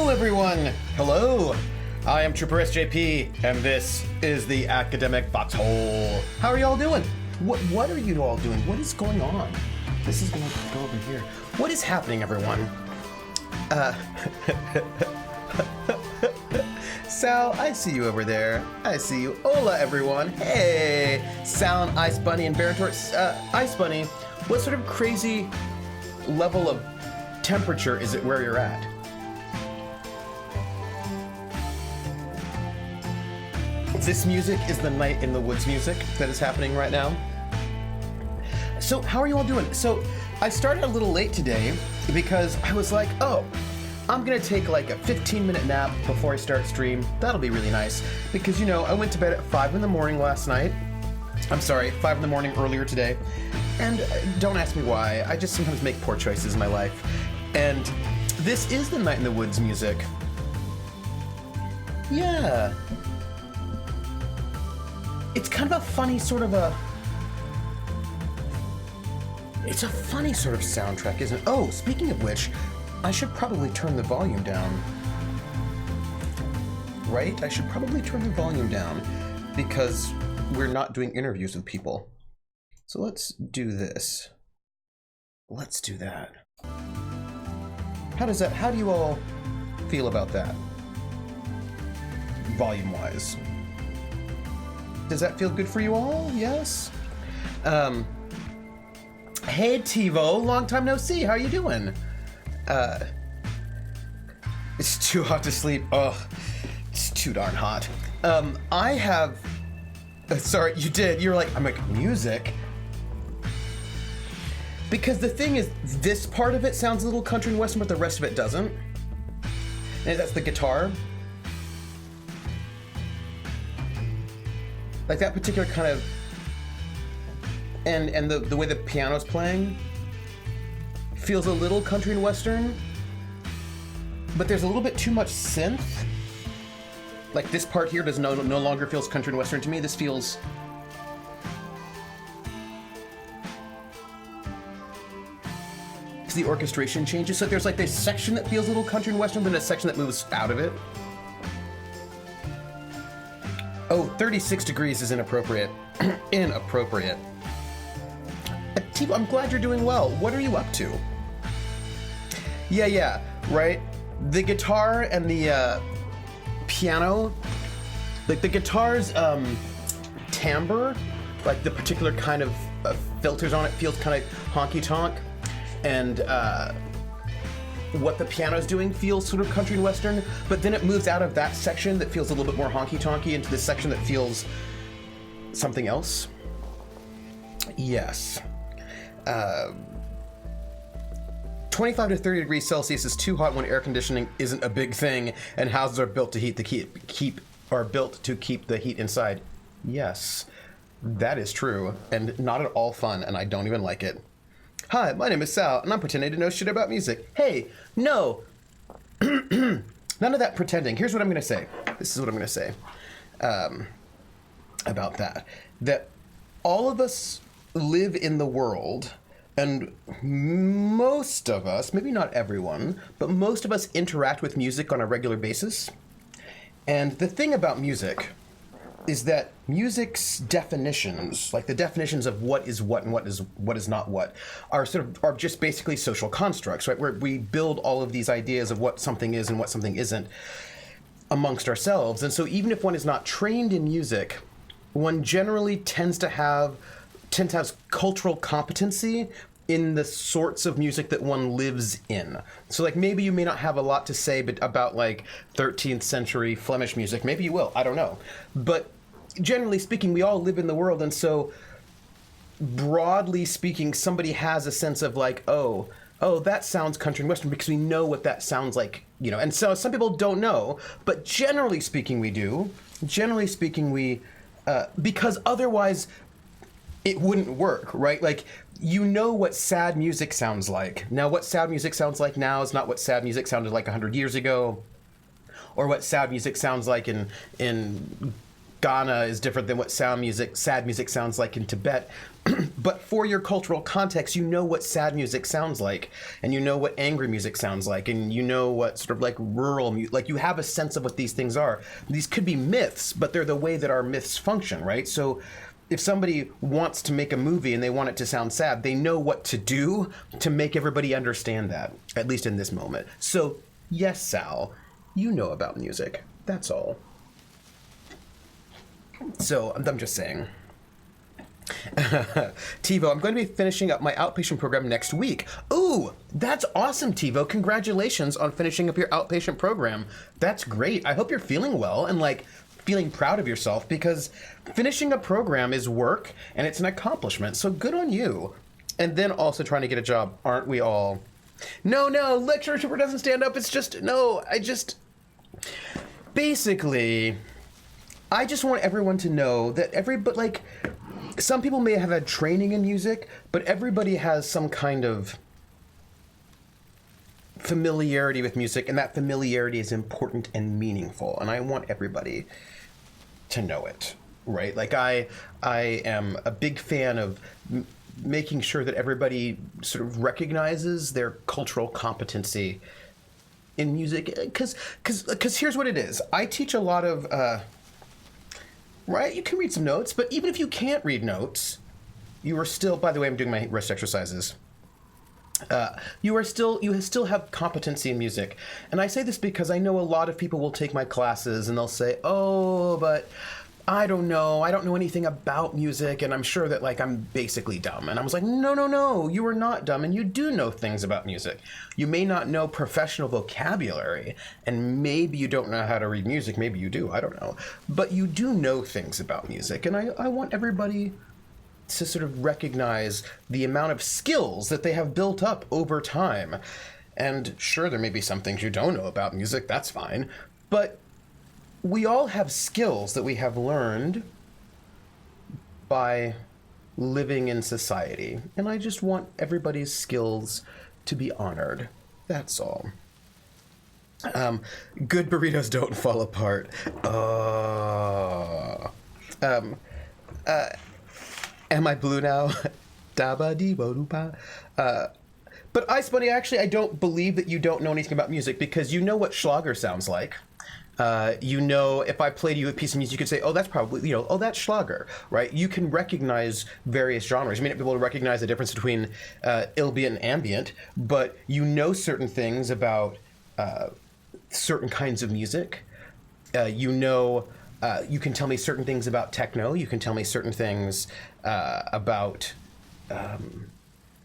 Hello, everyone. Hello. I am Trooper SJP, and this is the Academic Foxhole. How are y'all doing? What are you all doing? What is going on? This is gonna go over here. What is happening, everyone? Sal, I see you over there. I see you. Hola, everyone. Hey, Sound, Ice Bunny, and Barontor. Ice Bunny, what sort of crazy level of temperature is it where you're at? This music is the Night in the Woods music that is happening right now. So how are you all doing? So I started a little late today because I was like, oh, I'm gonna take like a 15-minute nap before I start stream. That'll be really nice because, you know, I went to bed at 5 in the morning last night. I'm sorry, 5 in the morning earlier today. And don't ask me why. I just sometimes make poor choices in my life. And this is the Night in the Woods music. Yeah. It's kind of a funny sort of it's a funny sort of soundtrack, isn't it? Oh, speaking of which, I should probably turn the volume down. Right? I should probably turn the volume down because we're not doing interviews with people. So let's do this. Let's do that. How do you all feel about that? Volume-wise. Does that feel good for you all? Yes? Hey, TiVo, long time no see. How you doing? It's too hot to sleep. Oh, it's too darn hot. I have... sorry, you did. You're like, I'm like, music? Because the thing is, this part of it sounds a little country and western, but the rest of it doesn't. And that's the guitar. Like that particular kind of, and the way the piano's playing feels a little country and western, but there's a little bit too much synth. Like this part here does no longer feels country and western to me. This feels, the orchestration changes. So there's like this section that feels a little country and western, then a section that moves out of it. Oh, 36 degrees is inappropriate. Inappropriate. TiVo, I'm glad you're doing well. What are you up to? Yeah, right? The guitar and the piano, like the guitar's timbre, like the particular kind of filters on it feels kind of honky-tonk. And what the piano's doing feels sort of country and western, but then it moves out of that section that feels a little bit more honky-tonky into this section that feels something else. Yes. 25 to 30 degrees Celsius is too hot when air conditioning isn't a big thing, and houses are built to keep the heat inside. Yes, that is true, and not at all fun, and I don't even like it. Hi, my name is Sal, and I'm pretending to know shit about music. Hey, no. None of that pretending. Here's what I'm going to say. This is what I'm going to say about that. That all of us live in the world, and most of us, maybe not everyone, but most of us interact with music on a regular basis. And the thing about music is that music's definitions, like the definitions of what is what and what is not what, are just basically social constructs, right? Where we build all of these ideas of what something is and what something isn't amongst ourselves. And so even if one is not trained in music, one generally tends to have cultural competency in the sorts of music that one lives in. So like maybe you may not have a lot to say about like 13th century Flemish music. Maybe you will, I don't know. But generally speaking, we all live in the world, and so broadly speaking, somebody has a sense of like, oh, that sounds country and western because we know what that sounds like, you know. And so some people don't know, but generally speaking, we do. Generally speaking, we, because otherwise it wouldn't work, right? Like, you know what sad music sounds like. Now, what sad music sounds like now is not what sad music sounded like 100 years ago, or what sad music sounds like in Ghana is different than what sad music sounds like in Tibet. But for your cultural context, you know what sad music sounds like, and you know what angry music sounds like, and you know what sort of like rural music, like you have a sense of what these things are. These could be myths, but they're the way that our myths function, right? So if somebody wants to make a movie and they want it to sound sad, they know what to do to make everybody understand that, at least in this moment. So yes, Sal, you know about music. That's all. So I'm just saying. TiVo, I'm going to be finishing up my outpatient program next week. Ooh, that's awesome, TiVo. Congratulations on finishing up your outpatient program. That's great. I hope you're feeling well and like feeling proud of yourself, because finishing a program is work and it's an accomplishment. So good on you. And then also trying to get a job, aren't we all? No, lecturer super doesn't stand up. It's just, no, basically, I just want everyone to know that like, some people may have had training in music, but everybody has some kind of familiarity with music, and that familiarity is important and meaningful. And I want everybody to know it, right? Like I am a big fan of making sure that everybody sort of recognizes their cultural competency in music, because here's what it is. I teach a lot of right? You can read some notes, but even if you can't read notes, you are still, by the way, I'm doing my wrist exercises. You still have competency in music. And I say this because I know a lot of people will take my classes and they'll say, oh, but I don't know anything about music, and I'm sure that like I'm basically dumb. And I was like, no, you are not dumb, and you do know things about music. You may not know professional vocabulary, and maybe you don't know how to read music, maybe you do, I don't know. But you do know things about music, and I want everybody to sort of recognize the amount of skills that they have built up over time. And sure, there may be some things you don't know about music, that's fine, but we all have skills that we have learned by living in society. And I just want everybody's skills to be honored. That's all. Good burritos don't fall apart. Am I blue now? But Ice Bunny, actually, I don't believe that you don't know anything about music, because you know what Schlager sounds like. You know, if I played you a piece of music, you could say, oh, that's probably, oh, that's Schlager, right? You can recognize various genres. You may not be able to recognize the difference between ambient and ambient, but you know certain things about certain kinds of music. You can tell me certain things about techno. You can tell me certain things about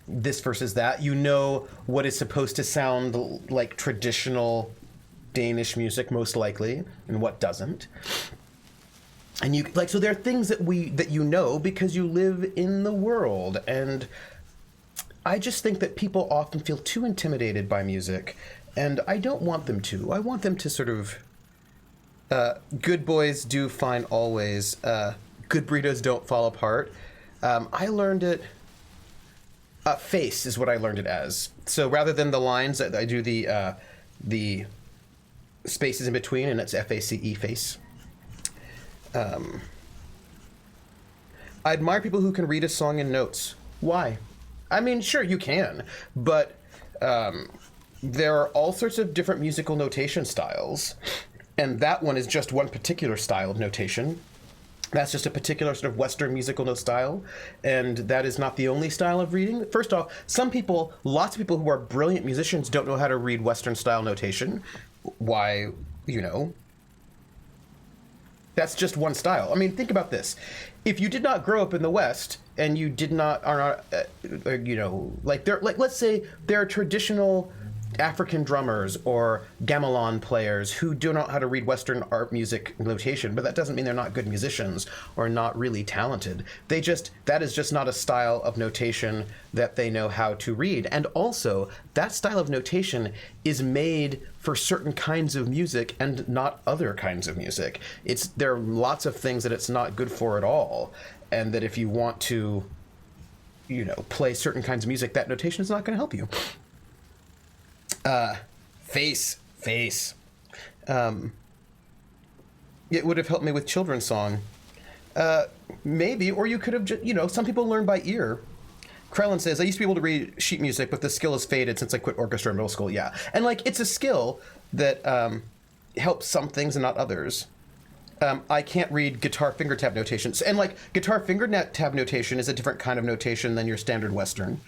this versus that. You know what is supposed to sound like traditional Danish music, most likely, and what doesn't. And you like, so there are things that you know because you live in the world. And I just think that people often feel too intimidated by music, and I don't want them to. I want them to sort of good boys do fine always. Good burritos don't fall apart. I learned it. Face is what I learned it as. So rather than the lines, I do the spaces in between, and it's FACE, face. I admire people who can read a song in notes. Why? I mean, sure, you can, but there are all sorts of different musical notation styles, and that one is just one particular style of notation. That's just a particular sort of Western musical note style, and that is not the only style of reading. First off, lots of people who are brilliant musicians don't know how to read Western style notation. Why, that's just one style. I mean, think about this. If you did not grow up in the West and you let's say there are traditional African drummers or gamelan players who do not know how to read Western art music notation, but that doesn't mean they're not good musicians or not really talented. That is just not a style of notation that they know how to read. And also, that style of notation is made for certain kinds of music and not other kinds of music. There are lots of things that it's not good for at all, and that if you want to, play certain kinds of music, that notation is not going to help you. Face. it would have helped me with children's song. Maybe, or you could have just, some people learn by ear. Krellin says, I used to be able to read sheet music, but the skill has faded since I quit orchestra in middle school. Yeah. And, it's a skill that helps some things and not others. I can't read guitar finger tab notations. And, guitar finger tab notation is a different kind of notation than your standard Western.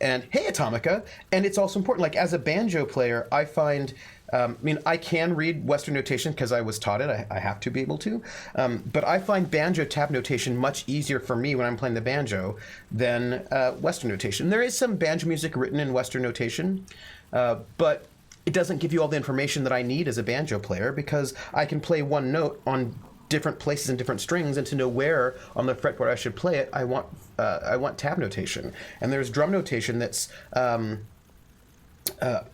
And, hey, Atomica. And it's also important. As a banjo player, I find... I can read Western notation because I was taught it. I have to be able to. But I find banjo tab notation much easier for me when I'm playing the banjo than Western notation. There is some banjo music written in Western notation, but it doesn't give you all the information that I need as a banjo player because I can play one note on different places and different strings, and to know where on the fretboard I should play it, I want tab notation. And there's drum notation that's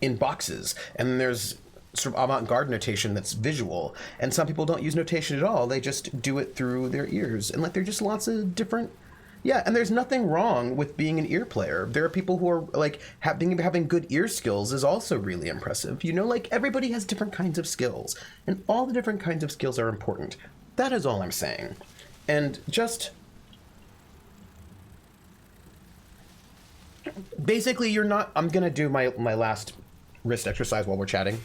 in boxes, and there's sort of avant-garde notation that's visual, and some people don't use notation at all. They just do it through their ears, and there are just lots of different... Yeah, and there's nothing wrong with being an ear player. There are people who are having good ear skills is also really impressive. Everybody has different kinds of skills, and all the different kinds of skills are important. That is all I'm saying. And just... Basically, you're not... I'm going to do my last wrist exercise while we're chatting.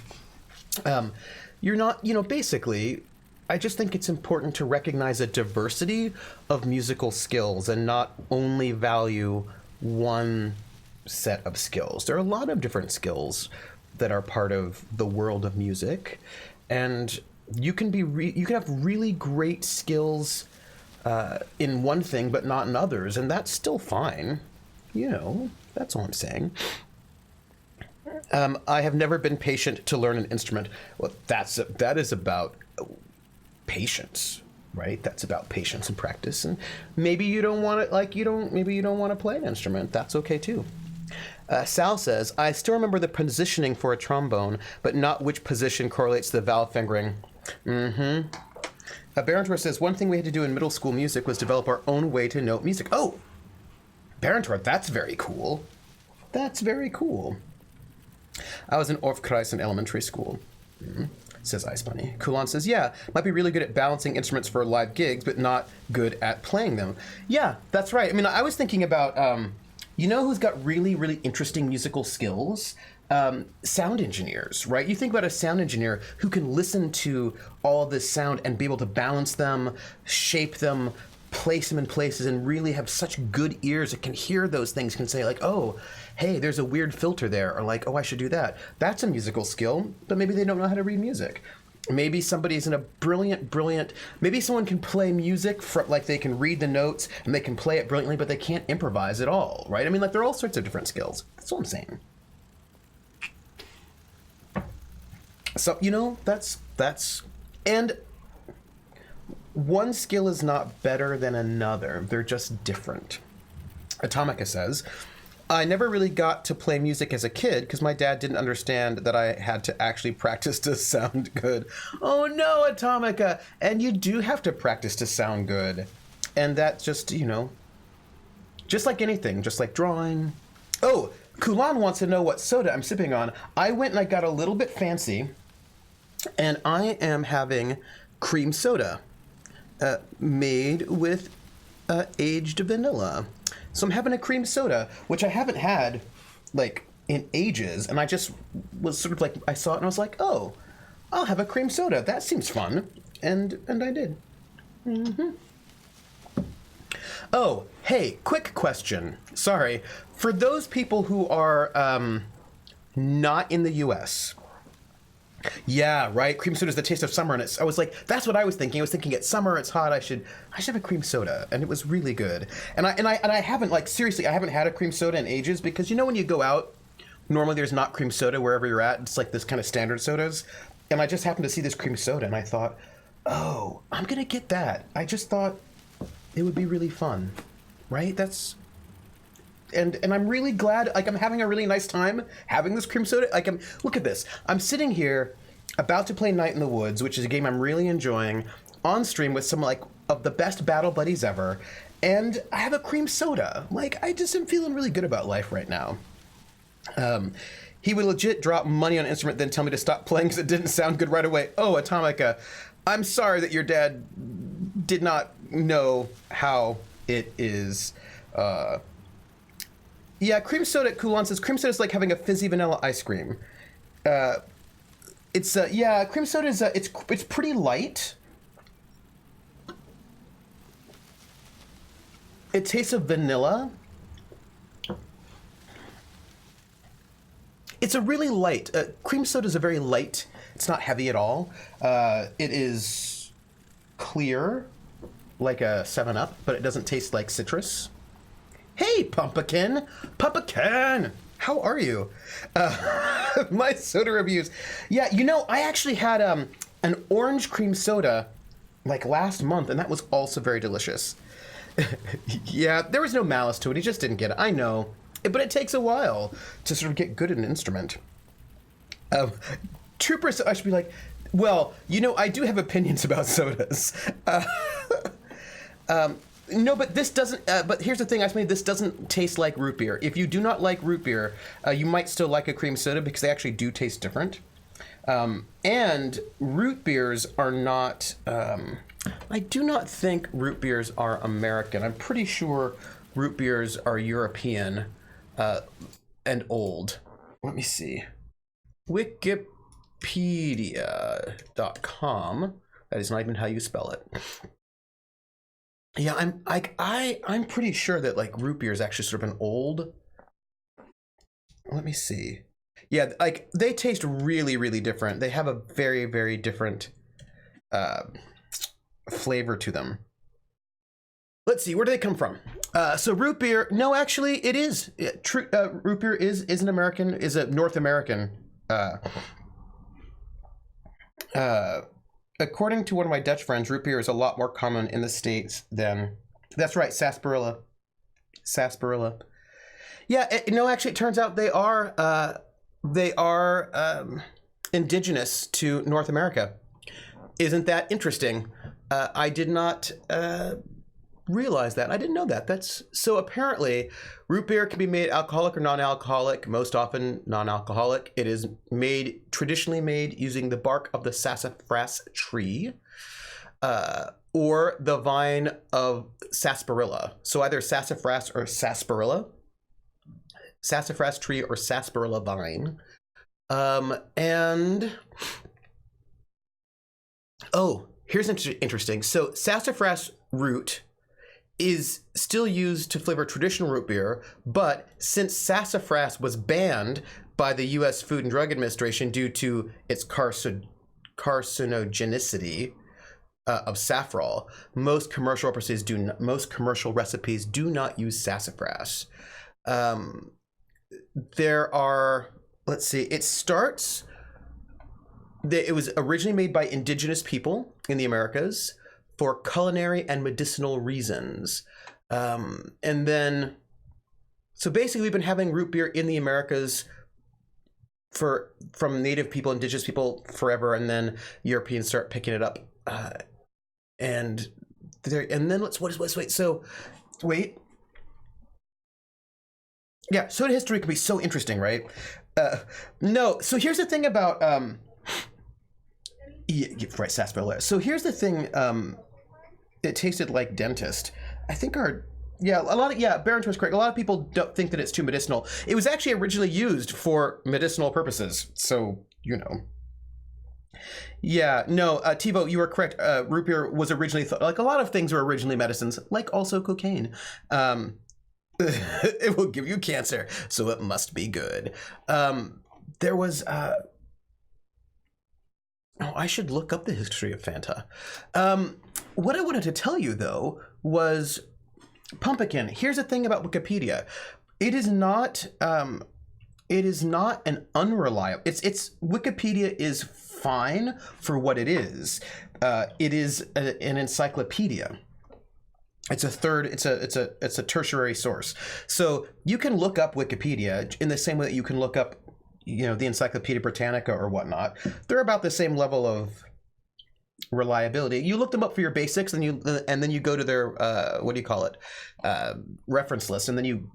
You're not... basically, I just think it's important to recognize a diversity of musical skills and not only value one set of skills. There are a lot of different skills that are part of the world of music. And you can you can have really great skills in one thing, but not in others. And that's still fine. That's all I'm saying. I have never been patient to learn an instrument. Well, that is about patience, right? That's about patience and practice. And maybe you don't want to, maybe you don't want to play an instrument. That's okay too. Sal says, I still remember the positioning for a trombone, but not which position correlates to the valve fingering. Mm-hmm. Barentor says, one thing we had to do in middle school music was develop our own way to note music. Oh! Barentor, that's very cool. That's very cool. I was in Orfkreis in elementary school, says Ice Bunny. Kulan says, yeah, might be really good at balancing instruments for live gigs, but not good at playing them. Yeah, that's right. I was thinking about, who's got really, really interesting musical skills? Sound engineers, right? You think about a sound engineer who can listen to all this sound and be able to balance them, shape them, place them in places, and really have such good ears that can hear those things, can say oh, hey, there's a weird filter there, or oh, I should do that. That's a musical skill, but maybe they don't know how to read music. Maybe somebody's in a brilliant, maybe someone can play music they can read the notes and they can play it brilliantly, but they can't improvise at all, right? there are all sorts of different skills. That's what I'm saying. So, that's, and one skill is not better than another. They're just different. Atomica says, I never really got to play music as a kid because my dad didn't understand that I had to actually practice to sound good. Oh no, Atomica! And you do have to practice to sound good. And that just, just like anything, just like drawing. Oh, Kulan wants to know what soda I'm sipping on. I went and I got a little bit fancy, and I am having cream soda. Made with aged vanilla. So I'm having a cream soda, which I haven't had in ages, and I just was sort of I saw it and I was like, oh, I'll have a cream soda. That seems fun. And I did. Mm-hmm. Oh, hey, quick question. Sorry. For those people who are not in the US, yeah, right. Cream soda is the taste of summer, and I was that's what I was thinking. I was thinking it's summer, it's hot. I should have a cream soda, and it was really good. And I haven't seriously, I haven't had a cream soda in ages because when you go out, normally there's not cream soda wherever you're at. It's this kind of standard sodas, and I just happened to see this cream soda, and I thought, oh, I'm gonna get that. I just thought it would be really fun, right? And I'm really glad, I'm having a really nice time having this cream soda. Look at this. I'm sitting here about to play Night in the Woods, which is a game I'm really enjoying, on stream with some, of the best battle buddies ever, and I have a cream soda. I just am feeling really good about life right now. He would legit drop money on an instrument, then tell me to stop playing because it didn't sound good right away. Oh, Atomica, I'm sorry that your dad did not know how it is. Yeah, cream soda, Kulan says, cream soda is like having a fizzy vanilla ice cream. Yeah, cream soda is, it's pretty light. It tastes of vanilla. It's a really light, cream soda is a very light, it's not heavy at all. It is clear, like a 7-Up, but it doesn't taste like citrus. Hey, Pumpkin! Pumpkin! How are you? My soda reviews. Yeah, you know, I actually had an orange cream soda like last month, and that was also very delicious. Yeah, there was no malice to it. He just didn't get it. I know. But it takes a while to sort of get good at an instrument. Troopers, I should be like, well, you know, I do have opinions about sodas. No, but this doesn't, but here's the thing, this doesn't taste like root beer. If you do not like root beer, you might still like a cream soda because they actually do taste different. And root beers are not, I do not think root beers are American. I'm pretty sure root beers are European and old. Let me see. Wikipedia.com. That is not even how you spell it. Yeah, I'm pretty sure that like root beer is actually sort of an old. Let me see. Yeah, like they taste really, really different. They have a very, very different flavor to them. Let's see, where do they come from? So root beer, no, actually it is. Root beer is a North American. According to one of my Dutch friends, root beer is a lot more common in the States than, that's right, sarsaparilla. Sarsaparilla. Yeah, no, actually it turns out they are indigenous to North America. Isn't that interesting? I did not realize that. I didn't know that. That's so apparently root beer can be made alcoholic or non-alcoholic, most often non-alcoholic. It is traditionally made using the bark of the sassafras tree or the vine of sarsaparilla. So either sassafras or sarsaparilla, sassafras tree or sarsaparilla vine. And oh, here's interesting. So sassafras root is still used to flavor traditional root beer, but since sassafras was banned by the U.S. Food and Drug Administration due to its carcinogenicity of saffron, most commercial recipes do not use sassafras. There are, let's see, it was originally made by indigenous people in the Americas for culinary and medicinal reasons. And then, so basically we've been having root beer in the Americas from native people, indigenous people forever, and then Europeans start picking it up. And then let's wait. So, wait. Yeah, soda history can be so interesting, right? No, so here's the thing about, yeah, right, sarsaparilla. So here's the thing, it tasted like dentist. I think Baron is correct. A lot of people don't think that it's too medicinal. It was actually originally used for medicinal purposes. So, you know. Yeah, no, Tivo, you were correct. Root beer was originally, like a lot of things were originally medicines, like also cocaine. It will give you cancer, so it must be good. There was, I should look up the history of Fanta. What I wanted to tell you, though, was Pumpkin. Here's the thing about Wikipedia. It is not an unreliable. Wikipedia is fine for what it is. It is an encyclopedia. It's a tertiary source. So you can look up Wikipedia in the same way that you can look up, the Encyclopedia Britannica or whatnot. They're about the same level of reliability. You look them up for your basics, and then you go to their reference list, and then you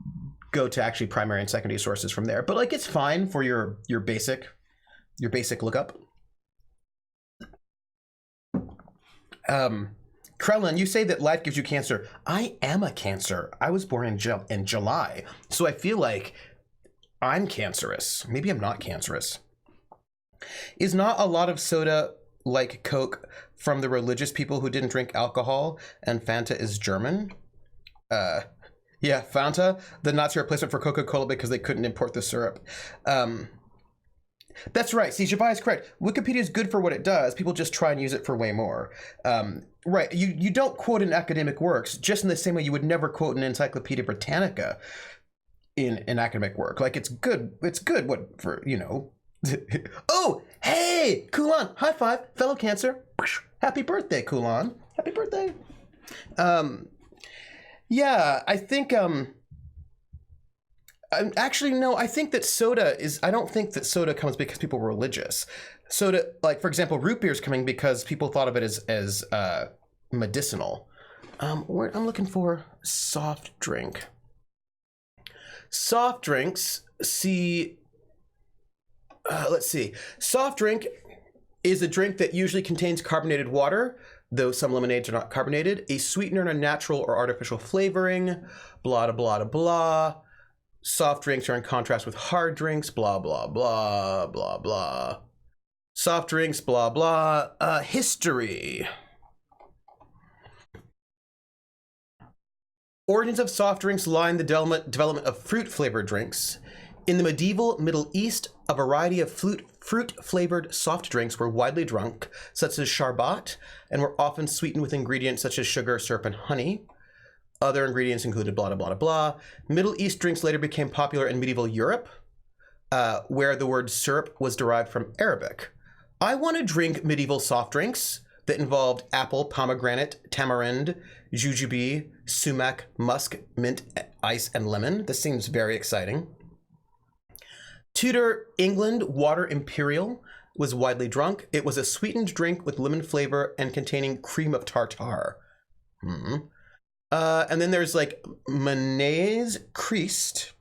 go to actually primary and secondary sources from there. But like it's fine for your basic lookup. Krellin, you say that life gives you cancer. I am a Cancer. I was born in July, so I feel like I'm cancerous. Maybe I'm not cancerous. Is not a lot of soda like Coke from the religious people who didn't drink alcohol, and Fanta is German? Yeah, Fanta, the Nazi replacement for Coca-Cola because they couldn't import the syrup. That's right. See, Javai is correct. Wikipedia is good for what it does. People just try and use it for way more. Right. You don't quote in academic works just in the same way you would never quote an Encyclopedia Britannica in an academic work. Like, it's good. It's good what for, you know. Oh, hey, Kulan. High five, fellow Cancer. Happy birthday, Kulan. Happy birthday. Yeah, I think actually, no, I think that soda is, I don't think that soda comes because people were religious. Soda, like, for example, root beer is coming because people thought of it as medicinal. I'm looking for soft drink. Soft drinks, see, let's see. Soft drink is a drink that usually contains carbonated water, though some lemonades are not carbonated, a sweetener and a natural or artificial flavoring, blah, blah, blah, blah. Soft drinks are in contrast with hard drinks, blah, blah, blah, blah, blah. Soft drinks, blah, blah. History. Origins of soft drinks lie in the development of fruit-flavored drinks. In the medieval Middle East, a variety of fruit-flavored soft drinks were widely drunk, such as sharbat, and were often sweetened with ingredients such as sugar, syrup, and honey. Other ingredients included blah, blah, blah, blah. Middle East drinks later became popular in medieval Europe, where the word syrup was derived from Arabic. I want to drink medieval soft drinks that involved apple, pomegranate, tamarind, jujube, sumac, musk, mint, ice, and lemon. This seems very exciting. Tudor England water imperial was widely drunk. It was a sweetened drink with lemon flavor and containing cream of tartar. And then there's like Mayonnaise Christ,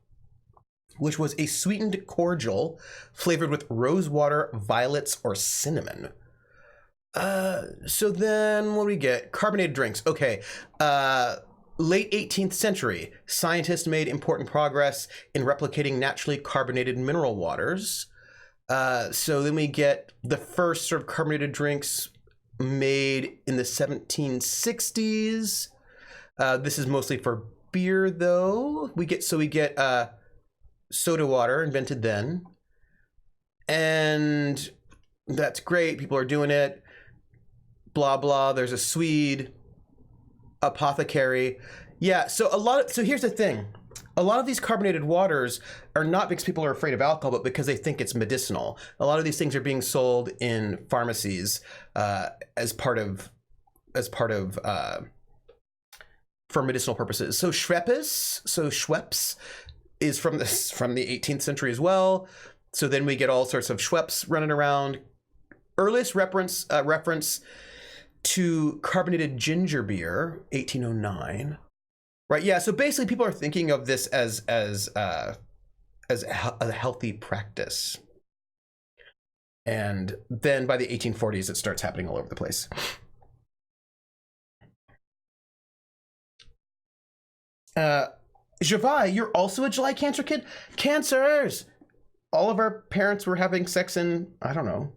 which was a sweetened cordial flavored with rose water, violets, or cinnamon. So then what do we get? Carbonated drinks. Okay. Late 18th century, scientists made important progress in replicating naturally carbonated mineral waters. So then we get the first sort of carbonated drinks made in the 1760s. This is mostly for beer, though. We get soda water invented then, and that's great. People are doing it. Blah blah. There's a Swede, apothecary. Yeah. So here's the thing. A lot of these carbonated waters are not because people are afraid of alcohol, but because they think it's medicinal. A lot of these things are being sold in pharmacies as part of for medicinal purposes. So Schweppes is from the 18th century as well. So then we get all sorts of Schweppes running around. Earliest reference to carbonated ginger beer, 1809. Right, yeah, so basically people are thinking of this as a healthy practice. And then by the 1840s, it starts happening all over the place. Javai, you're also a July Cancer kid? Cancers! All of our parents were having sex in, I don't know,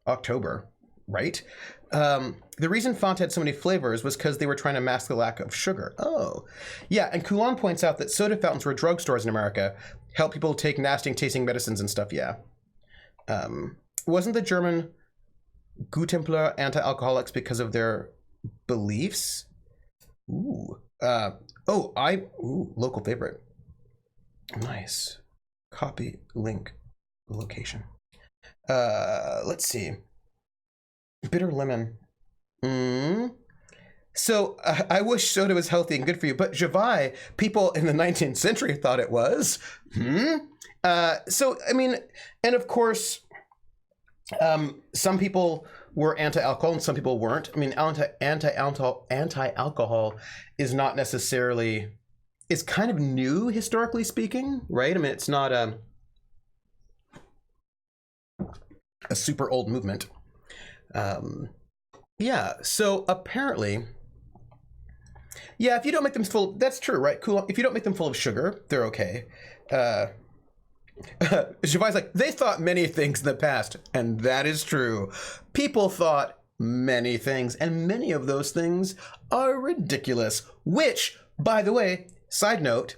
October, right? The reason Fanta had so many flavors was because they were trying to mask the lack of sugar. Oh, yeah, and Coulon points out that soda fountains were drugstores in America, help people take nasty tasting medicines and stuff, yeah. Wasn't the German Gutempler anti-alcoholics because of their beliefs? Ooh. Local favorite. Nice. Copy, link, location. Let's see. Bitter lemon. So I wish soda was healthy and good for you, but Javai, people in the 19th century thought it was. So, I mean, and of course, some people were anti-alcohol and some people weren't. I mean, anti-alcohol is not necessarily, it's kind of new historically speaking, right? I mean, it's not a super old movement. Yeah, so apparently, yeah, if you don't make them full, that's true, right? Cool. If you don't make them full of sugar, they're okay. Uh, Javai's like, they thought many things in the past, and that is true. People thought many things, and many of those things are ridiculous. Which, by the way, side note,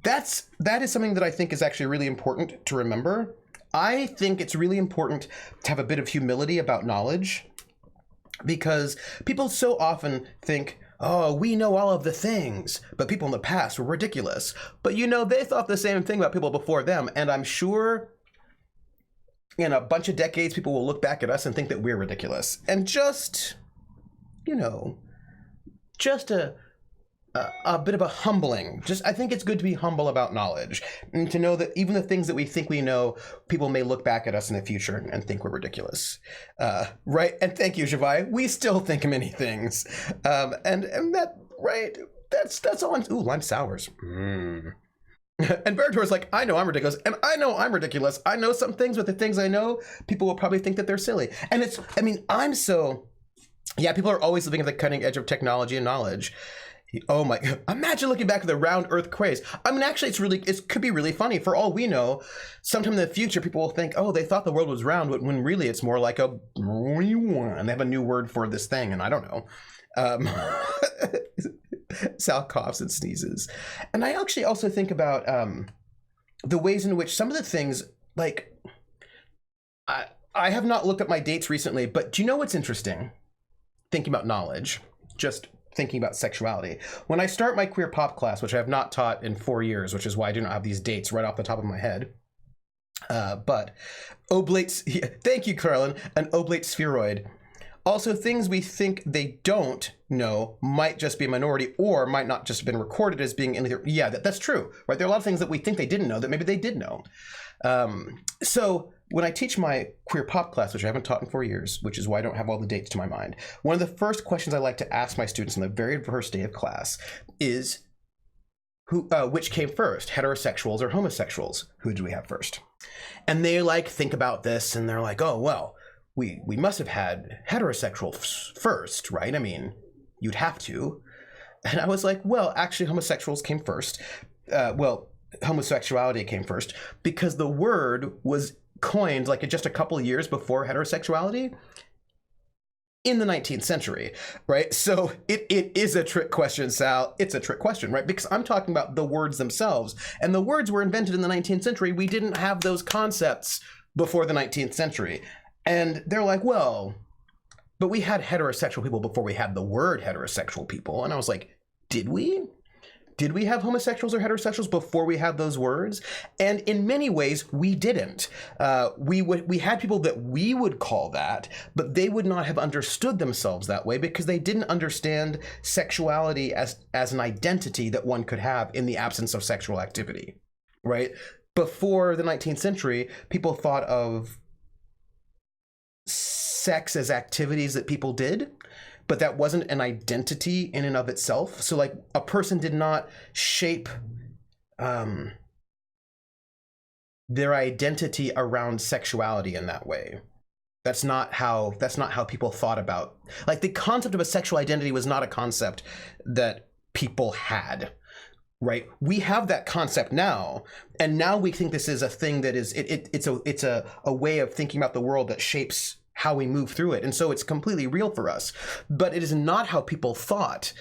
that is something that I think is actually really important to remember. I think it's really important to have a bit of humility about knowledge, because people so often think, oh, we know all of the things, but people in the past were ridiculous. But they thought the same thing about people before them, and I'm sure in a bunch of decades, people will look back at us and think that we're ridiculous. And just, you know, just a bit of a humbling. I think it's good to be humble about knowledge and to know that even the things that we think we know, people may look back at us in the future and think we're ridiculous. Right? And thank you, Javai. We still think many things. And that, right, that's all lime sours. And Barator's like, I know I'm ridiculous, and I know I'm ridiculous. I know some things, but the things I know, people will probably think that they're silly. And people are always living at the cutting edge of technology and knowledge. Oh my, imagine looking back at the round earth craze. I mean, actually, it could be really funny. For all we know, sometime in the future, people will think, oh, they thought the world was round, when really it's more like a, and they have a new word for this thing, and I don't know. Sal coughs and sneezes. And I actually also think about the ways in which some of the things, like, I have not looked at my dates recently, but do you know what's interesting? Thinking about knowledge, just thinking about sexuality. When I start my queer pop class, which I have not taught in 4 years, which is why I do not have these dates right off the top of my head. But oblates, thank you, Carolyn, an oblate spheroid. Also, things we think they don't know might just be a minority, or might not just have been recorded as being anything. Yeah, that's true, right? There are a lot of things that we think they didn't know that maybe they did know. So when I teach my queer pop class, which I haven't taught in 4 years, which is why I don't have all the dates to my mind, one of the first questions I like to ask my students on the very first day of class is, which came first, heterosexuals or homosexuals? Who do we have first? And they think about this, and they're like, oh, well, we must have had heterosexuals first, right? I mean, you'd have to. And I was like, well, actually, homosexuals came first. Homosexuality came first because the word was coined just a couple of years before heterosexuality in the 19th century, right? So it is a trick question, Sal. It's a trick question, right? Because I'm talking about the words themselves, and the words were invented in the 19th century. We didn't have those concepts before the 19th century. And they're like, well, but we had heterosexual people before we had the word heterosexual people. And I was like, did we? Did we have homosexuals or heterosexuals before we had those words? And in many ways, we didn't. We had people that we would call that, but they would not have understood themselves that way because they didn't understand sexuality as an identity that one could have in the absence of sexual activity, right? Before the 19th century, people thought of sex as activities that people did, but that wasn't an identity in and of itself. So a person did not shape their identity around sexuality in that way. That's not how people thought about, the concept of a sexual identity was not a concept that people had, right? We have that concept now, and now we think this is a thing that is it's a way of thinking about the world that shapes how we move through it. And so it's completely real for us. But it is not how people thought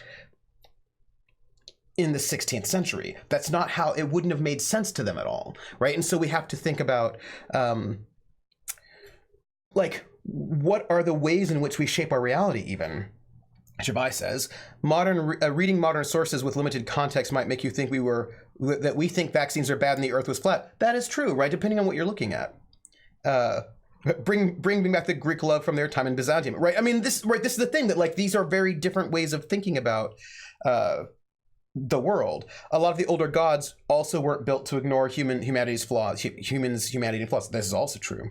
in the 16th century. That's not how, it wouldn't have made sense to them at all, right? And so we have to think about, what are the ways in which we shape our reality even? Shabai says, reading modern sources with limited context might make you think that we think vaccines are bad and the earth was flat. That is true, right? Depending on what you're looking at. Bring back the Greek love from their time in Byzantium, right? I mean, this is the thing that these are very different ways of thinking about the world. A lot of the older gods also weren't built to ignore humanity's flaws. Humanity and flaws. This is also true.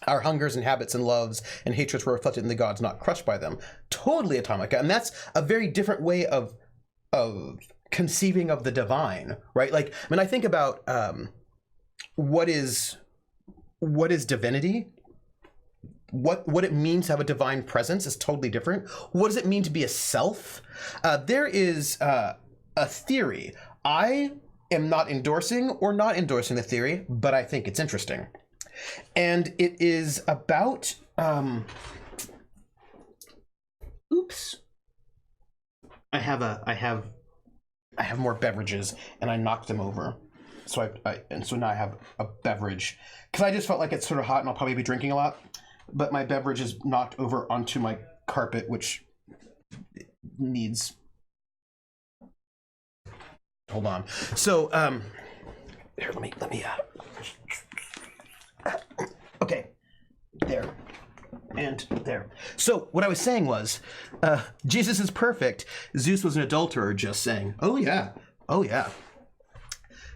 Our hungers and habits and loves and hatreds were reflected in the gods, not crushed by them. Totally Atomica, and that's a very different way of conceiving of the divine, right? I think about what is divinity? what it means to have a divine presence is totally different. What does it mean to be a self? There is a theory. I am not endorsing the theory, but I think it's interesting. And it is about, oops. I have more beverages and I knocked them over. So so now I have a beverage because I just felt like it's sort of hot and I'll probably be drinking a lot, but my beverage is knocked over onto my carpet, which needs, hold on. So, here, let me, okay, there. And there. So what I was saying was, Jesus is perfect. Zeus was an adulterer, just saying. Oh yeah. Oh yeah.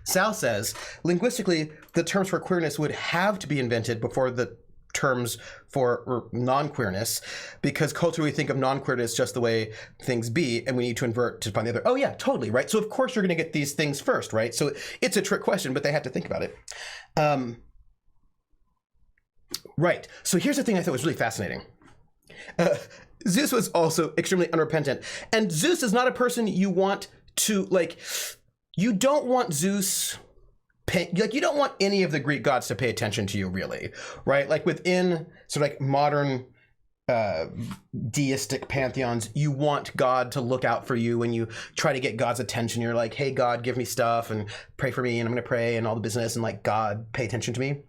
Sal says, linguistically, the terms for queerness would have to be invented before the terms for non-queerness, because culturally we think of non-queerness just the way things be, and we need to invert to find the other. Oh yeah, totally, right? So of course you're going to get these things first, right? So it's a trick question, but they had to think about it. Right. So here's the thing I thought was really fascinating. Zeus was also extremely unrepentant. And Zeus is not a person you want to, like, you don't want Zeus, you don't want any of the Greek gods to pay attention to you, really, right? Like within sort of like modern deistic pantheons, you want God to look out for you when you try to get God's attention. You're like, hey, God, give me stuff and pray for me, and I'm going to pray and all the business, and like, God, pay attention to me.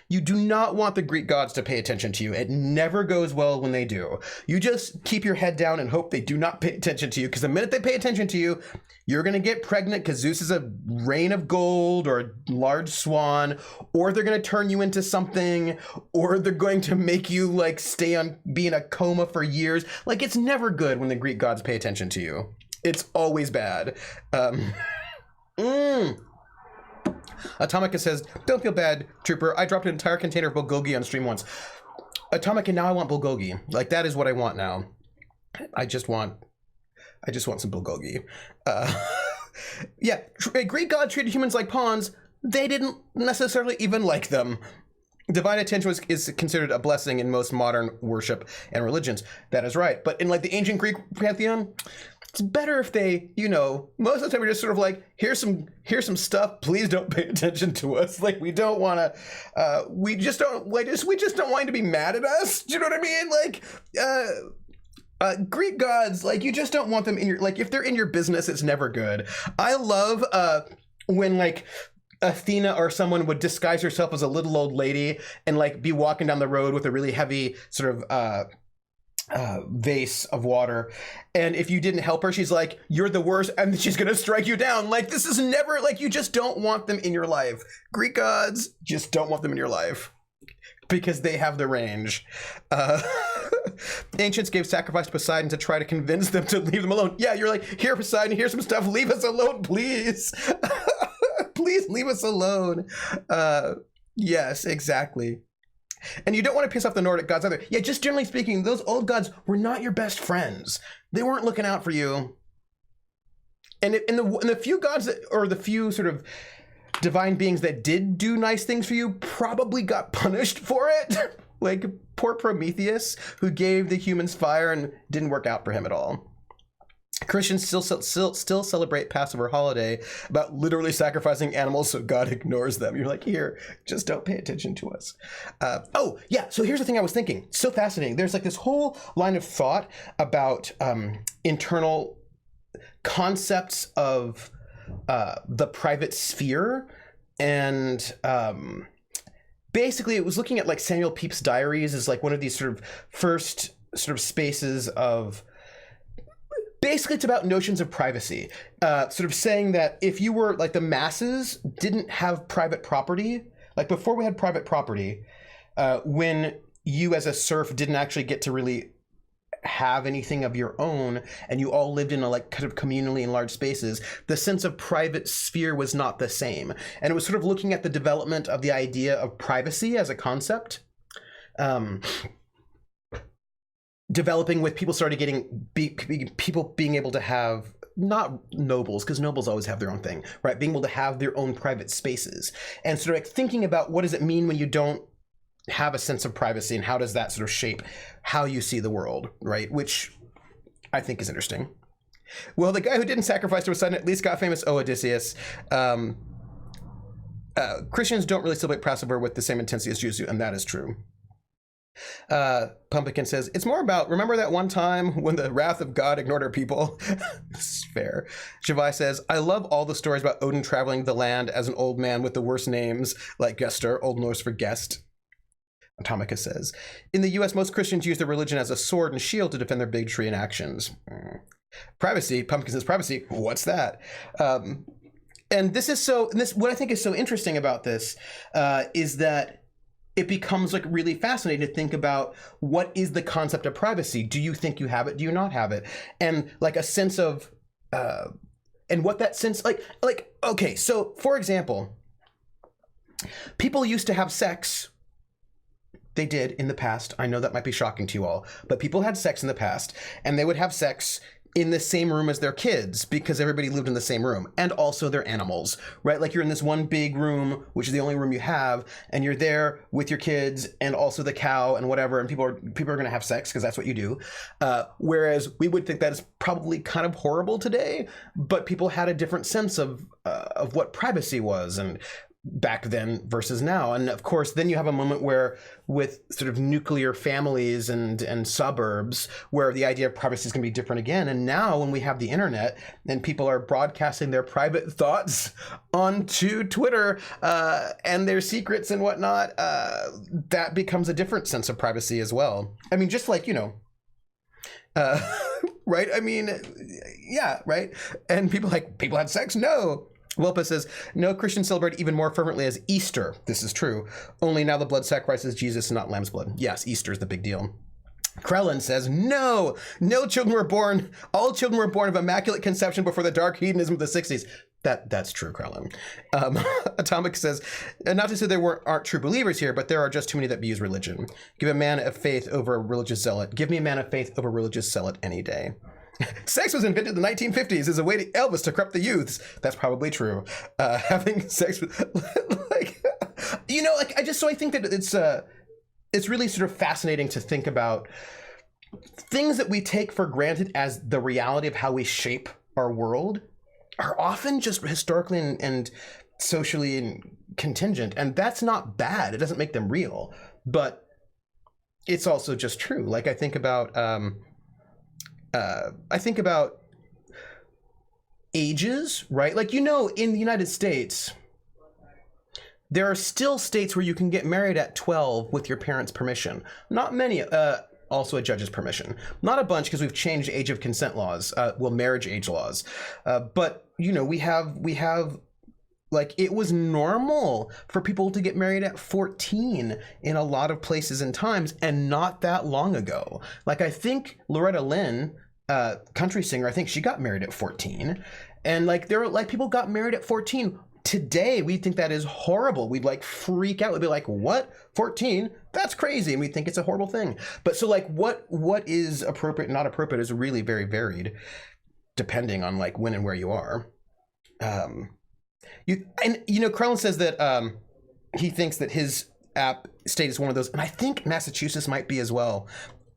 You do not want the Greek gods to pay attention to you. It never goes well when they do. You just keep your head down and hope they do not pay attention to you, because the minute they pay attention to you, you're going to get pregnant because Zeus is a rain of gold or a large swan, or they're going to turn you into something, or they're going to make you like be in a coma for years. Like, it's never good when the Greek gods pay attention to you. It's always bad. Atomica says, don't feel bad, Trooper. I dropped an entire container of bulgogi on stream once. Atomica, now I want bulgogi. Like, that is what I want now. I just want some bulgogi. Yeah, Greek god treated humans like pawns. They didn't necessarily even like them. Divine attention is considered a blessing in most modern worship and religions. That is right. But in like the ancient Greek pantheon, it's better if they, most of the time we're just sort of like, here's some stuff. Please don't pay attention to us. Like, we don't want to, we just don't want you to be mad at us. Do you know what I mean? Like, Greek gods, like, you just don't want them in your, like, if they're in your business, it's never good. I love when like Athena or someone would disguise herself as a little old lady and like be walking down the road with a really heavy sort of vase of water, and if you didn't help her, she's like, you're the worst, and she's gonna strike you down. Like, this is never, like, you just don't want them in your life. Greek gods, just don't want them in your life because they have the range. Ancients gave sacrifice to Poseidon to try to convince them to leave them alone. Yeah, you're like, here, Poseidon, here's some stuff, leave us alone, please. Please leave us alone. Yes, exactly. And you don't want to piss off the Nordic gods either. Yeah, just generally speaking, those old gods were not your best friends. They weren't looking out for you. And in the few gods or the few sort of divine beings that did do nice things for you probably got punished for it. Like poor Prometheus, who gave the humans fire and didn't work out for him at all. Christians still celebrate Passover holiday about literally sacrificing animals so God ignores them. You're like, here, just don't pay attention to us. Oh, yeah, so here's the thing I was thinking. So fascinating. There's like this whole line of thought about internal concepts of the private sphere. And basically it was looking at like Samuel Pepys' diaries as like one of these sort of first sort of spaces of, basically, it's about notions of privacy, sort of saying that if you were like the masses didn't have private property, like before we had private property, when you as a serf didn't actually get to really have anything of your own, and you all lived in a like kind of communally in large spaces, the sense of private sphere was not the same. And it was sort of looking at the development of the idea of privacy as a concept. Developing with people started getting people being able to have, not nobles, because nobles always have their own thing, right? Being able to have their own private spaces, and sort of like thinking about what does it mean when you don't have a sense of privacy, and how does that sort of shape how you see the world, right? Which I think is interesting. Well, the guy who didn't sacrifice to Poseidon at least got famous. Oh, Odysseus. Christians don't really celebrate Passover with the same intensity as Jews do, and that is true. Pumpkin says, it's more about, remember that one time when the wrath of God ignored our people? It's fair. Shavai says, I love all the stories about Odin traveling the land as an old man with the worst names, like Gestur, Old Norse for guest. Atomica says, in the US, most Christians use their religion as a sword and shield to defend their bigotry and actions. Privacy, Pumpkin says, privacy, what's that? And this is what I think is so interesting about this is that it becomes like really fascinating to think about what is the concept of privacy. Do you think you have it? Do you not have it? And like a sense of, and what that sense, okay, so for example, people used to have sex. They did in the past. I know that might be shocking to you all, but people had sex in the past, and they would have sex in the same room as their kids because everybody lived in the same room, and also their animals, right? Like you're in this one big room, which is the only room you have, and you're there with your kids and also the cow and whatever, and people are going to have sex because that's what you do. Whereas we would think that is probably kind of horrible today, but people had a different sense of what privacy was and back then versus now. And of course, then you have a moment where with sort of nuclear families and suburbs where the idea of privacy is going to be different again. And now when we have the internet and people are broadcasting their private thoughts onto Twitter and their secrets and whatnot, that becomes a different sense of privacy as well. I mean, just like, right? I mean, yeah, right? And people had sex? No. Welpa says, no, Christians celebrate even more fervently as Easter. This is true. Only now the blood sacrifice is Jesus and not lamb's blood. Yes, Easter is the big deal. Krellin says, no children were born. All children were born of immaculate conception before the dark hedonism of the 60s. That's true, Krellin. Atomic says, not to say there aren't true believers here, but there are just too many that abuse religion. Give a man of faith over a religious zealot. Give me a man of faith over a religious zealot any day. Sex was invented in the 1950s as a way to Elvis to corrupt the youths. That's probably true. Having sex with, I think that it's really sort of fascinating to think about things that we take for granted as the reality of how we shape our world are often just historically and socially contingent. And that's not bad. It doesn't make them real, but it's also just true. Like I think about ages, right? Like, in the United States, there are still states where you can get married at 12 with your parents' permission. Not many, also a judge's permission. Not a bunch because we've changed age of consent laws, marriage age laws. But, we have like it was normal for people to get married at 14 in a lot of places and times, and not that long ago. Like I think Loretta Lynn, country singer, I think she got married at 14, and like there were like people got married at 14. Today we think that is horrible. We'd like freak out. We'd be like, what? 14? That's crazy. And we think it's a horrible thing. But so like what is appropriate and not appropriate is really very varied depending on like when and where you are. Carlin says that he thinks that his app state is one of those, and I think Massachusetts might be as well.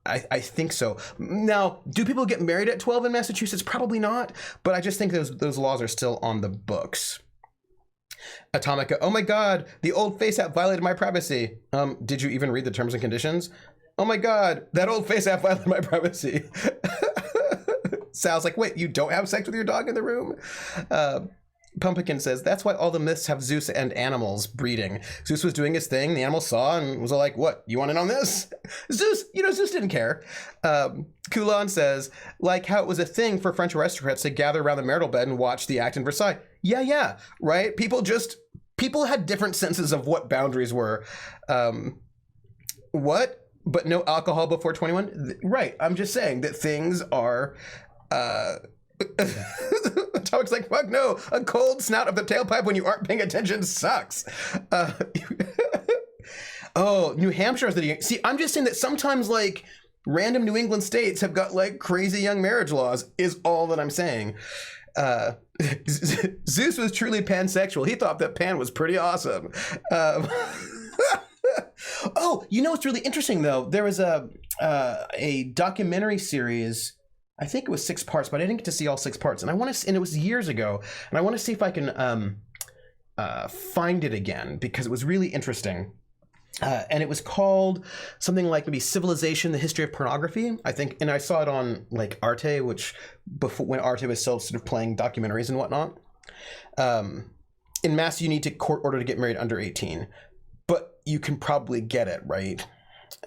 I think so. Now, do people get married at 12 in Massachusetts? Probably not, but I just think those laws are still on the books. Atomica, oh my God, the old face app violated my privacy. Did you even read the terms and conditions? Oh my God, that old face app violated my privacy. Sal's like, wait, you don't have sex with your dog in the room? Pumpkin says, that's why all the myths have Zeus and animals breeding. Zeus was doing his thing, the animals saw and was like, what, you want in on this? Zeus didn't care. Coulon says, like how it was a thing for French aristocrats to gather around the marital bed and watch the act in Versailles. Yeah, right? People had different senses of what boundaries were. What? But no alcohol before 21? Right, I'm just saying that things are... Tomic's like, fuck no, a cold snout of the tailpipe when you aren't paying attention sucks. Oh, New Hampshire is the... See, I'm just saying that sometimes like random New England states have got like crazy young marriage laws is all that I'm saying. Zeus was truly pansexual. He thought that Pan was pretty awesome. Oh, you know what's really interesting though? There was a documentary series. I think it was 6 parts, but I didn't get to see all 6 parts. And I want to, and it was years ago. And I want to see if I can find it again because it was really interesting. And it was called something like maybe Civilization: The History of Pornography, I think. And I saw it on like Arte, which before when Arte was still sort of playing documentaries and whatnot. In Mass, you need to court order to get married under 18, but you can probably get it, right?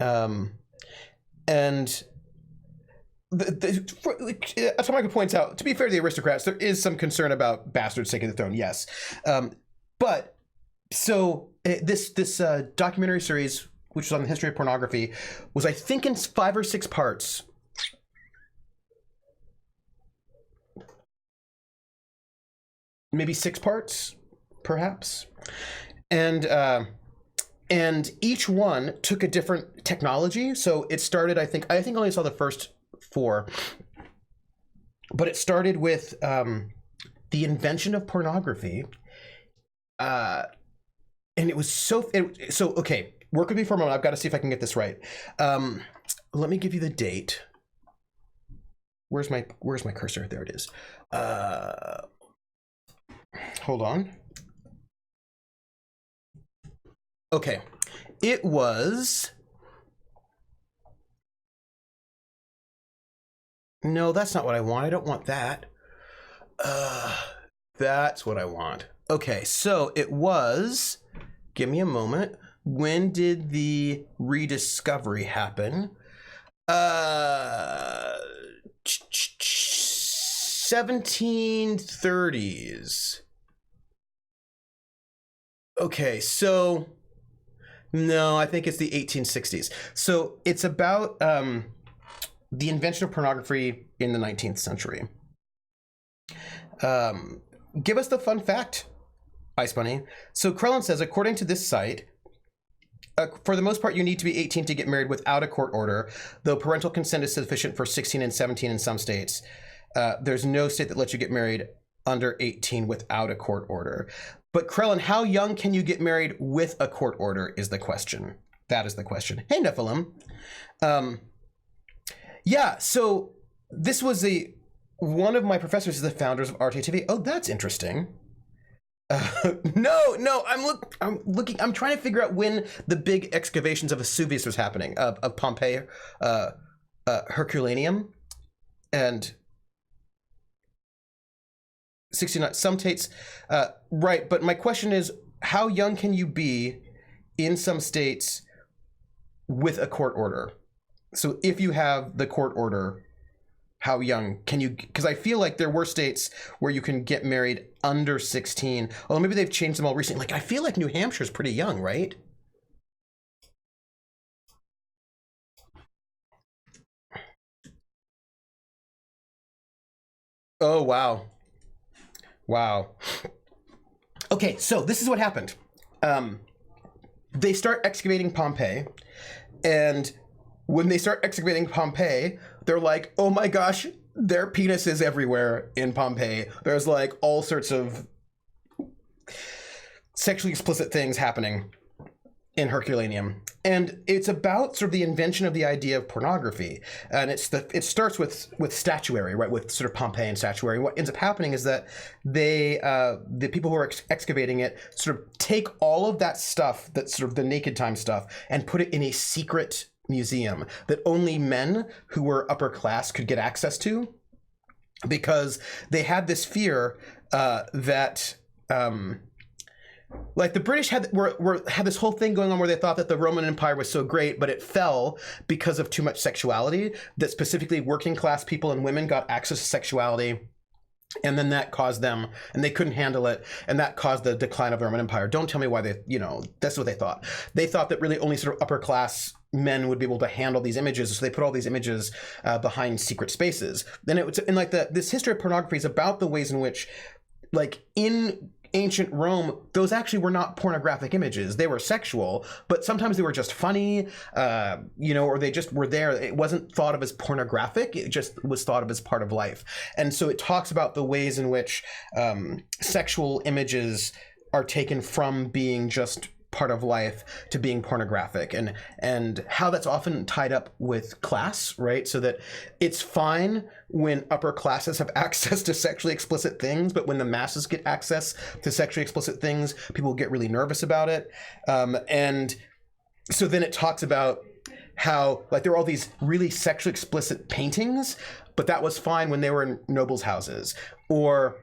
And as Michael points out, to be fair to the aristocrats, there is some concern about bastards taking the throne, yes. But so this documentary series, which was on the history of pornography, was I think in 5 or 6 parts. Maybe 6 parts, perhaps. And each one took a different technology. So it started, I think I only saw the first 4, but it started with the invention of pornography. And it was so okay, work with me for a moment. I've got to see if I can get this right. Let me give you the date. Where's my cursor? There it is. Hold on. Okay, it was. No, that's not what I want. I don't want that. That's what I want. Okay, so it was. Give me a moment. When did the rediscovery happen? 1730s. Okay, so no, I think it's the 1860s. So it's about the invention of pornography in the 19th century. Give us the fun fact, Ice Bunny. So Krellin says, according to this site, for the most part, you need to be 18 to get married without a court order, though parental consent is sufficient for 16 and 17 in some states. There's no state that lets you get married under 18 without a court order. But Krellin, how young can you get married with a court order is the question. That is the question. Hey, Nephilim. Yeah, so this was one of my professors is the founders of Arte TV. Oh, that's interesting. No, I'm looking. I'm trying to figure out when the big excavations of Vesuvius was happening, of Pompeii, Herculaneum, and 69. Some states, right? But my question is, how young can you be in some states with a court order? So if you have the court order, how young can you? Because I feel like there were states where you can get married under 16. Although maybe they've changed them all recently. Like I feel like New Hampshire's pretty young, right? Oh wow, wow. Okay, so this is what happened. They start excavating Pompeii, and when they start excavating Pompeii, they're like, oh my gosh, there are penises everywhere in Pompeii. There's like all sorts of sexually explicit things happening in Herculaneum. And it's about sort of the invention of the idea of pornography. And it starts with statuary, right? With sort of Pompeian statuary. What ends up happening is that the people who are excavating it sort of take all of that stuff, that's sort of the naked time stuff, and put it in a secret museum that only men who were upper class could get access to, because they had this fear that like the British had this whole thing going on where they thought that the Roman Empire was so great, but it fell because of too much sexuality, that specifically working class people and women got access to sexuality. And then that caused them, and they couldn't handle it, and that caused the decline of the Roman Empire. Don't tell me why that's what they thought. They thought that really only sort of upper class men would be able to handle these images, so they put all these images behind secret spaces. Then it was, and like this history of pornography is about the ways in which, like in ancient Rome, those actually were not pornographic images. They were sexual, but sometimes they were just funny, or they just were there. It wasn't thought of as pornographic. It just was thought of as part of life. And so it talks about the ways in which sexual images are taken from being just part of life to being pornographic, and how that's often tied up with class, right? So that it's fine when upper classes have access to sexually explicit things, but when the masses get access to sexually explicit things, people get really nervous about it. And so then it talks about how like there were all these really sexually explicit paintings, but that was fine when they were in nobles' houses. Or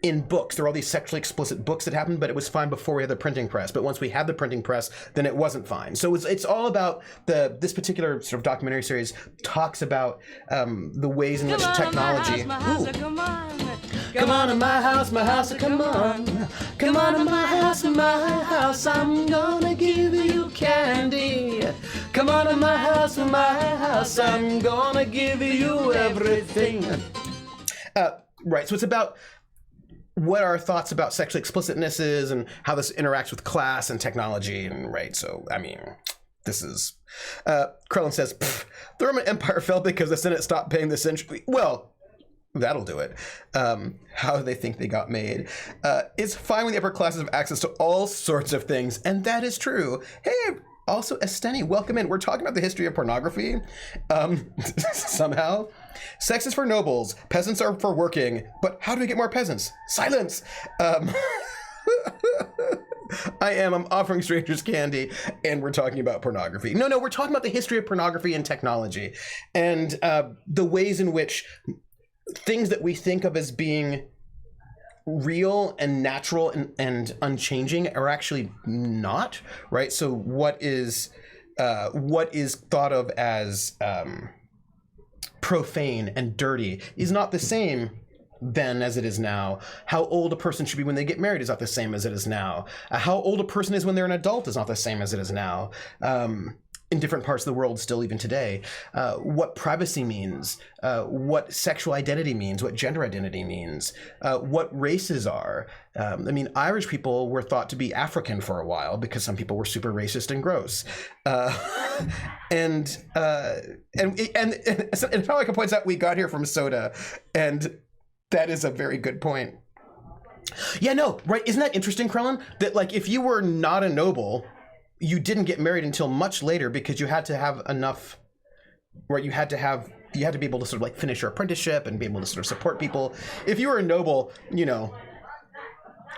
in books, there were all these sexually explicit books that happened, but it was fine before we had the printing press. But once we had the printing press, then it wasn't fine. So it's all about this particular sort of documentary series talks about the ways in which technology. Come on to my house, come on. Come on to my house, I'm gonna give you candy. Come on to my house, I'm gonna give you everything. Right, so it's about what our thoughts about sexual explicitness is and how this interacts with class and technology, and right, so, I mean, this is... Krellin says, the Roman Empire fell because the Senate stopped paying the century. Well, that'll do it. How do they think they got made? It's fine when the upper classes have access to all sorts of things, and that is true. Hey, also, Esteni, welcome in. We're talking about the history of pornography. Somehow. Sex is for nobles. Peasants are for working. But how do we get more peasants? Silence! I'm offering strangers candy, and we're talking about pornography. No, we're talking about the history of pornography and technology, and the ways in which things that we think of as being real and natural and unchanging are actually not, right? So what is thought of as profane and dirty is not the same then as it is now. How old a person should be when they get married is not the same as it is now. How old a person is when they're an adult is not the same as it is now. In different parts of the world still even today. What privacy means, what sexual identity means, what gender identity means, what races are. I mean, Irish people were thought to be African for a while because some people were super racist and gross. And Metallica points out we got here from soda, and that is a very good point. Yeah, no, right, isn't that interesting, Krellin? That like if you were not a noble, you didn't get married until much later because you had to have enough, right? You had to be able to sort of like finish your apprenticeship and be able to sort of support people. If you were a noble, you know,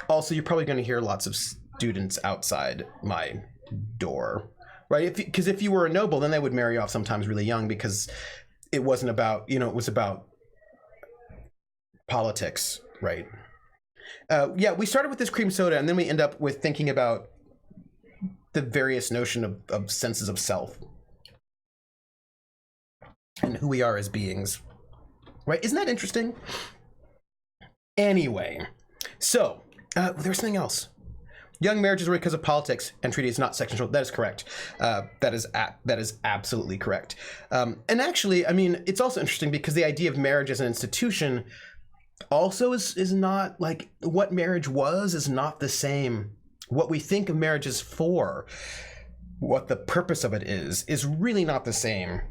also you're probably going to hear lots of students outside my door, right? Because if you were a noble, then they would marry off sometimes really young because it wasn't about, you know, it was about politics, right? Yeah, we started with this cream soda and then we end up with thinking about the various notion of senses of self and who we are as beings, right? Isn't that interesting? Anyway, so there's something else. Young marriages were because of politics and treaties, not sex control. That is correct. That is absolutely correct. And actually, I mean, it's also interesting because the idea of marriage as an institution also is not like what marriage was is not the same. What we think of marriage is for, what the purpose of it is really not the same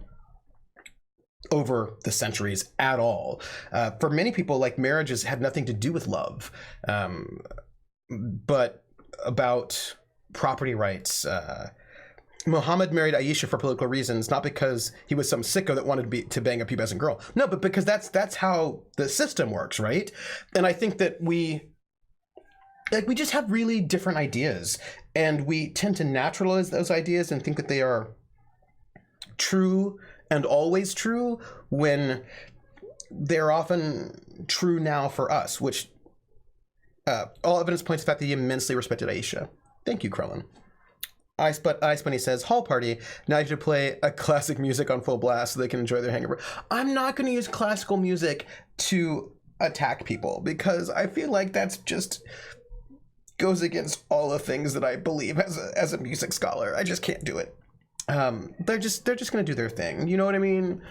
over the centuries at all. For many people, like marriages had nothing to do with love, but about property rights. Muhammad married Aisha for political reasons, not because he was some sicko that wanted to bang a pubescent girl. No, but because that's how the system works, right? And I think that we just have really different ideas, and we tend to naturalize those ideas and think that they are true and always true when they're often true now for us, which all evidence points to the fact that he immensely respected Aisha. Thank you, Krellin. Ice Bunny says, hall party, now you have to play a classic music on full blast so they can enjoy their hangover. I'm not going to use classical music to attack people because I feel like that's just goes against all the things that I believe as a music scholar. I just can't do it. They're just going to do their thing. You know what I mean?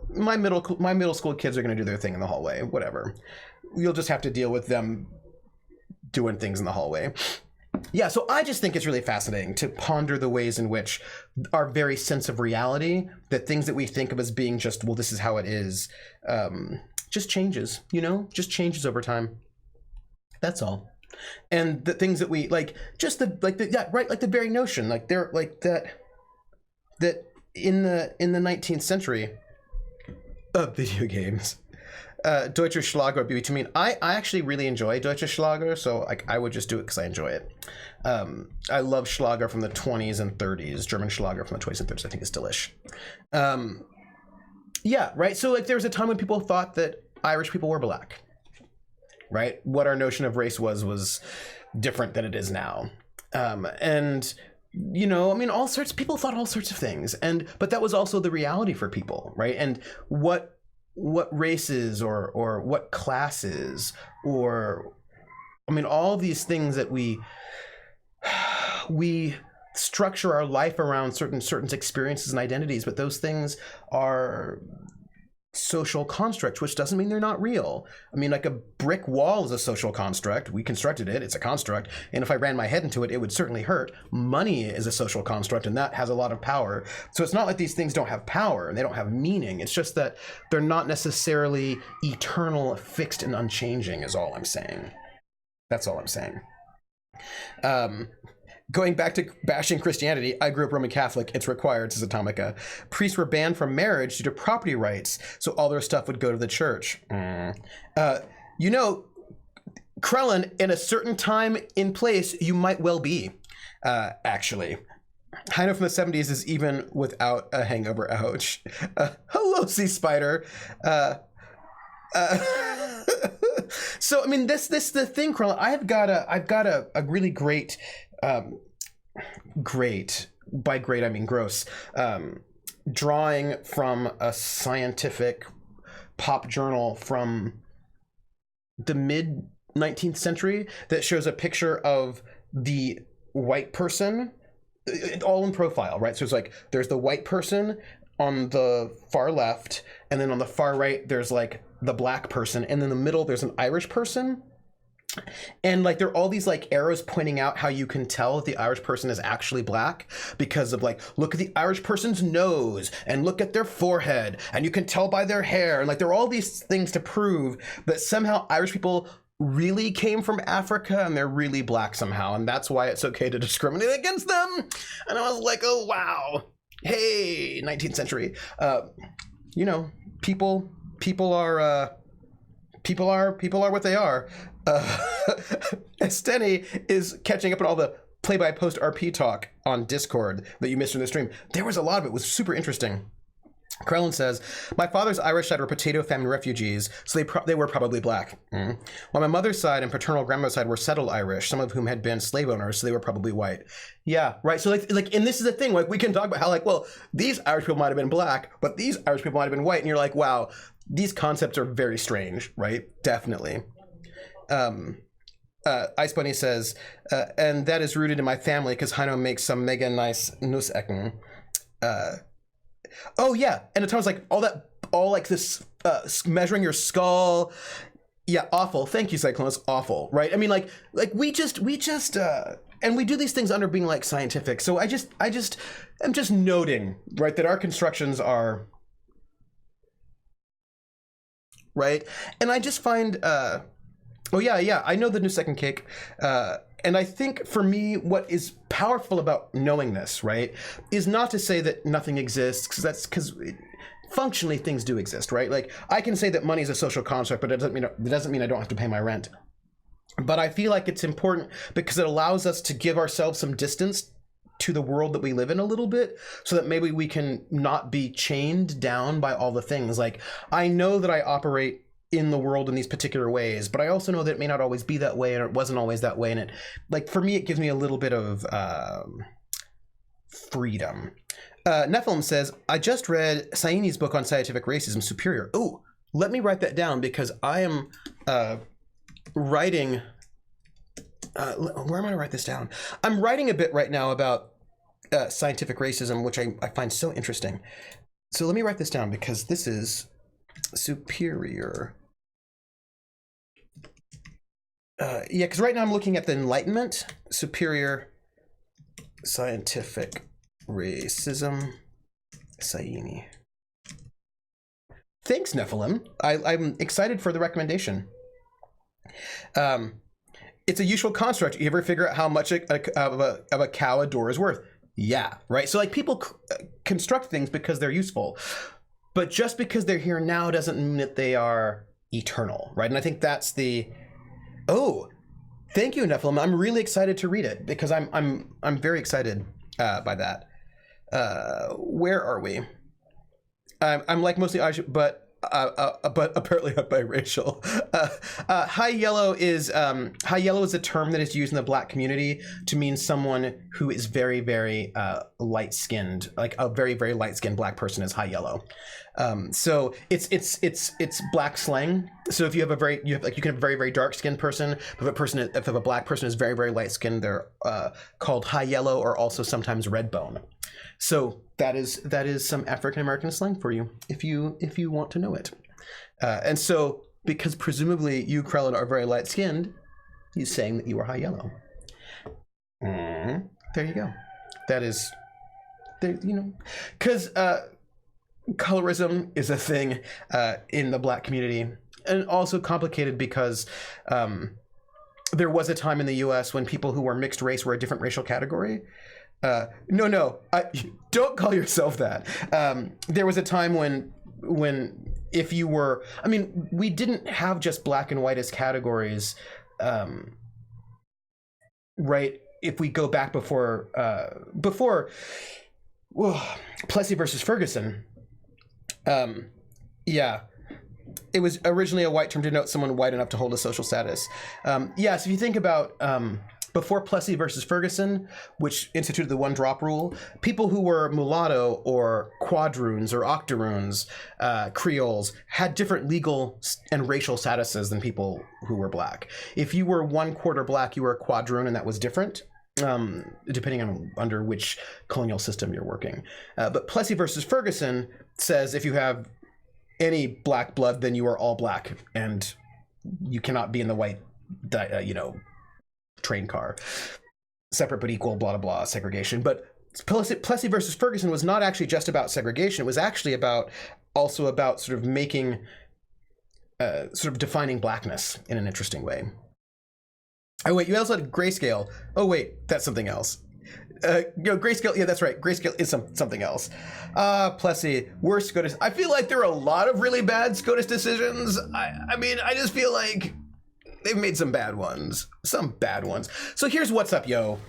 My middle school kids are going to do their thing in the hallway, whatever. You'll just have to deal with them doing things in the hallway. Yeah, so I just think it's really fascinating to ponder the ways in which our very sense of reality, the things that we think of as being just, well, this is how it is, just changes, you know, just changes over time. That's all. And the things that we like, just the like the yeah, right, like the very notion, like they're like that in the 19th century of video games, Deutsche Schlager would be to me. I actually really enjoy Deutsche Schlager, so like I would just do it because I enjoy it. I love Schlager from the 20s and 30s. German Schlager from the 20s and 30s I think is delish. Yeah, right. So like there was a time when people thought that Irish people were black, right? What our notion of race was different than it is now. And you know, I mean, people thought all sorts of things, but that was also the reality for people, right? And what races or what classes, or I mean, all of these things that we structure our life around certain experiences and identities, but those things are social constructs, which doesn't mean they're not real. I mean, like a brick wall is a social construct. We constructed it, it's a construct, and if I ran my head into it, it would certainly hurt. Money is a social construct, and that has a lot of power. So it's not like these things don't have power and they don't have meaning. It's just that they're not necessarily eternal, fixed, and unchanging is all I'm saying. That's all I'm saying. Going back to bashing Christianity, I grew up Roman Catholic. It's required, says Atomica. Priests were banned from marriage due to property rights, so all their stuff would go to the church. You know, Krellin, in a certain time in place, you might well be, actually. Heino from the 70s is even without a hangover. Ouch. Hello, Sea Spider. So I mean, this the thing, Krellin. I've got a really great. Great, by great I mean gross, drawing from a scientific pop journal from the mid 19th century that shows a picture of the white person, all in profile, right? So it's like there's the white person on the far left, and then on the far right there's like the black person, and in the middle there's an Irish person. And like there are all these like arrows pointing out how you can tell if the Irish person is actually black, because of like, look at the Irish person's nose and look at their forehead, and you can tell by their hair, and like there are all these things to prove that somehow Irish people really came from Africa and they're really black somehow, and that's why it's okay to discriminate against them. And I was like, oh wow, hey, 19th century. You know, people are what they are. Esteni is catching up on all the play-by-post RP talk on Discord that you missed in the stream. There was a lot of it. It was super interesting. Krellin says, my father's Irish side were potato famine refugees, so they were probably black. While my mother's side and paternal grandmother's side were settled Irish, some of whom had been slave owners, so they were probably white. Yeah, right. So like, and this is the thing, like we can talk about how like, well, these Irish people might have been black, but these Irish people might have been white, and you're like, wow, these concepts are very strange, right? Definitely. Ice Bunny says, and that is rooted in my family because Heino makes some mega nice Nussecken. Oh yeah, and Atomica's like all like this measuring your skull. Yeah, awful. Thank you, Cyclonus. Awful, right? I mean, like we just and we do these things under being like scientific. So I'm just noting, right, that our constructions are right, and I just find. Oh yeah, I know the new second cake, and I think for me, what is powerful about knowing this, right, is not to say that nothing exists, because functionally things do exist, right? Like I can say that money is a social construct, but it doesn't mean I don't have to pay my rent. But I feel like it's important because it allows us to give ourselves some distance to the world that we live in a little bit, so that maybe we can not be chained down by all the things. Like I know that I operate in the world in these particular ways, but I also know that it may not always be that way, and it wasn't always that way, and it, like, for me, it gives me a little bit of freedom. Nephilim says, I just read Saini's book on scientific racism, Superior. Oh, let me write that down, because I am writing, where am I going to write this down? I'm writing a bit right now about scientific racism, which I find so interesting. So let me write this down, because this is Superior. Yeah, because right now I'm looking at the Enlightenment, Superior Scientific Racism, Saini. Thanks, Nephilim. I'm excited for the recommendation. it's a useful construct. You ever figure out how much of a cow a door is worth? Yeah, right. So like people construct things because they're useful, but just because they're here now doesn't mean that they are eternal, right? And I think that's the. Oh, thank you, Nephilim. I'm really excited to read it because I'm very excited by that. Where are we? I'm like mostly Irish, but apparently biracial. High yellow is a term that is used in the Black community to mean someone who is very, very light skinned. Like a very, very light skinned Black person is high yellow. So it's Black slang. So if you have you can have a very, very dark skinned person. If a Black person is very, very light skinned, they're called high yellow or also sometimes red bone. So that is some African American slang for you if you want to know it. And so because presumably you, Krellin, are very light skinned, he's saying that you are high yellow. There you go. That is, there, because colorism is a thing in the Black community, and also complicated because there was a time in the U.S. when people who were mixed race were a different racial category. No, don't call yourself that. There was a time when if you were, we didn't have just black and white as categories, right? If we go back before Plessy versus Ferguson, yeah, it was originally a white term to denote someone white enough to hold a social status. So if you think about before Plessy versus Ferguson, which instituted the one drop rule, people who were mulatto or quadroons or octoroons, Creoles, had different legal and racial statuses than people who were Black. If you were 1/4 Black, you were a quadroon, and that was different, depending on under which colonial system you're working. But Plessy versus Ferguson says if you have any Black blood, then you are all Black, and you cannot be in the white, train car. Separate but equal, blah, blah, blah, segregation. But Plessy versus Ferguson was not actually just about segregation. It was actually also about sort of making, sort of defining Blackness in an interesting way. Oh, wait, you also had grayscale. Oh, wait, that's something else. Grayscale, yeah, that's right. Grayscale is something else. Plessy, worst SCOTUS. I feel like there are a lot of really bad SCOTUS decisions. I just feel like they've made some bad ones. So here's what's up, yo.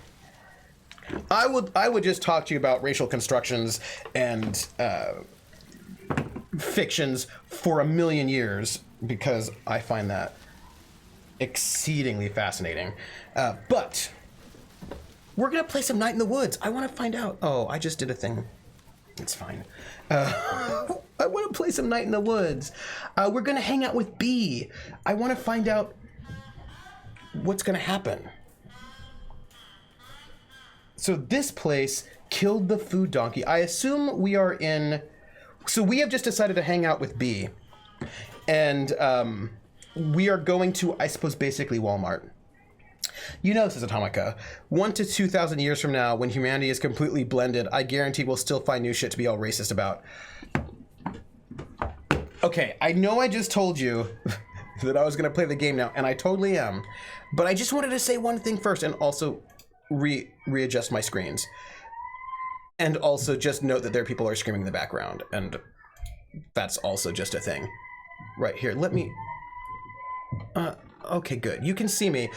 I would just talk to you about racial constructions and fictions for a million years because I find that exceedingly fascinating. But we're gonna play some Night in the Woods. I want to find out. Oh, I just did a thing. It's fine. I want to play some Night in the Woods. We're gonna hang out with B. I want to find out what's going to happen. So this place killed the food donkey. I assume we are in... So we have just decided to hang out with B. And we are going to, I suppose, basically Walmart. Says Atomica, 1,000 to 2,000 years from now, when humanity is completely blended, I guarantee we'll still find new shit to be all racist about. Okay, I know I just told you that I was going to play the game now, and I totally am. But I just wanted to say one thing first and also readjust my screens. And also just note that there are people who are screaming in the background, and that's also just a thing. Right here, let me... okay, good. You can see me.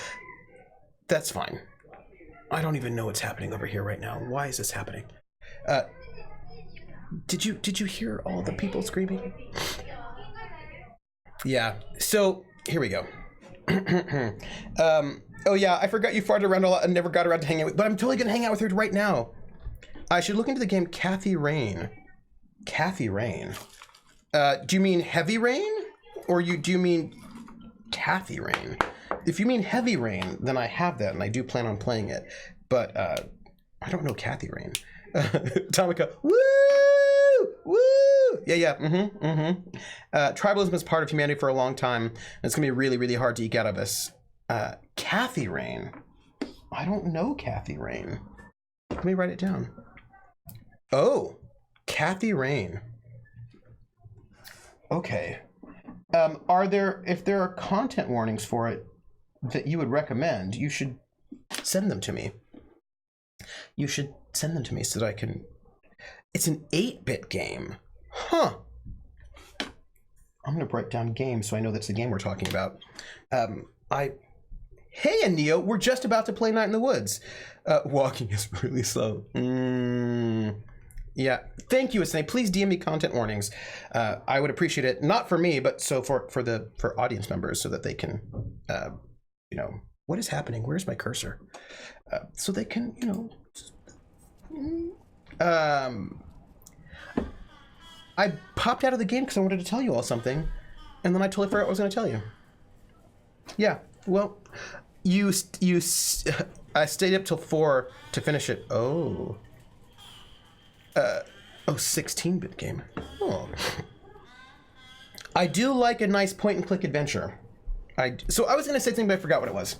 That's fine. I don't even know what's happening over here right now. Why is this happening? Did you hear all the people screaming? Yeah, so here we go. Oh yeah, I forgot you farted around a lot and never got around to hanging out with, but I'm totally gonna hang out with her right now. I should look into the game Kathy Rain. Kathy Rain. Do you mean Heavy Rain? Or do you mean Kathy Rain? If you mean Heavy Rain, then I have that and I do plan on playing it. But I don't know Kathy Rain. Tomica, woo! Woo! Yeah. Tribalism is part of humanity for a long time. And it's gonna be really, really hard to eke out of this. Kathy Rain. I don't know Kathy Rain. Let me write it down. Oh, Kathy Rain. Okay. If there are content warnings for it, that you would recommend, you should send them to me. You should send them to me so that I can... It's an 8-bit game. Huh. I'm going to write down game so I know that's the game we're talking about. Hey, Neo, we're just about to play Night in the Woods. Walking is really slow. Yeah. Thank you, Asane. Please DM me content warnings. I would appreciate it. Not for me, but so for audience members so that they can, what is happening? Where's my cursor? So they can, I popped out of the game because I wanted to tell you all something, and then I totally forgot what I was going to tell you. Yeah, well, I stayed up till 4 to finish it. 16-bit game. Oh. I do like a nice point-and-click adventure. So I was going to say something, but I forgot what it was.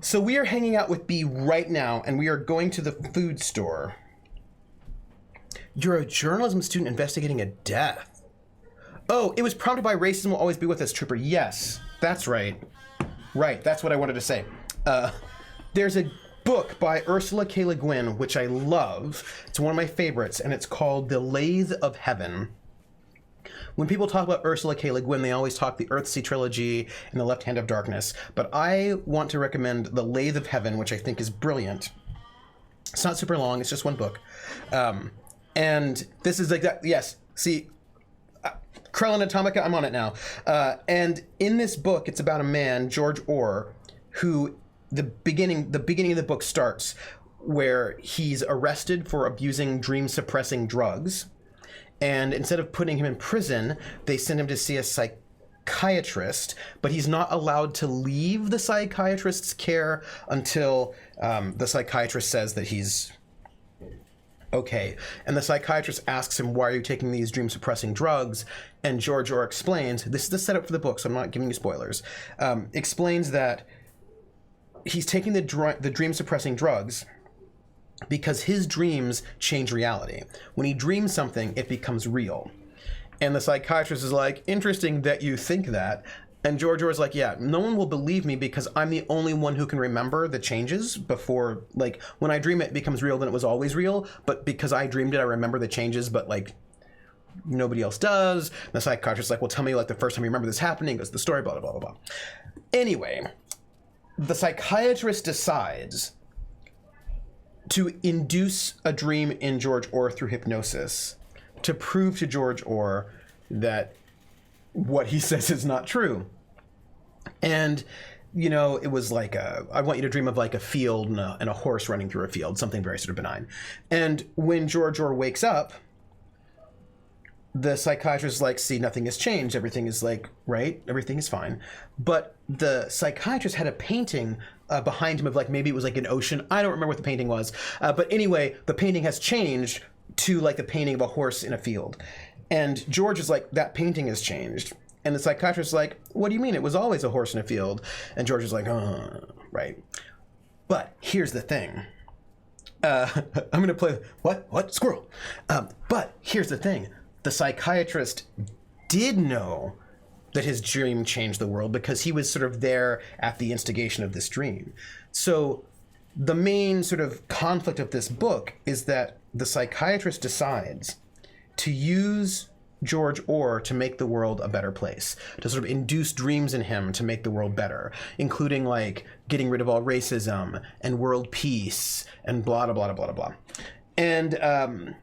So we are hanging out with B right now, and we are going to the food store. You're a journalism student investigating a death. Oh, it was prompted by racism will always be with us, Trooper. Yes, that's right. Right, that's what I wanted to say. There's a book by Ursula K. Le Guin, which I love. It's one of my favorites, and it's called The Lathe of Heaven. When people talk about Ursula K. Le Guin, they always talk the Earthsea trilogy and The Left Hand of Darkness. But I want to recommend The Lathe of Heaven, which I think is brilliant. It's not super long, it's just one book. And this is like that, yes, see, Krellin Atomica, I'm on it now. And in this book, it's about a man, George Orr, who the beginning of the book starts where he's arrested for abusing dream-suppressing drugs. And instead of putting him in prison, they send him to see a psychiatrist, but he's not allowed to leave the psychiatrist's care until the psychiatrist says that he's okay. And the psychiatrist asks him, why are you taking these dream-suppressing drugs? And George Orr explains, this is the setup for the book, so I'm not giving you spoilers, explains that he's taking the dream-suppressing drugs because his dreams change reality. When he dreams something, it becomes real. And the psychiatrist is like, interesting that you think that. And George Orr's like, yeah, no one will believe me because I'm the only one who can remember the changes before, like, when I dream it becomes real, then it was always real. But because I dreamed it, I remember the changes, but, like, nobody else does. And the psychiatrist's like, well, tell me, like, the first time you remember this happening, goes the story, blah, blah, blah, blah, blah. Anyway, the psychiatrist decides to induce a dream in George Orr through hypnosis to prove to George Orr that what he says is not true. And, it was like I want you to dream of like a field and a horse running through a field, something very sort of benign. And when George Orr wakes up, the psychiatrist is like, see, nothing has changed. Everything is like, right? Everything is fine. But the psychiatrist had a painting behind him of like, maybe it was like an ocean. I don't remember what the painting was. But anyway, the painting has changed to like the painting of a horse in a field. And George is like, that painting has changed. And the psychiatrist is like, what do you mean? It was always a horse in a field. And George is like, right. But here's the thing. I'm going to play, what? Squirrel. But here's the thing. The psychiatrist did know that his dream changed the world because he was sort of there at the instigation of this dream. So the main sort of conflict of this book is that the psychiatrist decides to use George Orr to make the world a better place, to sort of induce dreams in him to make the world better, including like getting rid of all racism and world peace and blah, blah, blah, blah, blah, blah. And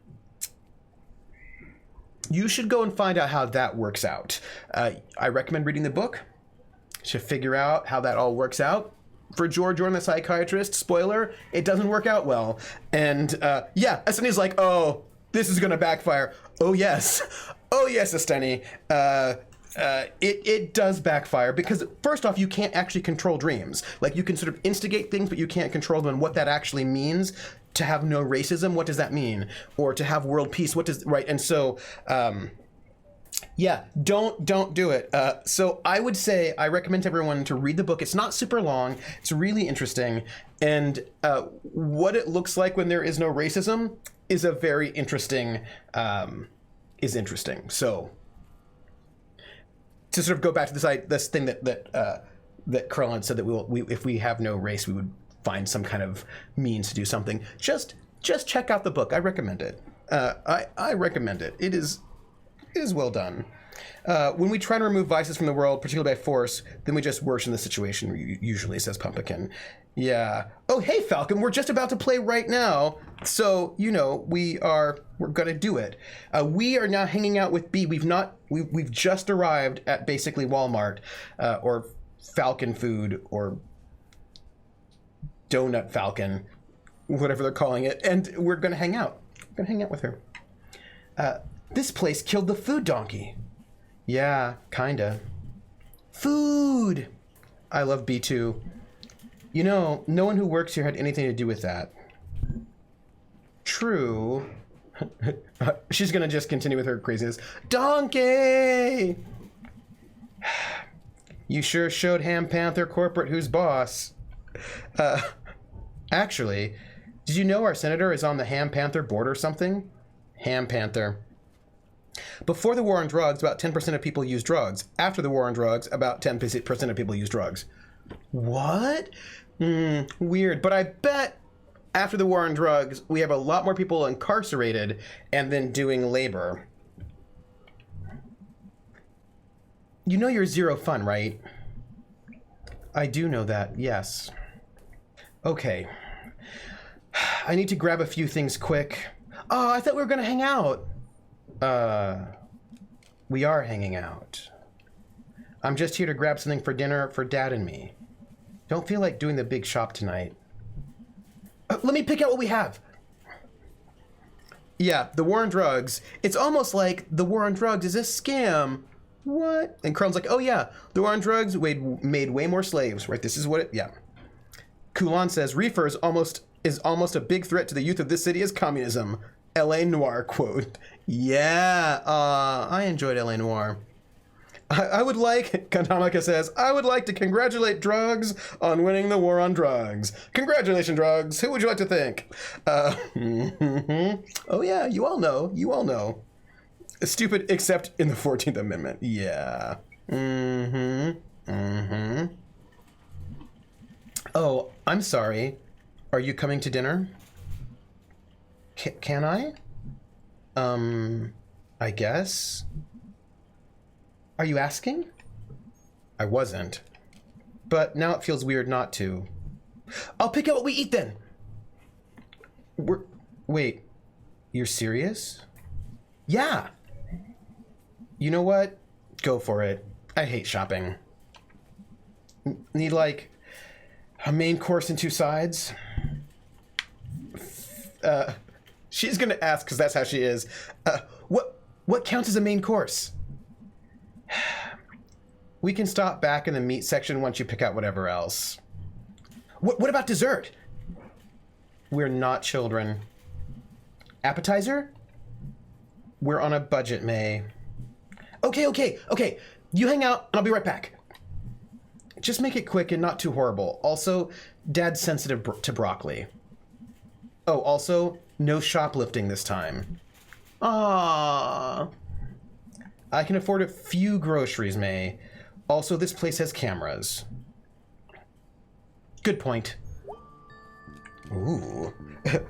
you should go and find out how that works out. I recommend reading the book to figure out how that all works out. For George Orr and the psychiatrist, spoiler, it doesn't work out well. And yeah, Esteni's like, oh, this is gonna backfire. Oh yes, Esteni. It does backfire because first off, you can't actually control dreams. Like you can sort of instigate things, but you can't control them. And what that actually means, to have no racism, what does that mean? Or to have world peace, what does, right? And so, yeah, don't do it. So I would say I recommend to everyone to read the book. It's not super long. It's really interesting. And what it looks like when there is no racism is a very interesting, is interesting. So to sort of go back to this thing that that Krellin said that if we have no race, we would find some kind of means to do something. Just check out the book. I recommend it. I recommend it. It is well done. When we try to remove vices from the world, particularly by force, then we just worsen the situation, usually, says Pumpkin. Yeah. Oh, hey, Falcon, we're just about to play right now. So, we're going to do it. We are now hanging out with B. We've just arrived at basically Walmart, or Falcon Food, or Donut Falcon, whatever they're calling it. And we're going to hang out. We're going to hang out with her. This place killed the food donkey. Yeah, kinda. Food! I love B2. No one who works here had anything to do with that. True. She's gonna just continue with her craziness. Donkey! You sure showed Ham Panther Corporate who's boss. Actually, did you know our senator is on the Ham Panther board or something? Ham Panther. Before the war on drugs, about 10% of people use drugs. After the war on drugs, about 10% of people use drugs. What? Weird. But I bet after the war on drugs, we have a lot more people incarcerated and then doing labor. You know you're zero fun, right? I do know that, yes. Okay. I need to grab a few things quick. Oh, I thought we were going to hang out. We are hanging out. I'm just here to grab something for dinner for Dad and me. Don't feel like doing the big shop tonight. Let me pick out what we have. Yeah, the war on drugs. It's almost like the war on drugs is a scam. What? And Crone's like, oh yeah, the war on drugs made way more slaves, right? This is what it, yeah. Kulan says, reefer is almost a big threat to the youth of this city as communism. L.A. Noire quote. Yeah, I enjoyed L.A. Noire. I would like, Kantamaka says, I would like to congratulate drugs on winning the war on drugs. Congratulations, drugs. Who would you like to thank? Oh yeah, you all know. Stupid except in the 14th Amendment. Yeah. Oh, I'm sorry. Are you coming to dinner? Can I? I guess. Are you asking? I wasn't. But now it feels weird not to. I'll pick out what we eat then. Wait, you're serious? Yeah. You know what? Go for it. I hate shopping. Need like a main course and 2 sides? She's gonna ask because that's how she is. What counts as a main course? We can stop back in the meat section once you pick out whatever else. What about dessert? We're not children. Appetizer? We're on a budget, May. Okay. You hang out and I'll be right back. Just make it quick and not too horrible. Also, Dad's sensitive to broccoli. Oh, also, no shoplifting this time. Ah. I can afford a few groceries, May. Also, this place has cameras. Good point. Ooh.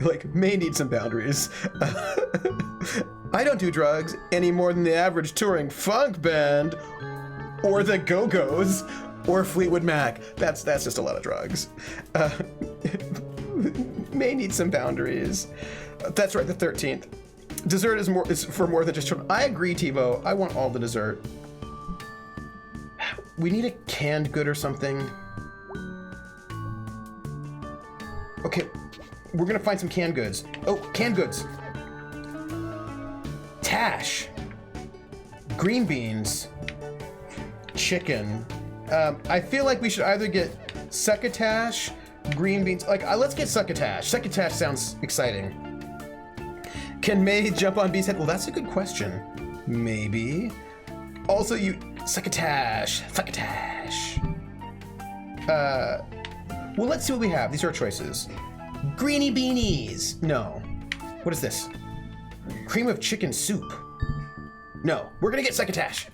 Like, May needs some boundaries. I don't do drugs any more than the average touring funk band, or the Go-Go's, or Fleetwood Mac. That's just a lot of drugs. May need some boundaries. That's right, the 13th. Dessert is for more than just children. I agree, TiVo. I want all the dessert. We need a canned good or something. Okay, we're gonna find some canned goods. Oh, canned goods. Tash. Green beans. Chicken. I feel like we should either get succotash, green beans. Like, let's get succotash. Succotash sounds exciting. Can May jump on B's head? Well, that's a good question. Maybe. Also, succotash. Well, let's see what we have. These are our choices. Greeny beanies. No. What is this? Cream of chicken soup. No. We're gonna get succotash.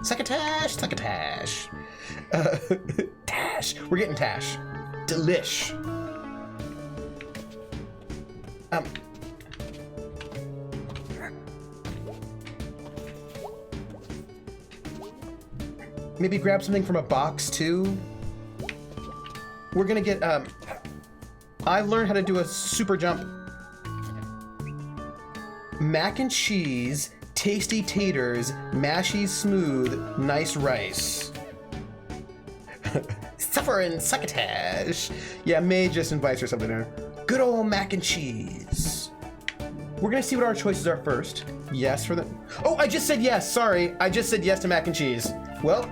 Succotash, succotash. Tash. We're getting tash. Delish. Maybe grab something from a box too. We're gonna get, I learned how to do a super jump. Mac and cheese, tasty taters, mashy smooth, nice rice. Suffer and succotash. Yeah, May just invites her something there. Good old mac and cheese. We're gonna see what our choices are first. Yes for the, oh, I just said yes, sorry. I just said yes to mac and cheese. Well,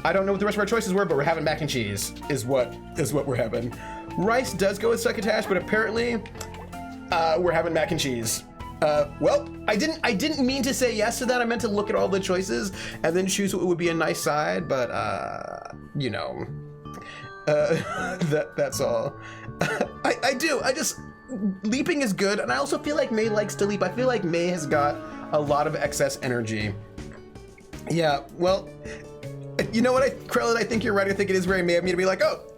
I don't know what the rest of our choices were, but we're having mac and cheese is what we're having. Rice does go with succotash, but apparently we're having mac and cheese. Well, I didn't mean to say yes to that. I meant to look at all the choices and then choose what would be a nice side, but you know, that's all. I just, leaping is good, and I also feel like May likes to leap. I feel like May has got a lot of excess energy. Yeah, well, you know what, Krellin, I think you're right. I think it is very May of me to be like, oh,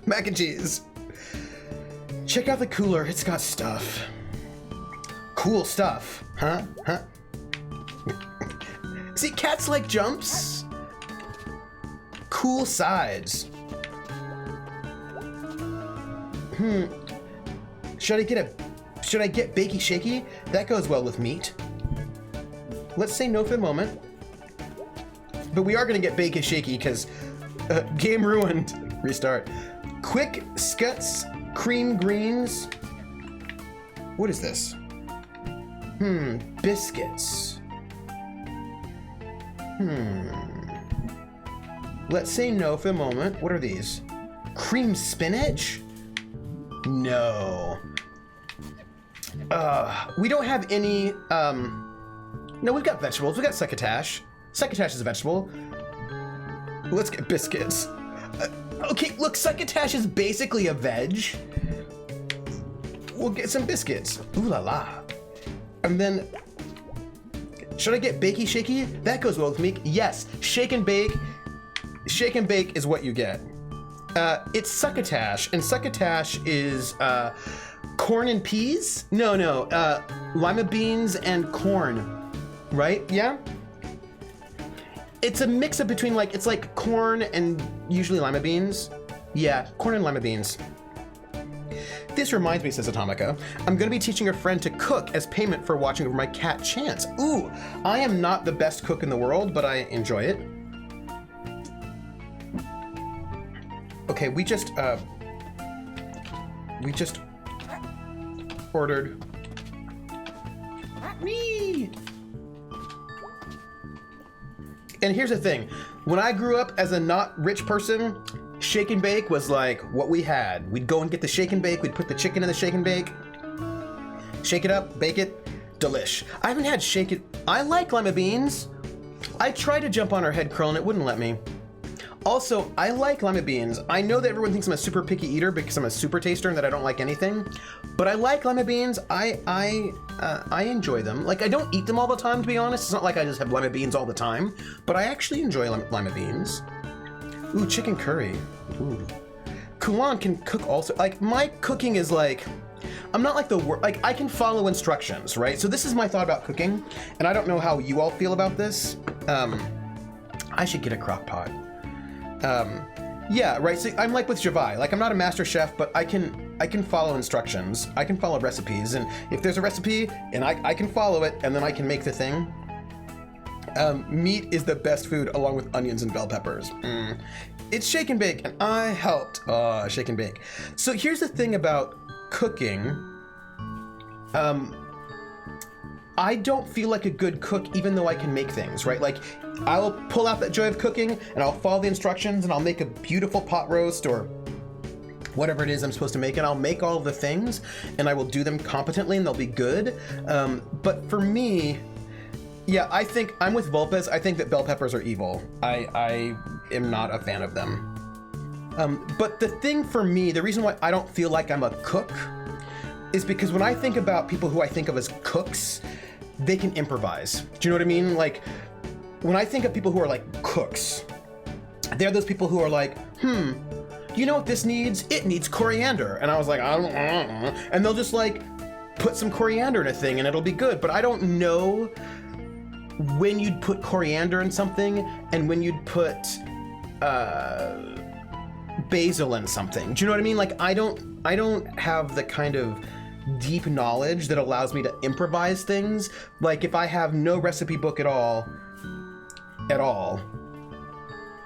mac and cheese. Check out the cooler. It's got stuff. Cool stuff. Huh? See, cats like jumps. Cool sides. Should I get bakey shaky? That goes well with meat. Let's say no for the moment. But we are gonna get bakey shaky because game ruined. Restart. Quick scuts, cream greens. What is this? Biscuits. Let's say no for a moment. What are these? Cream spinach? No. We don't have any, no, we've got vegetables. We've got succotash. Succotash is a vegetable. Let's get biscuits. Okay, look, succotash is basically a veg. We'll get some biscuits. Ooh la la. And then, should I get bakey shaky? That goes well with me. Yes, shake and bake. Shake and bake is what you get. It's succotash, and succotash is corn and peas? No, lima beans and corn, right? Yeah? It's a mix-up between it's like corn and usually lima beans. Yeah, corn and lima beans. This reminds me, says Atomica, I'm gonna be teaching a friend to cook as payment for watching over my cat Chance. Ooh, I am not the best cook in the world, but I enjoy it. Okay, we just ordered. Me. And here's the thing, when I grew up as a not rich person, shake and bake was like what we had. We'd go and get the shake and bake, we'd put the chicken in the shake and bake, shake it up, bake it, delish. I haven't had shake it. I like lima beans. I tried to jump on her head curl and it wouldn't let me. Also, I like lima beans. I know that everyone thinks I'm a super picky eater because I'm a super taster and that I don't like anything, but I like lima beans. I enjoy them. Like, I don't eat them all the time, to be honest. It's not like I just have lima beans all the time, but I actually enjoy lima beans. Ooh, chicken curry. Ooh. Kulan can cook also. Like, my cooking is like, I'm not like I can follow instructions, right? So this is my thought about cooking, and I don't know how you all feel about this. I should get a crock pot. Yeah, right. So I'm like with Javai. Like, I'm not a master chef, but I can follow instructions. I can follow recipes, and if there's a recipe and I can follow it, and then I can make the thing. Meat is the best food along with onions and bell peppers. It's shake and bake, and I helped. Shake and bake. So here's the thing about cooking. I don't feel like a good cook even though I can make things, right? Like, I'll pull out that joy of cooking and I'll follow the instructions and I'll make a beautiful pot roast or whatever it is I'm supposed to make, and I'll make all of the things and I will do them competently and they'll be good. But for me, yeah, I think I'm with Vulpes. I think that bell peppers are evil. I am not a fan of them. But the thing for me, the reason why I don't feel like I'm a cook is because when I think about people who I think of as cooks, they can improvise. Do you know what I mean? Like, when I think of people who are like cooks, they're those people who are like, you know what this needs? It needs coriander. And I was like, I don't know. And they'll just like put some coriander in a thing and it'll be good. But I don't know when you'd put coriander in something and when you'd put basil in something. Do you know what I mean? Like I don't have the kind of deep knowledge that allows me to improvise things. Like if I have no recipe book at all,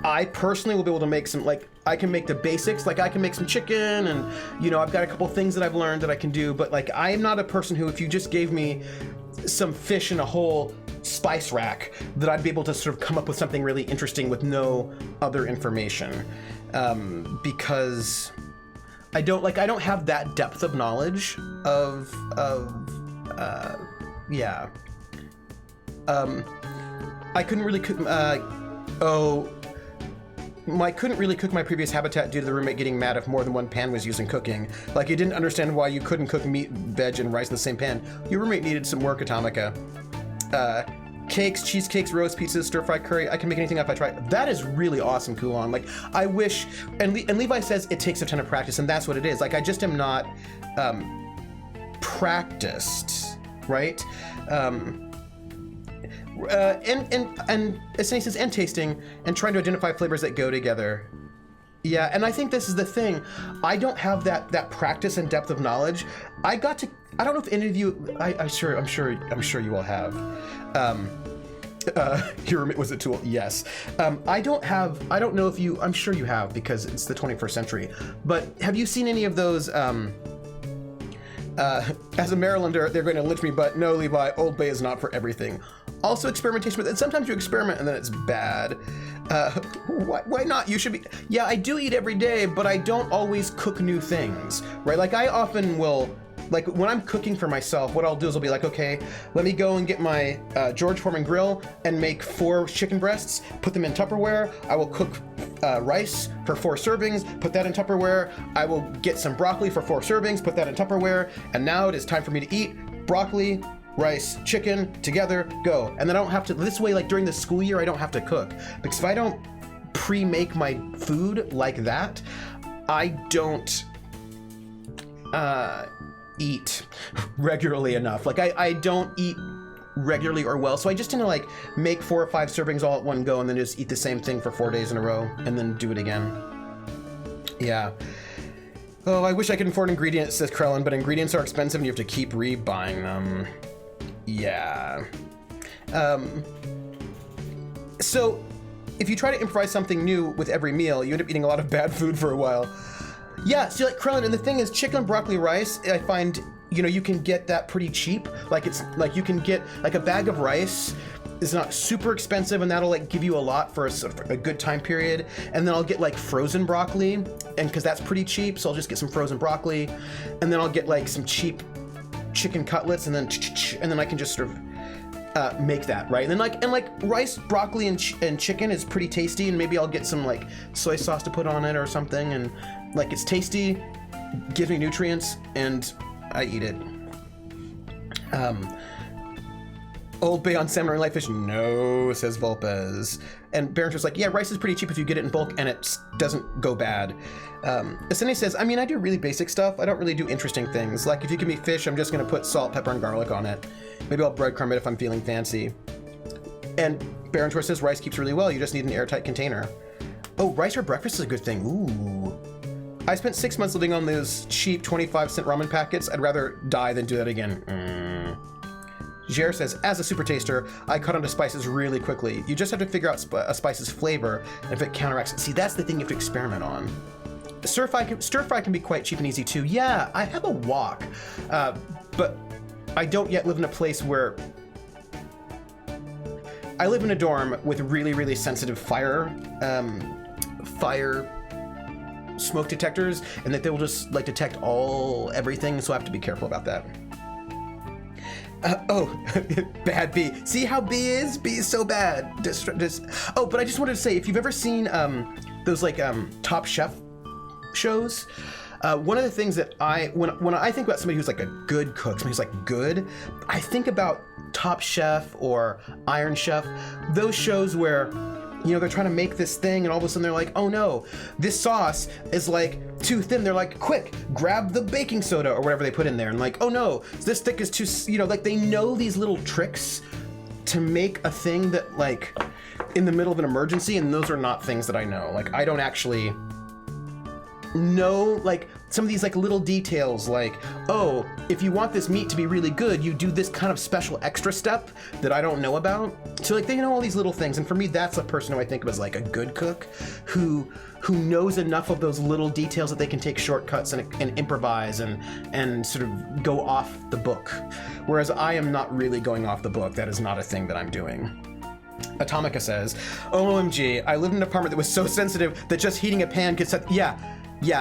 I personally will be able to make some, like, I can make the basics, like I can make some chicken and, you know, I've got a couple things that I've learned that I can do, but like I am not a person who, if you just gave me some fish in a whole spice rack, that I'd be able to sort of come up with something really interesting with no other information. Because I don't have that depth of knowledge of I couldn't really cook, I couldn't really cook my previous habitat due to the roommate getting mad if more than one pan was used in cooking. Like, he didn't understand why you couldn't cook meat, veg, and rice in the same pan. Your roommate needed some work, Atomica. Cakes, cheesecakes, roast pizzas, stir-fry curry. I can make anything up I try. That is really awesome, Kulon. Like, I wish... And Levi says it takes a ton of practice, and that's what it is. Like, I just am not practiced, right? And as he says, and tasting, and trying to identify flavors that go together. Yeah, and I think this is the thing. I don't have that practice and depth of knowledge. I don't know if any of you, I'm sure you all have. Your roommate was a tool, yes. I don't know if you, I'm sure you have because it's the 21st century, but have you seen any of those, as a Marylander, they're going to lynch me, but no, Levi, Old Bay is not for everything. Also experimentation, but sometimes you experiment and then it's bad. Why not? You should be. Yeah, I do eat every day, but I don't always cook new things, right? Like I often will, like when I'm cooking for myself, what I'll do is I'll be like, okay, let me go and get my George Foreman grill and make 4 chicken breasts, put them in Tupperware. I will cook rice for 4 servings, put that in Tupperware. I will get some broccoli for 4 servings, put that in Tupperware. And now it is time for me to eat broccoli, rice, chicken, together, go. And then I don't have to, this way, like during the school year, I don't have to cook. Because if I don't pre-make my food like that, I don't eat regularly enough. Like I don't eat regularly or well. So I just tend to like make 4 or 5 servings all at one go and then just eat the same thing for 4 days in a row and then do it again. Yeah. Oh, I wish I could afford ingredients, says Krellin, but ingredients are expensive and you have to keep rebuying them. Yeah. So if you try to improvise something new with every meal, you end up eating a lot of bad food for a while. Yeah, so like Krellin, and the thing is, chicken, broccoli, rice, I find, you know, you can get that pretty cheap. Like it's like you can get like a bag of rice is not super expensive, and that'll like give you a lot for a good time period. And then I'll get like frozen broccoli, and because that's pretty cheap, so I'll just get some frozen broccoli, and then I'll get like some cheap chicken cutlets, and then I can just sort of make that, right? And then like rice, broccoli, and chicken is pretty tasty, and maybe I'll get some like soy sauce to put on it or something, and like it's tasty, gives me nutrients, and I eat it. Old Bay on salmon or light fish? No, says Volpez. And Barrington's like, yeah, rice is pretty cheap if you get it in bulk and it doesn't go bad. Ascending says, I mean, I do really basic stuff. I don't really do interesting things. Like if you give me fish, I'm just gonna put salt, pepper, and garlic on it. Maybe I'll breadcrumb it if I'm feeling fancy. And Barrington says, rice keeps really well. You just need an airtight container. Oh, rice for breakfast is a good thing. Ooh. I spent 6 months living on those cheap 25-cent ramen packets. I'd rather die than do that again. Jer says, as a super taster, I cut onto spices really quickly. You just have to figure out a spice's flavor and if it counteracts it. See, that's the thing you have to experiment on. Stir fry can be quite cheap and easy too. Yeah, I have a wok, but I don't yet live in a place where... I live in a dorm with really, really sensitive fire smoke detectors, and that they will just like detect everything, so I have to be careful about that. Bad B. See how B is? B is so bad. Oh, but I just wanted to say, if you've ever seen those like Top Chef shows, one of the things that when I think about somebody who's like a good cook, somebody who's like good, I think about Top Chef or Iron Chef, those shows where, you know, they're trying to make this thing and all of a sudden they're like, oh no, this sauce is like too thin. They're like, quick, grab the baking soda or whatever they put in there. And like, oh no, this thick is too, you know, like they know these little tricks to make a thing that like in the middle of an emergency, and those are not things that I know. Like I don't actually know like some of these like little details, like, oh, if you want this meat to be really good, you do this kind of special extra step that I don't know about. So like they know all these little things, and for me that's a person who I think of as like a good cook who knows enough of those little details that they can take shortcuts and improvise and sort of go off the book. Whereas I am not really going off the book. That is not a thing that I'm doing. Atomica says, OMG, I lived in an apartment that was so sensitive that just heating a pan could set. Yeah. The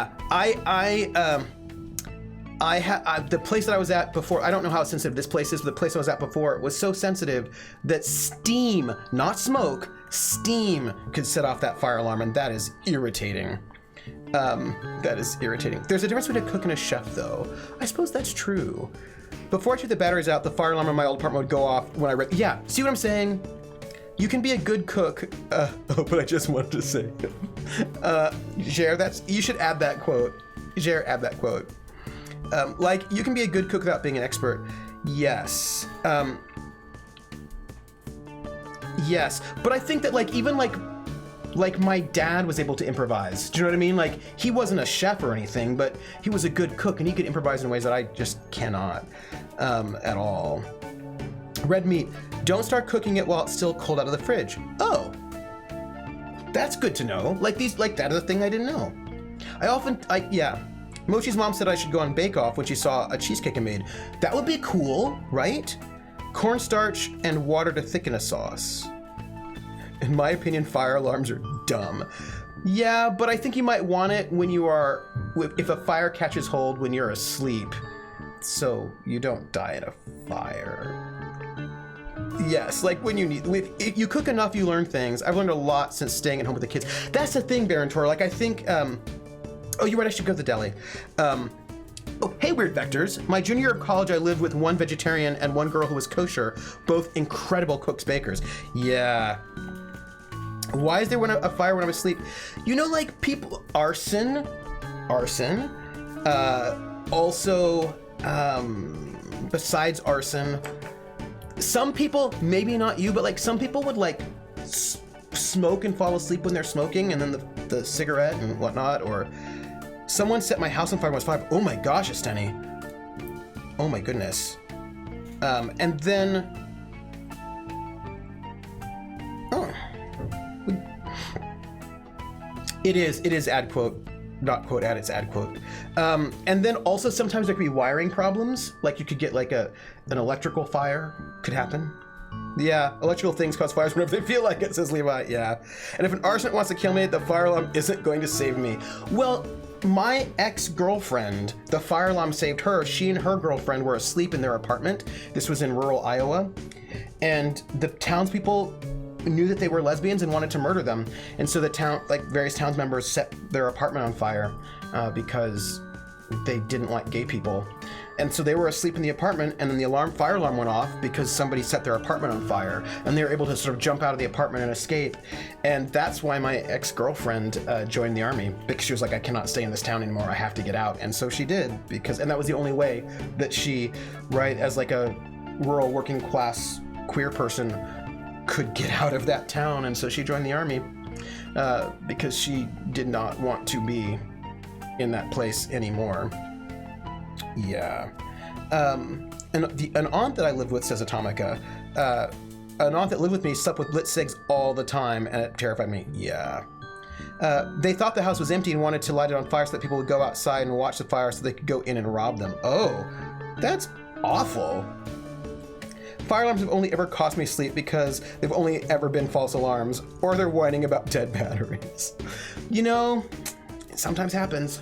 place that I was at before, I don't know how sensitive this place is, but the place I was at before was so sensitive that steam, not smoke, steam could set off that fire alarm, and that is irritating. That is irritating. There's a difference between a cook and a chef, though. I suppose that's true. Before I took the batteries out, the fire alarm in my old apartment would go off when I read. Yeah, see what I'm saying? You can be a good cook. But I just wanted to say, Jer, you should add that quote. Jer, add that quote. Like, you can be a good cook without being an expert. Yes. Yes. But I think that, like, even like my dad was able to improvise. Do you know what I mean? Like, he wasn't a chef or anything, but he was a good cook, and he could improvise in ways that I just cannot at all. Red meat. Don't start cooking it while it's still cold out of the fridge. Oh, that's good to know. Like that is a thing I didn't know. Yeah. Mochi's mom said I should go on Bake Off when she saw a cheesecake I made. That would be cool, right? Cornstarch and water to thicken a sauce. In my opinion, fire alarms are dumb. Yeah, but I think you might want it when if a fire catches hold when you're asleep, so you don't die in a fire. Yes, like when you need, if you cook enough, you learn things. I've learned a lot since staying at home with the kids. That's the thing, Baron Tor. Like I think, oh, you're right, I should go to the deli. Oh, hey, Weird Vectors. My junior year of college, I lived with one vegetarian and one girl who was kosher, both incredible cooks, bakers. Yeah. Why is there a fire when I'm asleep? You know, like people, arson, also, besides arson, some people, maybe not you, but like some people would like smoke and fall asleep when they're smoking, and then the cigarette and whatnot, or someone set my house on fire when I was 5. Oh my gosh, Esteni. Oh my goodness. And then, it is ad quote, not quote ad, it's ad quote. And then also sometimes there could be wiring problems. Like you could get like an electrical fire could happen. Yeah, electrical things cause fires whenever they feel like it, says Levi. Yeah. And if an arsonist wants to kill me, the fire alarm isn't going to save me. Well, my ex-girlfriend, the fire alarm saved her. She and her girlfriend were asleep in their apartment. This was in rural Iowa. And the townspeople knew that they were lesbians and wanted to murder them. And so the town, like various towns members, set their apartment on fire because they didn't like gay people. And so they were asleep in the apartment, and then the fire alarm went off because somebody set their apartment on fire, and they were able to sort of jump out of the apartment and escape. And that's why my ex-girlfriend joined the army, because she was like, I cannot stay in this town anymore, I have to get out. And so she did, and that was the only way that she, right, as like a rural working class queer person, could get out of that town. And so she joined the army because she did not want to be in that place anymore. Yeah. An aunt that I lived with, says Atomica, an aunt that lived with me slept with lit cigs all the time, and it terrified me. Yeah. They thought the house was empty and wanted to light it on fire so that people would go outside and watch the fire so they could go in and rob them. Oh, that's awful. Fire alarms have only ever cost me sleep because they've only ever been false alarms, or they're whining about dead batteries. You know, it sometimes happens.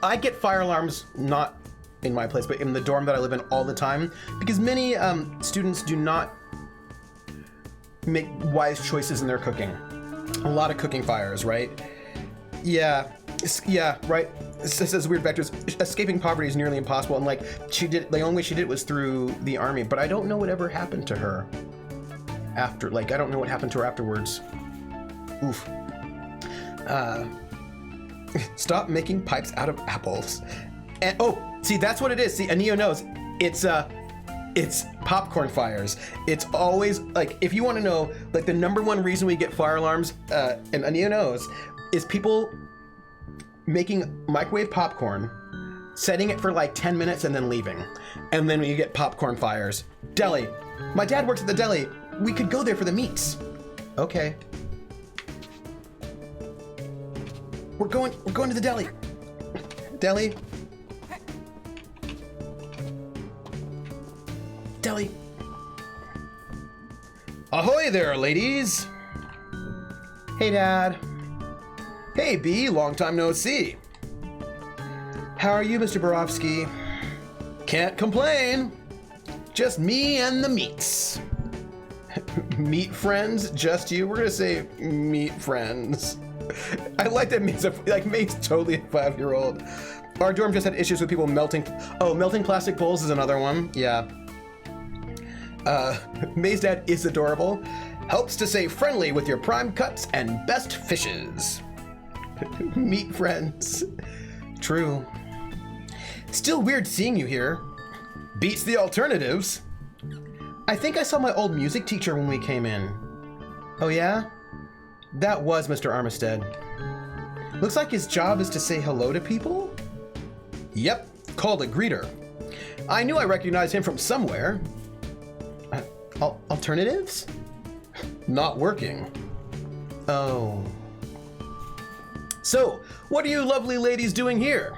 I get fire alarms not in my place, but in the dorm that I live in all the time, because many students do not make wise choices in their cooking. A lot of cooking fires, right? Yeah, right. says Weird Vectors, escaping poverty is nearly impossible, and like the only way she did it was through the army, but I don't know whatever happened to her after, like I don't know what happened to her afterwards. Oof. Stop making pipes out of apples. And oh, see, that's what it is. See, Anio knows. It's popcorn fires. It's always like, if you want to know, like the number one reason we get fire alarms, and Anio knows, is people making microwave popcorn, setting it for like 10 minutes and then leaving. And then you get popcorn fires. Deli. My dad works at the deli. We could go there for the meats. Okay. We're going to the deli. Deli. Deli. Ahoy there, ladies. Hey, Dad. Hey, B, long time no see. How are you, Mr. Borofsky? Can't complain. Just me and the meats. Meat friends? Just you? We're gonna say meat friends. I like that May's May's totally a 5-year-old. Our dorm just had issues with people melting. Oh, melting plastic bowls is another one. Yeah. May's dad is adorable. Helps to stay friendly with your prime cuts and best fishes. Meat friends. True. Still weird seeing you here. Beats the alternatives. I think I saw my old music teacher when we came in. Oh yeah? That was Mr. Armistead. Looks like his job is to say hello to people? Yep, called a greeter. I knew I recognized him from somewhere. Alternatives? Not working. Oh. So, what are you lovely ladies doing here?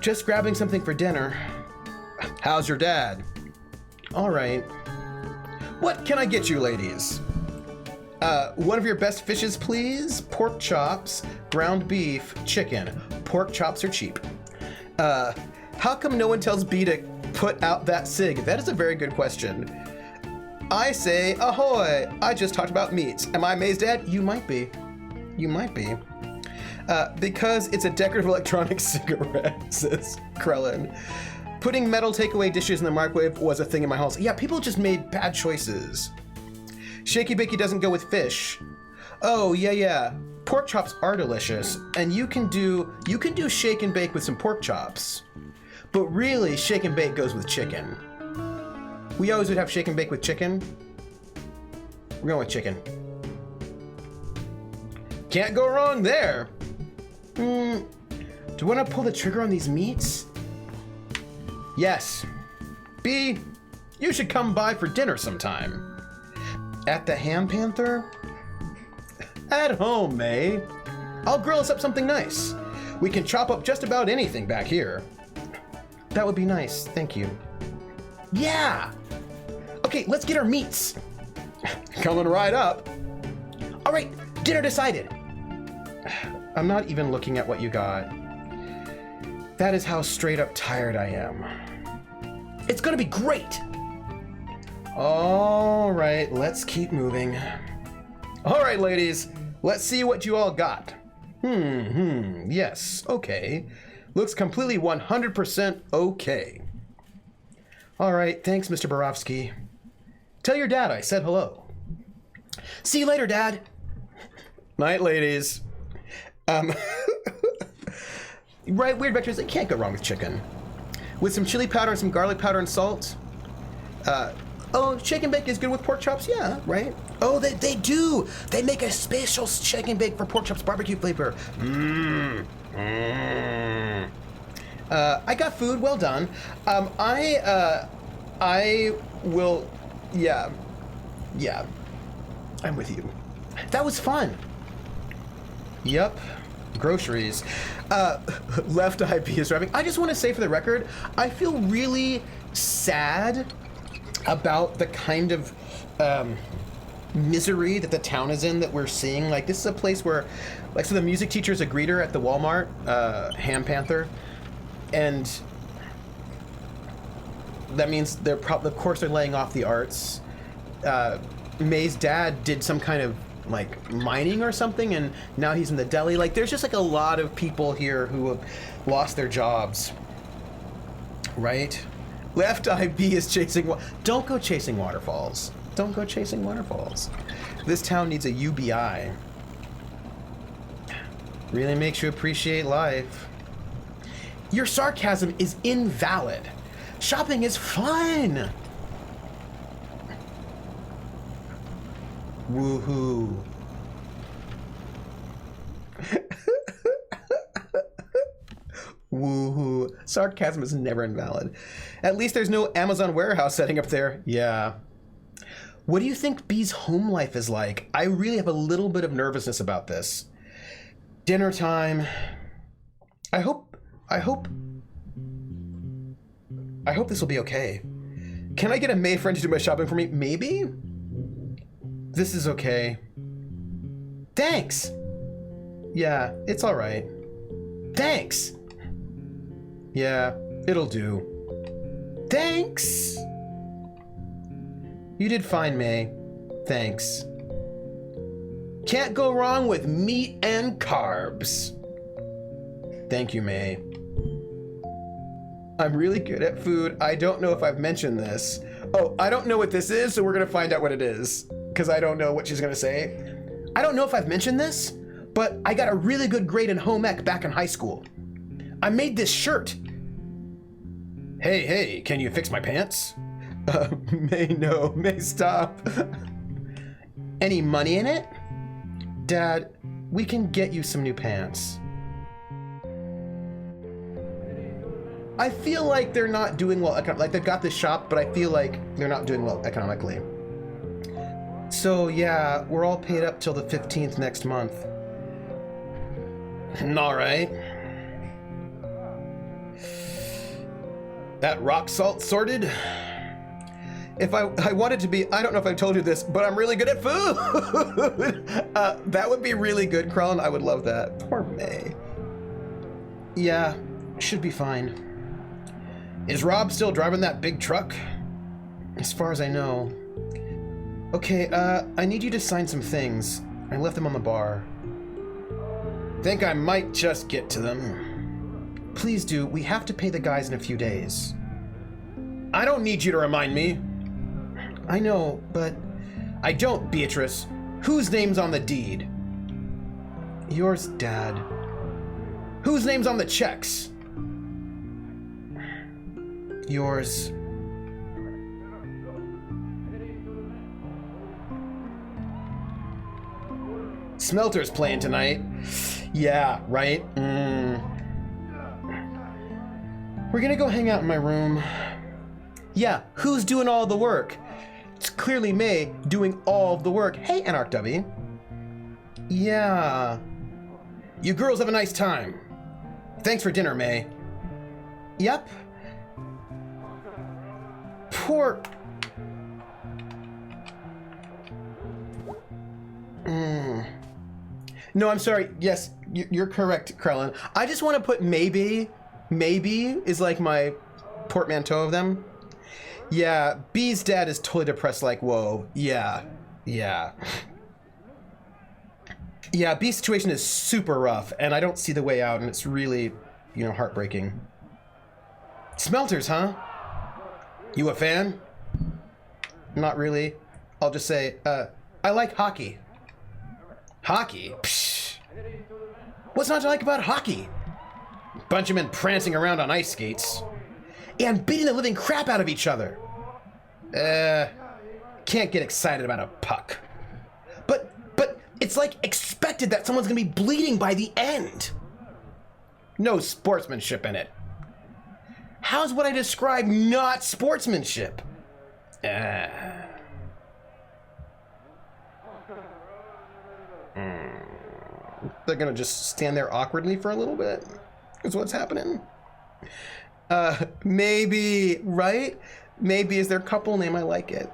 Just grabbing something for dinner. How's your dad? All right. What can I get you ladies? One of your best fishes, please. Pork chops, ground beef, chicken. Pork chops are cheap. How come no one tells B to put out that cig? That is a very good question. I say, ahoy! I just talked about meats. Am I May's dad? You might be. You might be. Because it's a decorative electronic cigarette, says Krellin. Putting metal takeaway dishes in the microwave was a thing in my house. Yeah, people just made bad choices. Shaky Bakey doesn't go with fish. Oh, yeah. Pork chops are delicious, and you can do shake and bake with some pork chops. But really, shake and bake goes with chicken. We always would have shake and bake with chicken. We're going with chicken. Can't go wrong there. Do you want to pull the trigger on these meats? Yes. B, you should come by for dinner sometime. At the Ham Panther? At home, May. I'll grill us up something nice. We can chop up just about anything back here. That would be nice, thank you. Yeah! Okay, let's get our meats. Coming right up. All right, dinner decided. I'm not even looking at what you got. That is how straight up tired I am. It's gonna be great. All right, let's keep moving. All right, ladies, let's see what you all got. Yes, okay. Looks completely 100% okay. All right, thanks, Mr. Borofsky. Tell your dad I said hello. See you later, Dad. Night, ladies. Right, Weird Vectors, they can't go wrong with chicken. With some chili powder and some garlic powder and salt. Oh, shake and bake is good with pork chops? Yeah, right? Oh, they do! They make a special shake and bake for pork chops barbecue flavor. I got food, well done. I will, yeah, I'm with you. That was fun. Yep, groceries. Left eye P is driving. I just want to say for the record, I feel really sad about the kind of misery that the town is in that we're seeing. Like, this is a place where, like, so the music teacher's a greeter at the Walmart, Ham Panther, and that means they're of course they're laying off the arts. May's dad did some kind of like mining or something, and now he's in the deli. Like, there's just like a lot of people here who have lost their jobs, right? Left Eye B is chasing. Don't go chasing waterfalls. Don't go chasing waterfalls. This town needs a UBI. Really makes you appreciate life. Your sarcasm is invalid. Shopping is fun. Woohoo. Woohoo. Sarcasm is never invalid. At least there's no Amazon warehouse setting up there. Yeah. What do you think B's home life is like? I really have a little bit of nervousness about this. Dinner time. I hope this will be okay. Can I get a May friend to do my shopping for me? Maybe? This is okay. Thanks! Yeah, it's alright. Thanks! Yeah, it'll do. Thanks! You did fine, May. Thanks. Can't go wrong with meat and carbs. Thank you, May. I'm really good at food. I don't know if I've mentioned this. Oh, I don't know what this is, so we're gonna find out what it is. Because I don't know what she's gonna say. I don't know if I've mentioned this, but I got a really good grade in home ec back in high school. I made this shirt. Hey, can you fix my pants? May, stop. Any money in it? Dad, we can get you some new pants. I feel like they're not doing well, like they've got this shop, but I feel like they're not doing well economically. So yeah, we're all paid up till the 15th next month. All right. That rock salt sorted? If I wanted to be, I don't know if I told you this, but I'm really good at food. That would be really good, Krellin. I would love that. Poor May. Yeah, should be fine. Is Rob still driving that big truck? As far as I know. Okay, I need you to sign some things. I left them on the bar. Think I might just get to them. Please do. We have to pay the guys in a few days. I don't need you to remind me. I know, but... I don't, Beatrice. Whose name's on the deed? Yours, Dad. Whose name's on the checks? Yours. Smelter's playing tonight. Yeah, right? We're gonna go hang out in my room. Yeah, who's doing all the work? It's clearly May doing all of the work. Hey, Anarch-W. Yeah. You girls have a nice time. Thanks for dinner, May. Yep. Poor... No, I'm sorry. Yes, you're correct, Krellin. I just want to put maybe. Maybe is like my portmanteau of them. Yeah, B's dad is totally depressed like, whoa. Yeah. Yeah, B's situation is super rough, and I don't see the way out, and it's really, heartbreaking. Smelters, huh? You a fan? Not really. I'll just say, I like hockey. Hockey? Psh. What's not to like about hockey? Bunch of men prancing around on ice skates. And beating the living crap out of each other. Can't get excited about a puck. But it's like expected that someone's gonna be bleeding by the end. No sportsmanship in it. How's what I described not sportsmanship? They're gonna just stand there awkwardly for a little bit? Is what's happening? Maybe, right? Maybe is their couple name. I like it.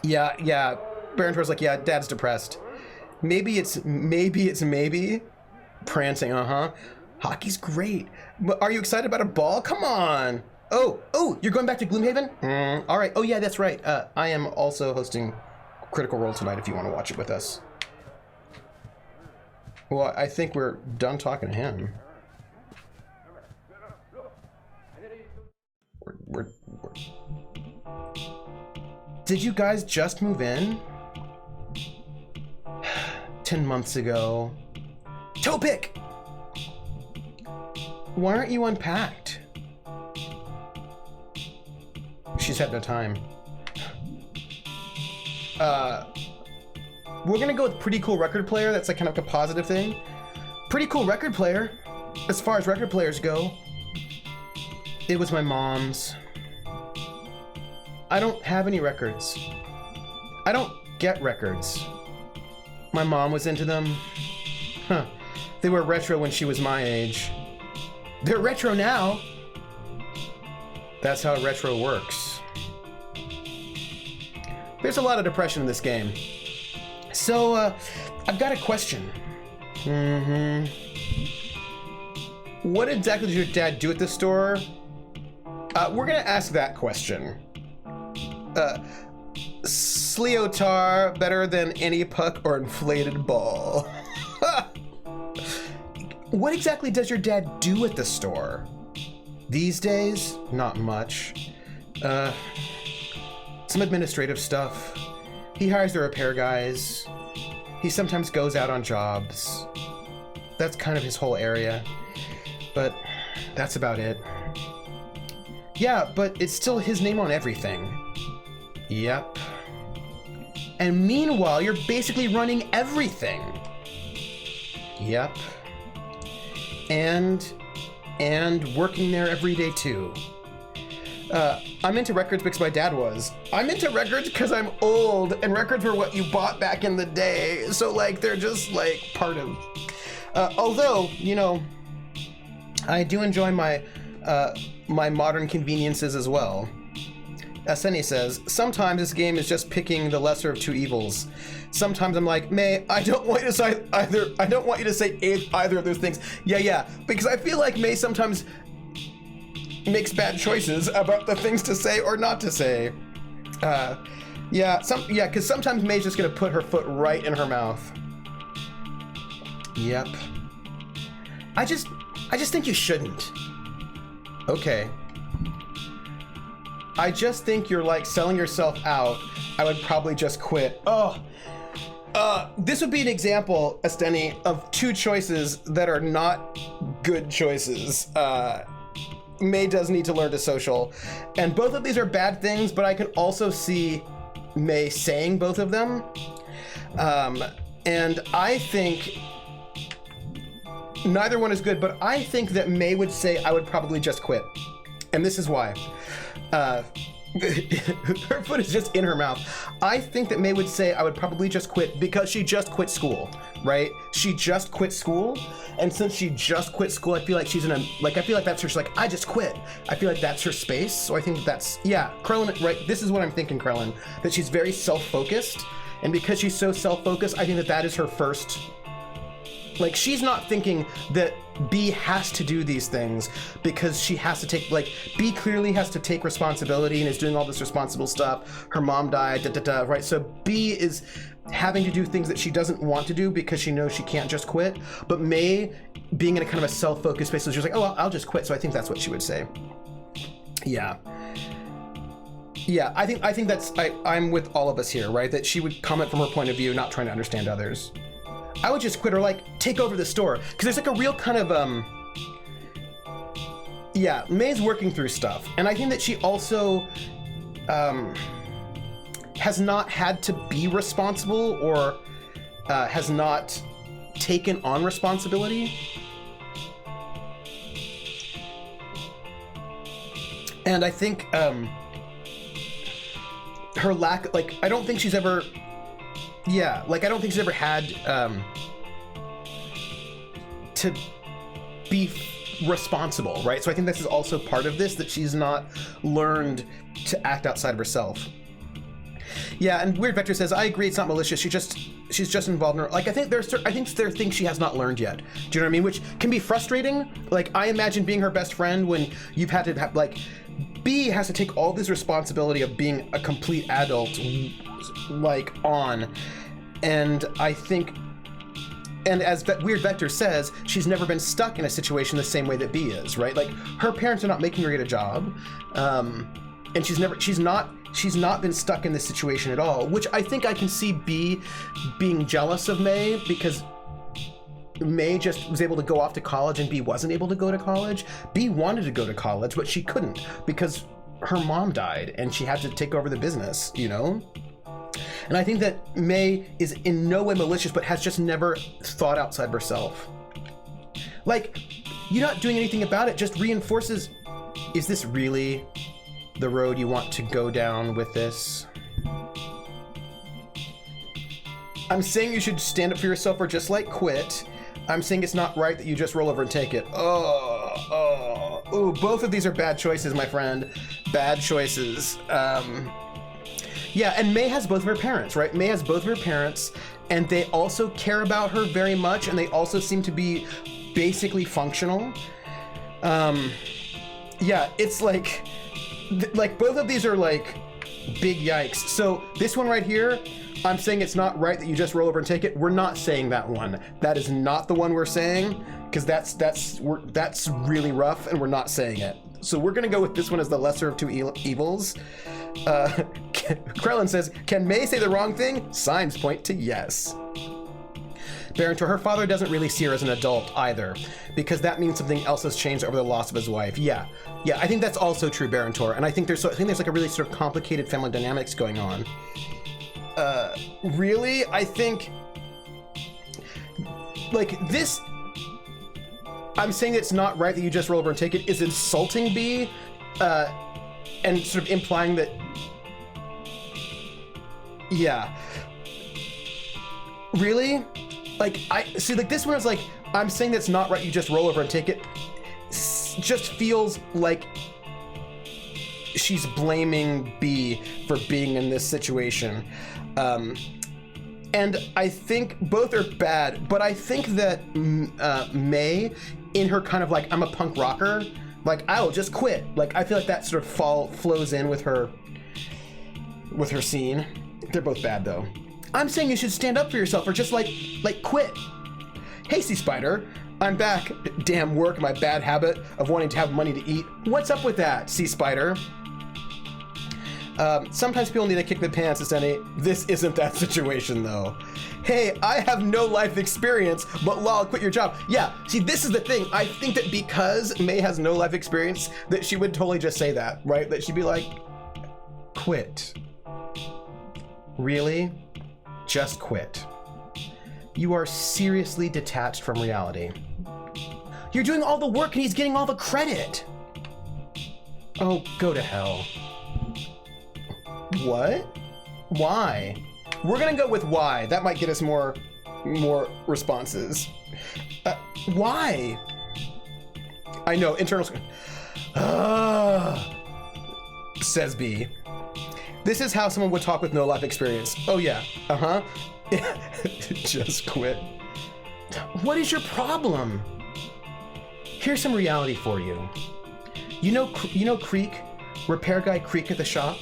Yeah. Barontor's like, yeah, Dad's depressed. Maybe it's prancing. Hockey's great. But are you excited about a ball? Come on. Oh, you're going back to Gloomhaven? All right. Oh yeah, that's right. I am also hosting Critical Role tonight if you want to watch it with us. Well, I think we're done talking to him. We're... Did you guys just move in? 10 months ago. Toe pick! Why aren't you unpacked? She's had no time. We're gonna go with pretty cool record player. That's like kind of like a positive thing. Pretty cool record player. As far as record players go, it was my mom's. I don't have any records. I don't get records. My mom was into them. Huh. They were retro when she was my age. They're retro now. That's how retro works. There's a lot of depression in this game. So, I've got a question. What exactly did your dad do at the store? We're gonna ask that question. Sleotar better than any puck or inflated ball. What exactly does your dad do at the store? These days, not much. Some administrative stuff. He hires the repair guys. He sometimes goes out on jobs. That's kind of his whole area. But that's about it. Yeah, but it's still his name on everything. Yep. And meanwhile, you're basically running everything. Yep. And working there every day too. I'm into records because my dad was. I'm into records because I'm old, and records were what you bought back in the day. So like, they're just like part of. Although, you know, I do enjoy my my modern conveniences as well. Aseni says, sometimes this game is just picking the lesser of two evils. Sometimes I'm like, May, I don't want you to say either. I don't want you to say either of those things. Yeah, because I feel like May sometimes makes bad choices about the things to say or not to say. Because sometimes May's just gonna put her foot right in her mouth. Yep. I just think you shouldn't. Okay. I just think you're like selling yourself out. I would probably just quit. This would be an example, Esteni, of two choices that are not good choices. May does need to learn to social. And both of these are bad things, but I can also see May saying both of them. And I think neither one is good, but I think that May would say, I would probably just quit. And this is why. Her foot is just in her mouth. I think that May would say, I would probably just quit because she just quit school, right? She just quit school. And since she just quit school, I feel like she's in a, like, I feel like that's her, she's like, I just quit. I feel like that's her space. So I think that's, yeah, Krellin, right? This is what I'm thinking, Krellin, that she's very self-focused. And because she's so self-focused, I think that that is her first, like, she's not thinking that B has to do these things because she has to take, like, B clearly has to take responsibility and is doing all this responsible stuff. Her mom died, right? So B is having to do things that she doesn't want to do because she knows she can't just quit. But May, being in a kind of a self-focused space, so she's like, oh, I'll just quit. So I think that's what she would say. Yeah. Yeah, I think that's, I'm with all of us here, right? That she would comment from her point of view, not trying to understand others. I would just quit or like take over the store because there's like a real kind of yeah, May's working through stuff, and I think that she also has not had to be responsible or has not taken on responsibility, and I think her lack, like, I don't think she's ever. Yeah, like, I don't think she's ever had to be responsible, right? So I think this is also part of this, that she's not learned to act outside of herself. Yeah, and Weird Vector says, I agree, it's not malicious. She's just involved in her, like, I think there are things she has not learned yet. Do you know what I mean? Which can be frustrating. Like, I imagine being her best friend when you've had to have, like, B has to take all this responsibility of being a complete adult like on. And I think, and as Weird Vector says, she's never been stuck in a situation the same way that B is, right? Like, her parents are not making her get a job, and she's not been stuck in this situation at all, which I think I can see B being jealous of May, because May just was able to go off to college and B wasn't able to go to college. B wanted to go to college, but she couldn't because her mom died and she had to take over the business, you know? And I think that May is in no way malicious, but has just never thought outside of herself. Like, you not doing anything about it just reinforces, is this really the road you want to go down with this? I'm saying you should stand up for yourself or just like quit. I'm saying it's not right that you just roll over and take it. Ooh, both of these are bad choices, my friend. Bad choices. Yeah, and May has both of her parents, right? May has both of her parents, and they also care about her very much, and they also seem to be basically functional. Yeah, it's like both of these are like big yikes. So this one right here, I'm saying it's not right that you just roll over and take it. We're not saying that one. That is not the one we're saying, because that's really rough, and we're not saying it. So we're gonna go with this one as the lesser of two evils. Krellin says, can May say the wrong thing? Signs point to yes. Barentor, her father doesn't really see her as an adult either, because that means something else has changed over the loss of his wife. Yeah, I think that's also true, Barentor, and I think there's like a really sort of complicated family dynamics going on. Really, I think, like, this, I'm saying it's not right that you just roll over and take it is insulting B, and sort of implying that, yeah. Really? Like, I see, like, this one is like, I'm saying that's not right, you just roll over and take it, just feels like she's blaming B for being in this situation. And I think both are bad, but I think that May, in her kind of like, I'm a punk rocker, like, I'll just quit. Like, I feel like that sort of flows in with her scene. They're both bad though. I'm saying you should stand up for yourself or just like quit. Hey, Sea Spider, I'm back. Damn work, my bad habit of wanting to have money to eat. What's up with that, Sea Spider? Sometimes people need a kick in the pants, Esseni. This isn't that situation, though. Hey, I have no life experience, but lol, quit your job. Yeah, see, this is the thing. I think that because May has no life experience, that she would totally just say that, right? That she'd be like, quit. Really? Just quit. You are seriously detached from reality. You're doing all the work and he's getting all the credit. Oh, go to hell. What? Why? We're gonna go with why. That might get us more responses. Why? I know, internal. Says B. This is how someone would talk with no life experience. Oh yeah, Just quit. What is your problem? Here's some reality for you. You know Creek? Repair guy Creek at the shop?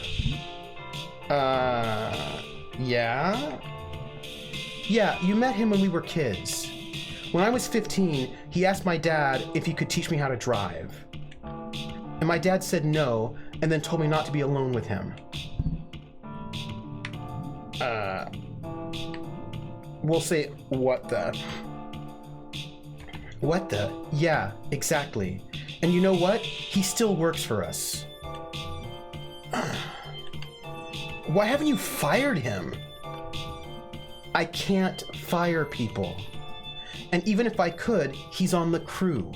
Yeah? Yeah, you met him when we were kids. When I was 15, he asked my dad if he could teach me how to drive. And my dad said no, and then told me not to be alone with him. We'll say, what the? What the? Yeah, exactly. And you know what? He still works for us. Why haven't you fired him? I can't fire people. And even if I could, he's on the crew.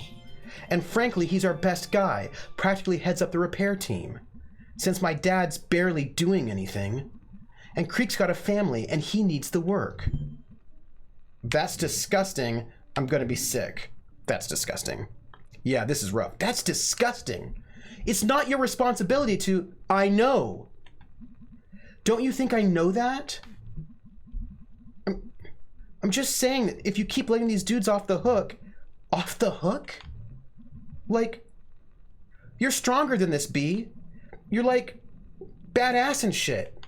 And frankly, he's our best guy, practically heads up the repair team. Since my dad's barely doing anything. And Creek's got a family, and he needs the work. That's disgusting. I'm gonna be sick. That's disgusting. Yeah, this is rough. That's disgusting. It's not your responsibility to... I know. Don't you think I know that? I'm just saying that if you keep letting these dudes off the hook... Off the hook? Like, you're stronger than this, B. You're like, badass and shit.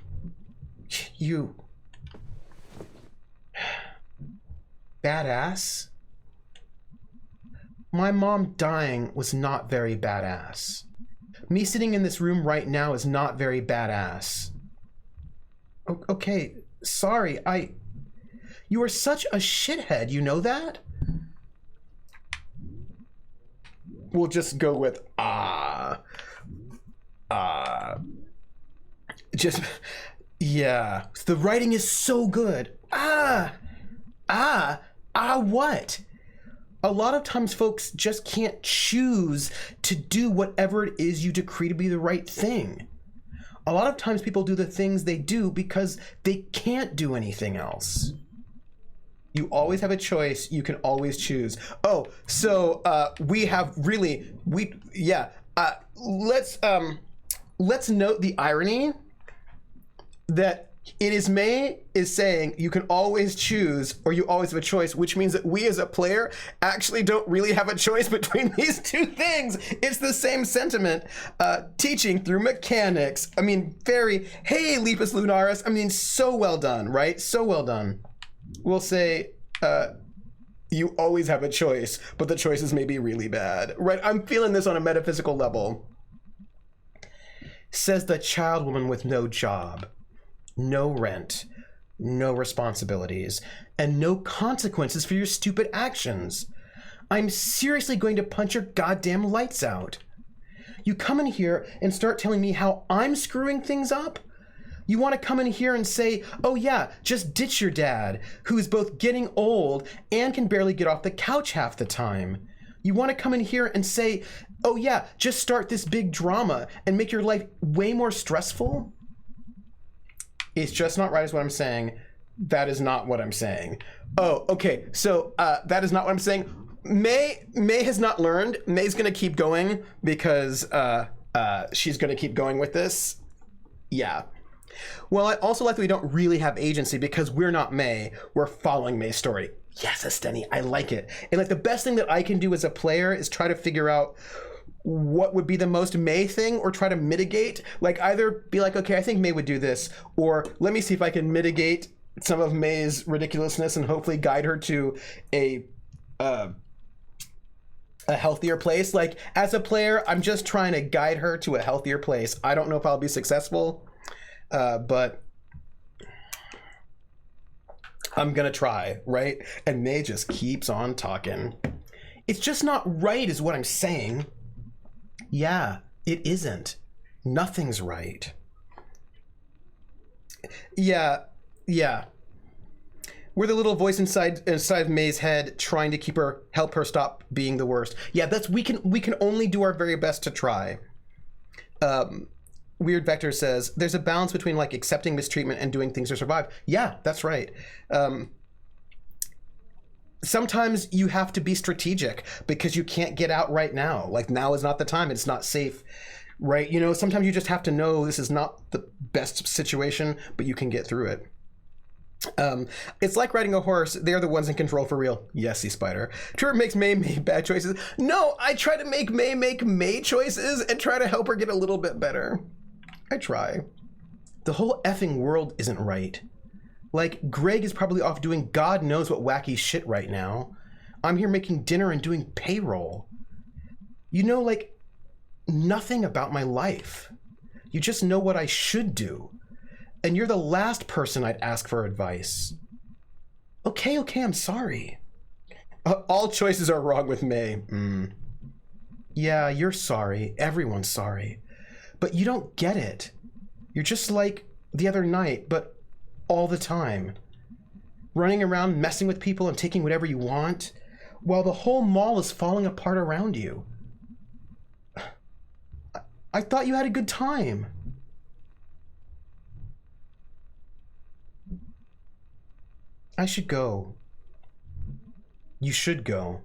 You... Badass? My mom dying was not very badass. Me sitting in this room right now is not very badass. Okay, sorry, You are such a shithead, you know that? We'll just go with, Just, yeah. The writing is so good. What? A lot of times folks just can't choose to do whatever it is you decree to be the right thing. A lot of times people do the things they do because they can't do anything else. You always have a choice. You can always choose. Oh, so we have really, let's note the irony that it is May is saying you can always choose or you always have a choice, which means that we as a player actually don't really have a choice between these two things. It's the same sentiment. Teaching through mechanics. I mean, hey, Lepus Lunaris. I mean, so well done, right? So well done. We'll say you always have a choice, but the choices may be really bad, right? I'm feeling this on a metaphysical level. Says the child woman with no job, no rent, no responsibilities, and no consequences for your stupid actions. I'm seriously going to punch your goddamn lights out. You come in here and start telling me how I'm screwing things up? You want to come in here and say, oh yeah, just ditch your dad, who's both getting old and can barely get off the couch half the time. You want to come in here and say, oh yeah, just start this big drama and make your life way more stressful? It's just not right is what I'm saying. That is not what I'm saying. Oh, okay, so that is not what I'm saying. May has not learned. May's going to keep going because she's going to keep going with this. Yeah. Well, I also like that we don't really have agency because we're not May. We're following May's story. Yes, Esteni, I like it. And like the best thing that I can do as a player is try to figure out what would be the most May thing or try to mitigate. Like either be like, okay, I think May would do this, or let me see if I can mitigate some of May's ridiculousness and hopefully guide her to a healthier place. Like as a player, I'm just trying to guide her to a healthier place. I don't know if I'll be successful, but I'm gonna try, right? And May just keeps on talking. It's just not right is what I'm saying. Yeah, it isn't. Nothing's right. Yeah. We're the little voice inside May's head trying to help her stop being the worst. Yeah, we can only do our very best to try. Weird Vector says there's a balance between like accepting mistreatment and doing things to survive. Yeah, that's right. Sometimes you have to be strategic because you can't get out right now. Like now is not the time. It's not safe, right? You know, sometimes you just have to know this is not the best situation, but you can get through it. It's like riding a horse. They're the ones in control for real. Yes, Spider. Trevor makes May make bad choices. No, I try to make May choices and try to help her get a little bit better. I try. The whole effing world isn't right. Like, Greg is probably off doing God knows what wacky shit right now. I'm here making dinner and doing payroll. You know, like, nothing about my life. You just know what I should do. And you're the last person I'd ask for advice. Okay, I'm sorry. All choices are wrong with May. Yeah, you're sorry. Everyone's sorry. But you don't get it. You're just like the other night, but all the time. Running around, messing with people and taking whatever you want, while the whole mall is falling apart around you. I thought you had a good time. I should go. You should go.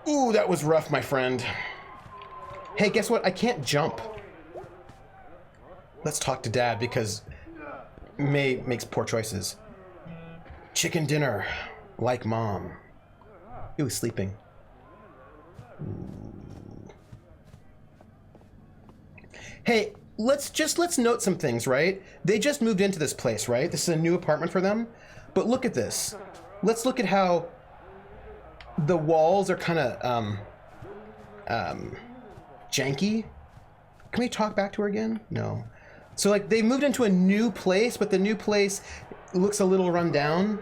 Ooh, that was rough, my friend. Hey, guess what? I can't jump. Let's talk to Dad because May makes poor choices. Chicken dinner, like Mom. He was sleeping. Ooh. Hey, let's note some things, right? They just moved into this place, right? This is a new apartment for them. But look at this. Let's look at how the walls are kind of janky. Can we talk back to her again? No. So like they moved into a new place, but the new place looks a little run down.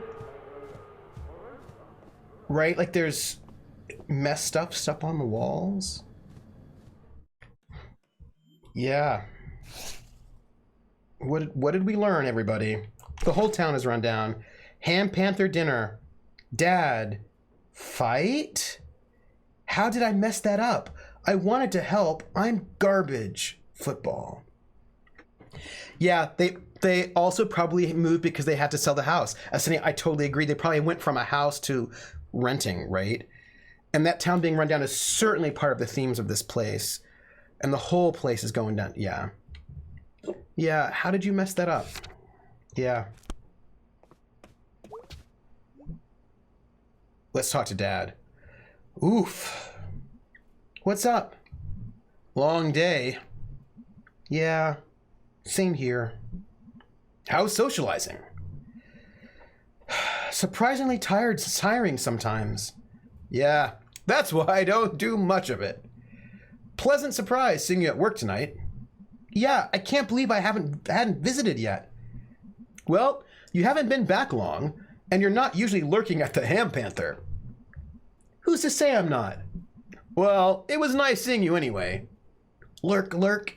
Right? Like there's messed stuff on the walls. Yeah. What did we learn, everybody? The whole town is run down. Ham Panther dinner. Dad. Fight? How did I mess that up? I wanted to help. I'm garbage. Football. Yeah, they also probably moved because they had to sell the house. I totally agree. They probably went from a house to renting, right? And that town being run down is certainly part of the themes of this place. And the whole place is going down. Yeah. Yeah, how did you mess that up? Yeah. Let's talk to Dad. Oof. What's up? Long day. Yeah, same here. How's socializing? Surprisingly tiring sometimes. Yeah, that's why I don't do much of it. Pleasant surprise seeing you at work tonight. Yeah, I can't believe I hadn't visited yet. Well, you haven't been back long, and you're not usually lurking at the Ham Panther. Who's to say I'm not? Well, it was nice seeing you anyway. Lurk.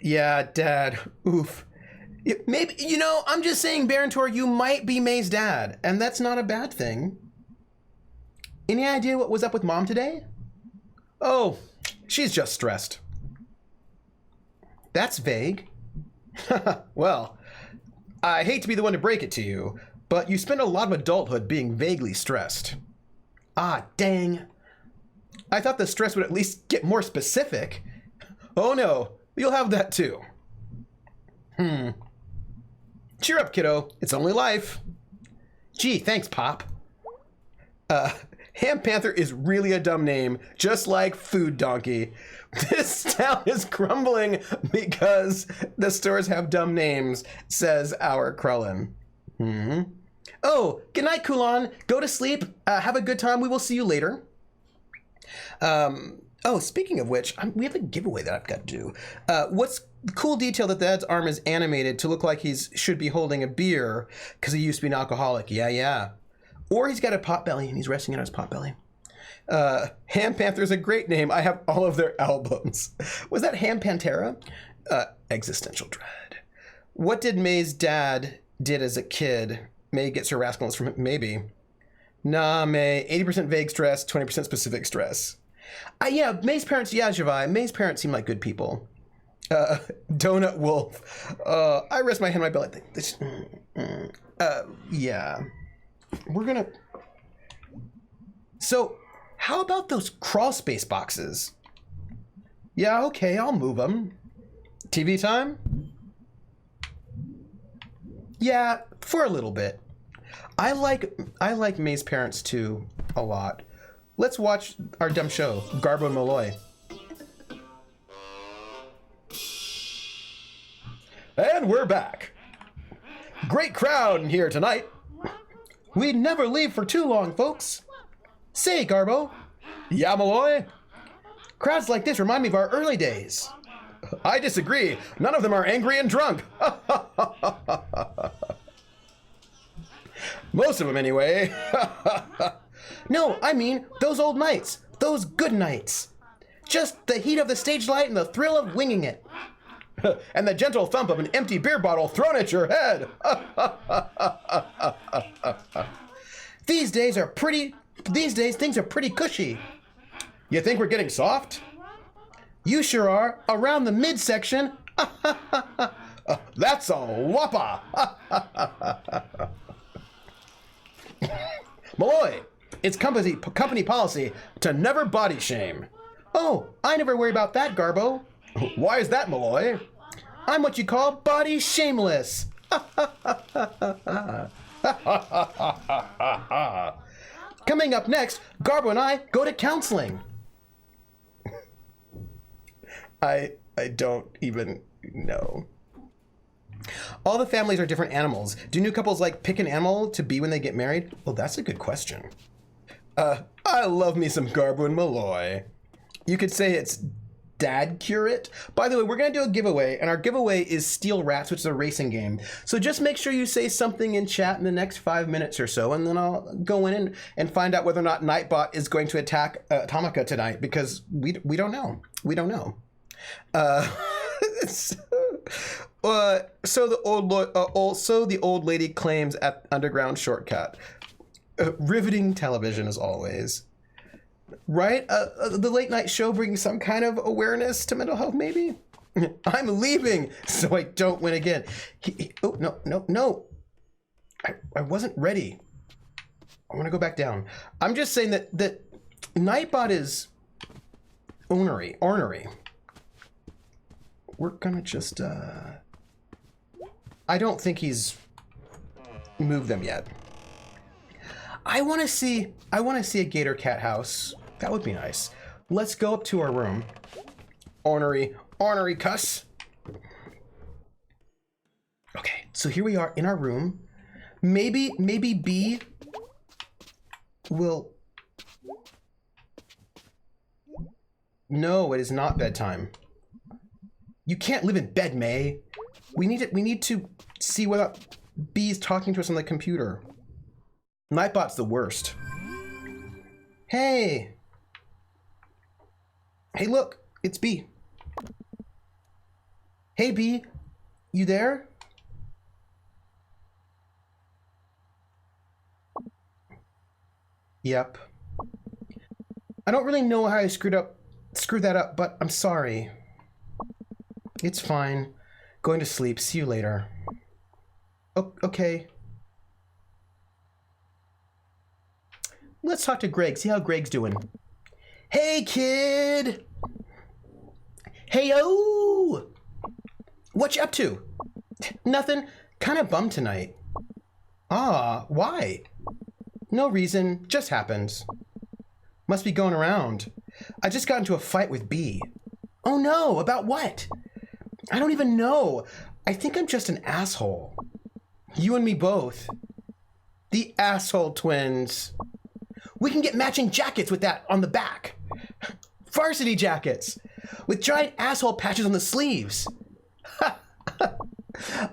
Yeah, Dad. Oof. Maybe, I'm just saying, Barentor, you might be May's dad, and that's not a bad thing. Any idea what was up with Mom today? Oh, she's just stressed. That's vague. Well, I hate to be the one to break it to you, but you spend a lot of adulthood being vaguely stressed. Ah, dang. I thought the stress would at least get more specific. Oh no, you'll have that too. Cheer up, kiddo. It's only life. Gee, thanks, Pop. Ham Panther is really a dumb name, just like Food Donkey. This town is crumbling because the stores have dumb names, says our Krellin. Oh, good night, Kulan. Go to sleep. Have a good time. We will see you later. Oh, speaking of which, we have a giveaway that I've got to do. What's the cool detail that Dad's arm is animated to look like should be holding a beer because he used to be an alcoholic. Yeah. Or he's got a pot belly and he's resting on his pot belly. Ham Panther's a great name. I have all of their albums. Was that Ham Pantera? Existential dread. What did May's dad did as a kid? May gets her rascalness from him. Maybe. Nah, May. 80% vague stress, 20% specific stress. Yeah, May's parents, Javai. May's parents seem like good people. Donut Wolf. I rest my hand on my belly. Yeah. We're gonna... So, how about those crawl space boxes? Yeah, okay, I'll move them. TV time? Yeah, for a little bit. I like May's parents too, a lot. Let's watch our dumb show, Garbo and Malloy. And we're back. Great crowd in here tonight. We'd never leave for too long, folks. Say, Garbo. Yeah, Malloy? Crowds like this remind me of our early days. I disagree. None of them are angry and drunk. Most of them, anyway. No, I mean those old nights. Those good nights. Just the heat of the stage light and the thrill of winging it. And the gentle thump of an empty beer bottle thrown at your head. These days things are pretty cushy. You think we're getting soft? You sure are. Around the midsection. That's a whopper. Malloy, it's company policy to never body shame. Oh, I never worry about that, Garbo. Why is that, Malloy? I'm what you call body shameless. Coming up next, Garbo and I go to counseling. I don't even know. All the families are different animals. Do new couples like pick an animal to be when they get married? Well, that's a good question. I love me some Garbo and Malloy. You could say it's Dad Curate. By the way, we're going to do a giveaway, and our giveaway is Steel Rats, which is a racing game. So just make sure you say something in chat in the next 5 minutes or so, and then I'll go in and find out whether or not Nightbot is going to attack Atomica tonight, because we don't know. We don't know. So the old lady claims at Underground Shortcut. Riveting television as always. Right? The late night show brings some kind of awareness to mental health, maybe? I'm leaving so I don't win again. Oh, no. I wasn't ready. I want to go back down. I'm just saying that Nightbot is ornery. We're gonna just, I don't think he's moved them yet. I want to see a gator cat house. That would be nice. Let's go up to our room. Ornery cuss. Okay, so here we are in our room. Maybe B will... No, it is not bedtime. You can't live in bed, May. We need to see whether B's talking to us on the computer. Nightbot's the worst. Hey, look, it's B. Hey, B, you there? Yep. I don't really know how I screwed that up, but I'm sorry. It's fine. Going to sleep. See you later. Okay. Let's talk to Greg. See how Greg's doing. Hey, kid. Hey-o. What you up to? Nothing. Kind of bummed tonight. Ah, why? No reason. Just happens. Must be going around. I just got into a fight with B. Oh no, about what? I don't even know. I think I'm just an asshole. You and me both. The asshole twins. We can get matching jackets with that on the back. Varsity jackets with giant asshole patches on the sleeves.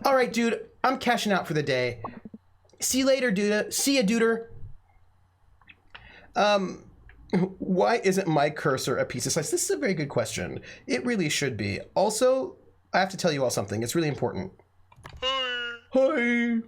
All right, dude, I'm cashing out for the day. See you later, dude. See ya, duder. Why isn't my cursor a piece of slice? This is a very good question. It really should be. Also, I have to tell you all something. It's really important. Hi. Hi.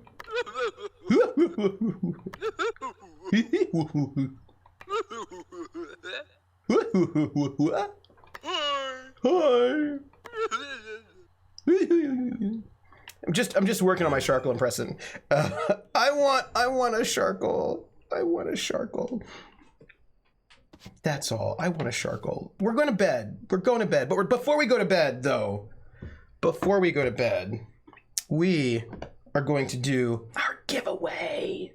I'm just working on my Sharkle impression. I want a Sharkle. I want a Sharkle. That's all. I want a Sharkle. We're going to bed. But before we go to bed, though, we are going to do our giveaway.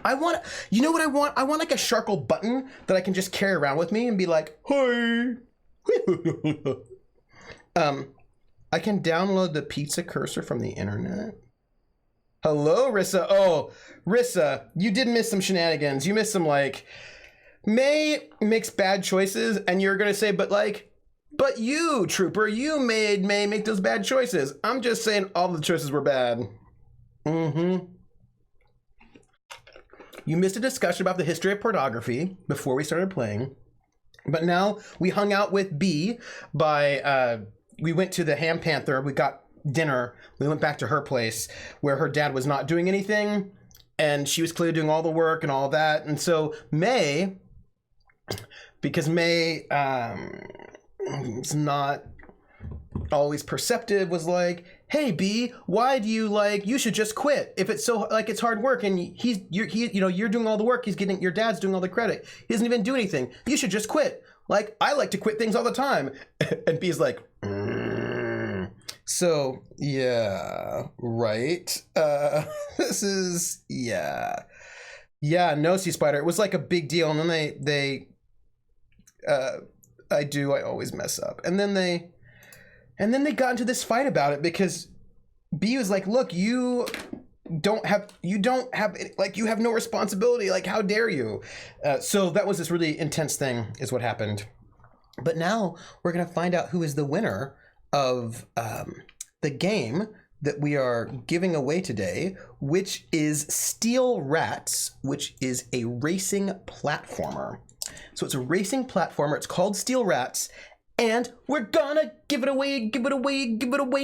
I want, you know what I want? I want like a Sharkle button that I can just carry around with me and be like, hi. I can download the pizza cursor from the internet. Hello, Rissa. Oh, Rissa, you did miss some shenanigans. You missed some, like, May makes bad choices, and you're going to say, but you, Trooper, you made May make those bad choices. I'm just saying all the choices were bad. Mm-hmm. You missed a discussion about the history of pornography before we started playing. But now we hung out with B by, we went to the Ham Panther. We got dinner. We went back to her place where her dad was not doing anything. And she was clearly doing all the work and all that. And so May, because May is not always perceptive, was like, hey, B, why do you should just quit. If it's so, it's hard work and you're doing all the work. Your dad's doing all the credit. He doesn't even do anything. You should just quit. I like to quit things all the time. And B's like, So, yeah, right. This is, yeah. Yeah, no, Sea Spider. It was like a big deal. And then I do. I always mess up. And then they got into this fight about it because B was like, look, you don't have, like, you have no responsibility. Like, how dare you? So that was this really intense thing is what happened. But now we're going to find out who is the winner of the game that we are giving away today, which is Steel Rats, which is a racing platformer. So it's a racing platformer. It's called Steel Rats, and we're gonna give it away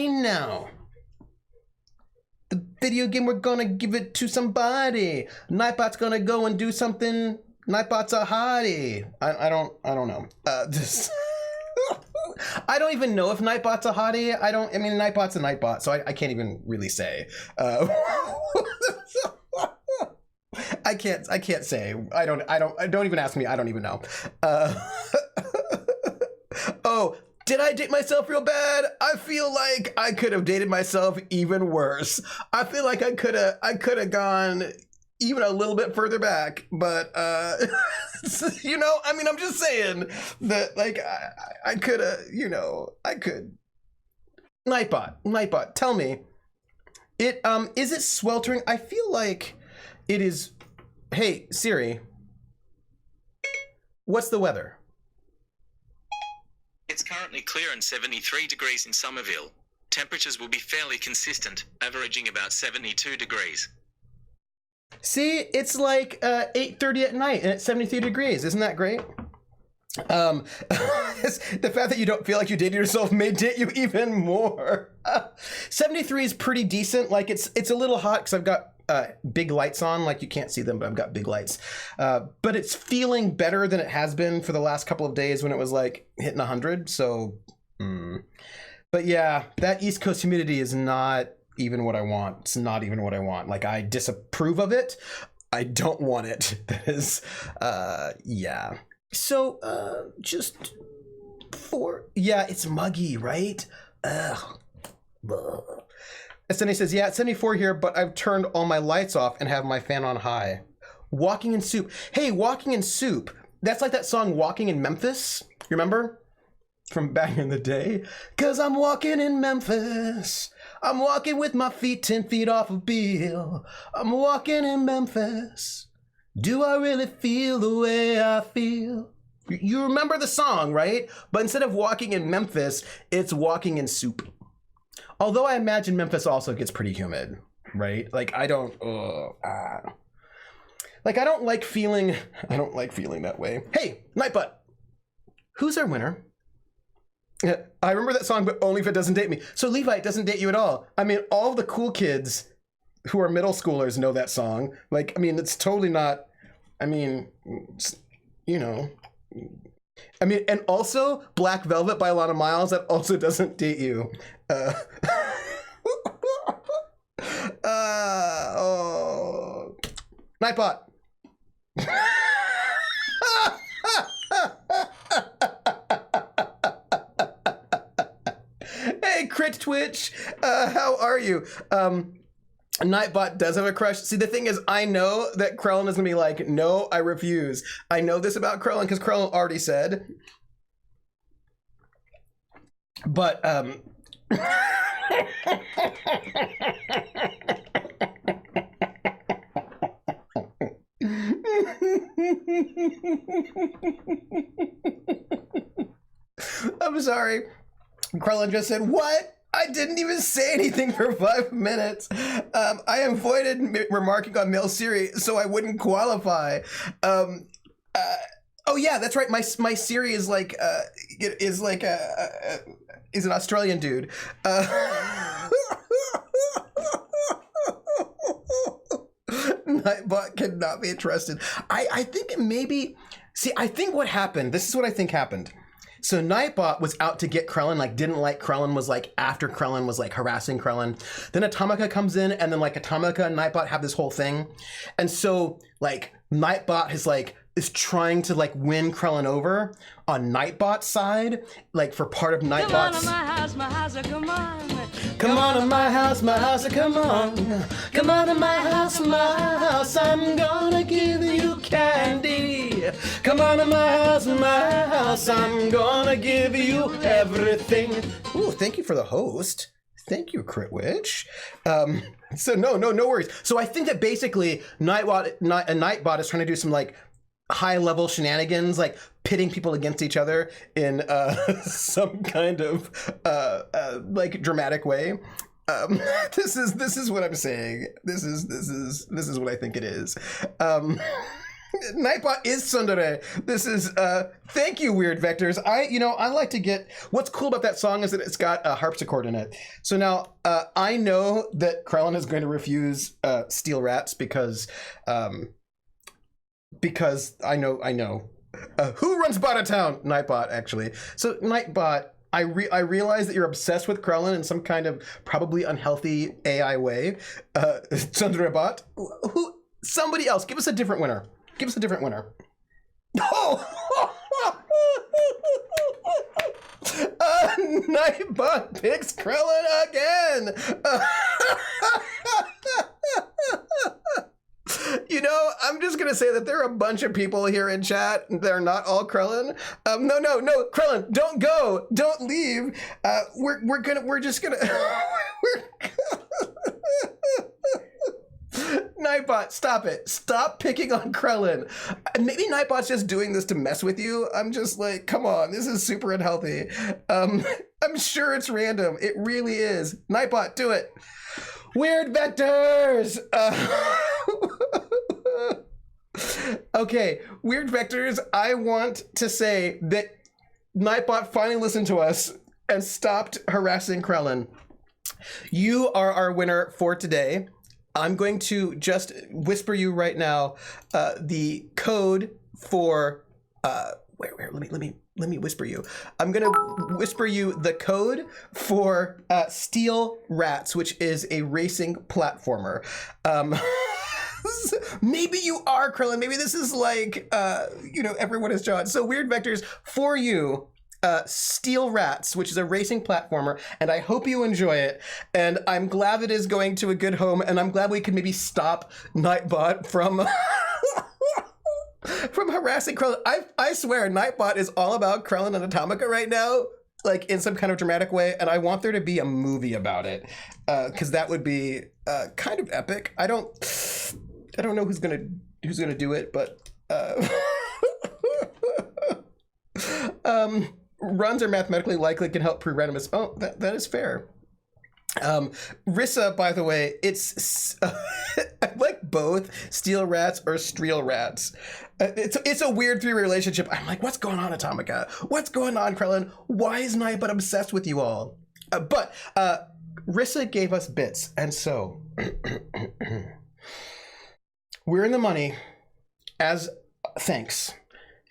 now. The video game, we're gonna give it to somebody. Nightbot's gonna go and do something. Nightbot's a hottie. I don't know. I don't even know if Nightbot's a hottie. I mean, Nightbot's a Nightbot, so I can't even really say. I can't say. Don't even ask me. I don't even know. Oh, did I date myself real bad? I feel like I could have dated myself even worse. I feel like I could have gone even a little bit further back, but you know, I mean, I'm just saying that, like, I could have, you know, I could. Nightbot, tell me, is it sweltering? I feel like it is. Hey, Siri, what's the weather? It's currently clear and 73 degrees in Somerville. Temperatures will be fairly consistent, averaging about 72 degrees. See, it's like 8:30 at night and it's 73 degrees. Isn't that great? The fact that you don't feel like you dated yourself may date you even more. 73 is pretty decent. Like, it's a little hot because I've got big lights on. Like, you can't see them, but I've got big lights. But it's feeling better than it has been for the last couple of days when it was like hitting 100. So, but yeah, that East Coast humidity is not even what I want. It's not even what I want. Like, I disapprove of it. I don't want it. That is, yeah. So, it's muggy, right? Ugh. And then he says, yeah, it's 74 here, but I've turned all my lights off and have my fan on high. Walking in Soup. Hey, Walking in Soup. That's like that song Walking in Memphis. You remember? From back in the day. 'Cause I'm walking in Memphis. I'm walking with my feet 10 feet off of Beale. I'm walking in Memphis. Do I really feel the way I feel? You remember the song, right? But instead of walking in Memphis, it's Walking in Soup. Although I imagine Memphis also gets pretty humid, right? Like, I don't like feeling that way. Hey, Nightbot, who's our winner? I remember that song, but only if it doesn't date me. So Levi, it doesn't date you at all. I mean, all the cool kids who are middle schoolers know that song. Like, I mean, it's totally not, I mean, you know. I mean, and also Black Velvet by Alana Miles, that also doesn't date you. Oh. Nightbot. Hey, Crit Twitch, how are you? Nightbot does have a crush. See, the thing is, I know that Krellin is gonna be like, no, I refuse. I know this about Krellin because Krellin already said. But, I'm sorry. Krellin just said, what? I didn't even say anything for 5 minutes. I avoided remarking on male Siri so I wouldn't qualify. Oh yeah, that's right. My Siri is like is an Australian dude. Nightbot cannot be trusted. I think maybe. See, I think what happened. This is what I think happened. So Nightbot was out to get Krellin, like didn't like Krellin, was like after Krellin, was like harassing Krellin. Then Atomica comes in, and then like Atomica and Nightbot have this whole thing. And so like Nightbot has like is trying to like win Krellin over on Nightbot's side, like for part of Nightbot's. Come on to my house, come on. Come on to my house, come on. Come on to my house, I'm gonna give you candy. Come on to my house, I'm gonna give you everything. Ooh, thank you for the host. Thank you, Crit Witch. So no worries. So I think that basically Nightbot is trying to do some like high level shenanigans, like pitting people against each other in some kind of like dramatic way. This is what I'm saying. This is what I think it is. Nightbot is tsundere. This is thank you, Weird Vectors. I like to get, what's cool about that song is that it's got a harpsichord in it. So now I know that Krellin is going to refuse Steel Rats because I know who runs Bot Town? Nightbot, actually. So Nightbot, I realize that you're obsessed with Krellin in some kind of probably unhealthy AI way. Tsundere Bot, who? Somebody else. Give us a different winner. Give us a different winner. Oh! Nightbot picks Krellin again. I'm just gonna say that there are a bunch of people here in chat. They're not all Krellin. No, Krellin, don't go, don't leave. We're just gonna. Nightbot, stop it. Stop picking on Krellin. Maybe Nightbot's just doing this to mess with you. I'm just like, come on, this is super unhealthy. I'm sure it's random. It really is. Nightbot, do it. Weird Vectors! Okay, Weird Vectors, I want to say that Nightbot finally listened to us and stopped harassing Krellin. You are our winner for today. I'm going to just whisper you right now the code for let me whisper you. I'm gonna whisper you the code for Steel Rats, which is a racing platformer. Maybe you are Krellin. Maybe this is like everyone is John. So Weird Vectors, for you, Steel Rats, which is a racing platformer, and I hope you enjoy it. And I'm glad it is going to a good home, and I'm glad we can maybe stop Nightbot from from harassing Krellin. I swear, Nightbot is all about Krellin and Atomica right now, like in some kind of dramatic way, and I want there to be a movie about it, because that would be kind of epic. I don't know who's gonna do it, but runs are mathematically likely can help prove randomness. Oh, that is fair. Rissa, by the way, it's I like both Steel Rats or Streel Rats. It's a weird three-way relationship. I'm like, what's going on, Atomica? What's going on, Krellin? Why is Nightbot obsessed with you all? But Rissa gave us bits, and so we're in the money as thanks,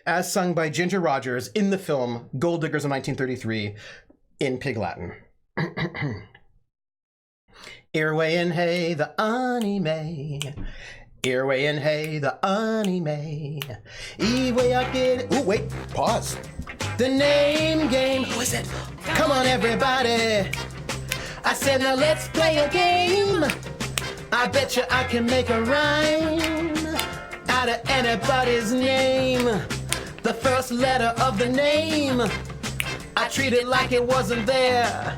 as sung by Ginger Rogers in the film Gold Diggers of 1933 in Pig Latin. Earway and hey, the anime. Earway and hey, the anime. Eway I get. Ooh, wait, pause. The name game. Who is it? Come on, everybody. I said, now let's play a game. I bet you I can make a rhyme out of anybody's name. The first letter of the name, I treat it like it wasn't there.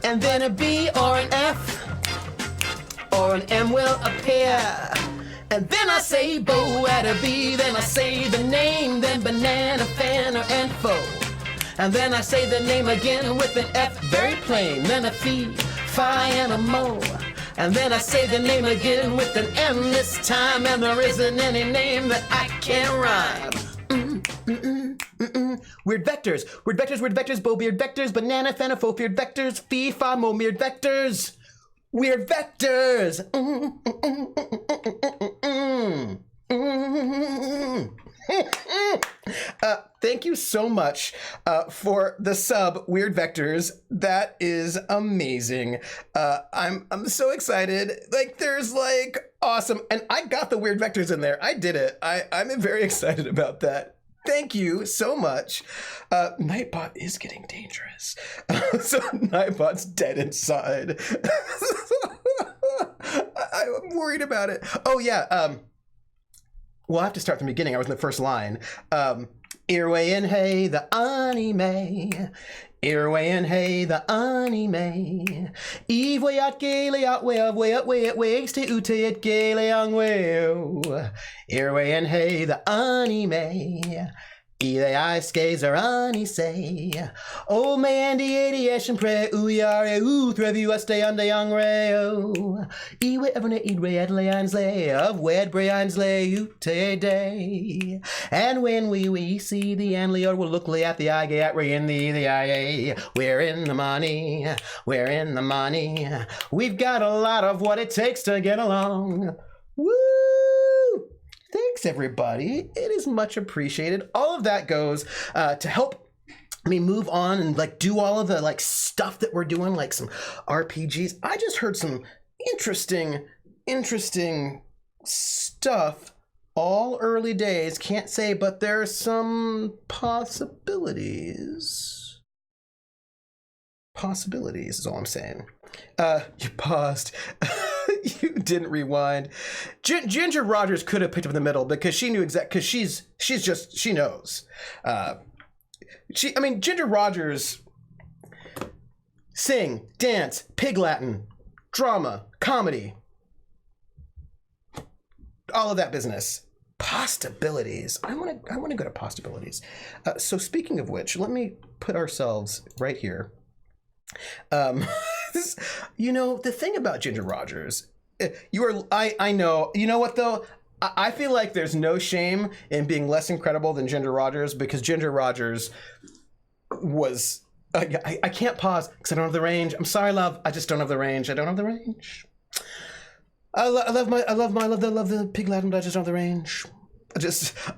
And then a B or an F or an M will appear. And then I say bow at a B, then I say the name, then banana, fan, or info. And then I say the name again with an F, very plain, then a fee, fi, and a mo. And then I say the name again with an M this time, and there isn't any name that I can't rhyme. Weird Vectors, Weird Vectors, Weird Vectors, Bo Beard Vectors, Banana Fanafo, Weird Vectors, Fee Fa Mo Weird Vectors, Weird Vectors. Thank you so much for the sub, Weird Vectors. That is amazing. I'm so excited. Like, there's like awesome, and I got the Weird Vectors in there. I did it. I'm very excited about that. Thank you so much. Nightbot is getting dangerous. So Nightbot's dead inside. I'm worried about it. Oh yeah. We'll have to start from the beginning. I was in the first line. Irway and hey, the anime. Irway and hey, the anime. Eve way out gaily out way up wags to ute it gaily on way. Irway and hey, the anime. Ile I skays are ani say. Oh man, the adiation pray, yare, threv us stay on the young rayo. Iwe ever ne idwe at leons lay, of wed brayons lay, ute day. And when we see the anlior, we'll look at the eye at ray in the IA. We're in the money, we're in the money. We've got a lot of what it takes to get along. Woo! Thanks, everybody. It is much appreciated. All of that goes to help me move on and like do all of the like stuff that we're doing, like some RPGs. I just heard some interesting stuff. All early days, can't say, but there's some possibilities. Possibilities is all I'm saying. You paused. You didn't rewind. Ginger Rogers could have picked up in the middle because she knew because she knows. Ginger Rogers, sing, dance, pig Latin, drama, comedy, all of that business. Possibilities. I want to go to possibilities. So speaking of which, let me put ourselves right here. The thing about Ginger Rogers, I know, you know what though? I feel like there's no shame in being less incredible than Ginger Rogers because Ginger Rogers was, I can't pause because I don't have the range. I'm sorry, love. I just don't have the range. I don't have the range. I love the pig Latin, but I just don't have the range.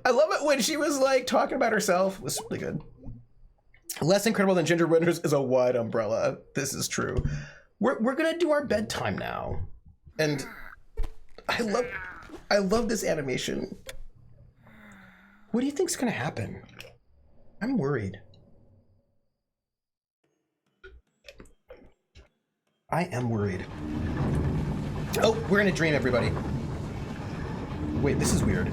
I love it when she was like talking about herself. It was really good. Less incredible than Ginger Winters is a wide umbrella. This is true. We're gonna do our bedtime now, and I love this animation. What do you think's gonna happen? I'm worried. I am worried. Oh, we're in a dream, everybody. Wait, this is weird.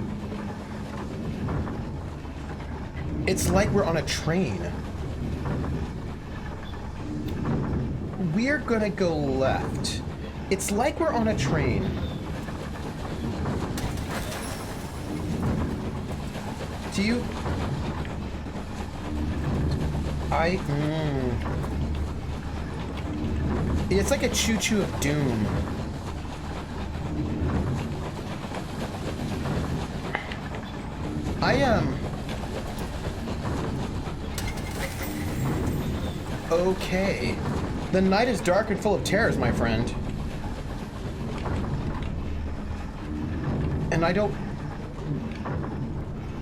It's like we're on a train. We're gonna go left. It's like we're on a train. Do you... It's like a choo-choo of doom. Okay. The night is dark and full of terrors, my friend. And I don't...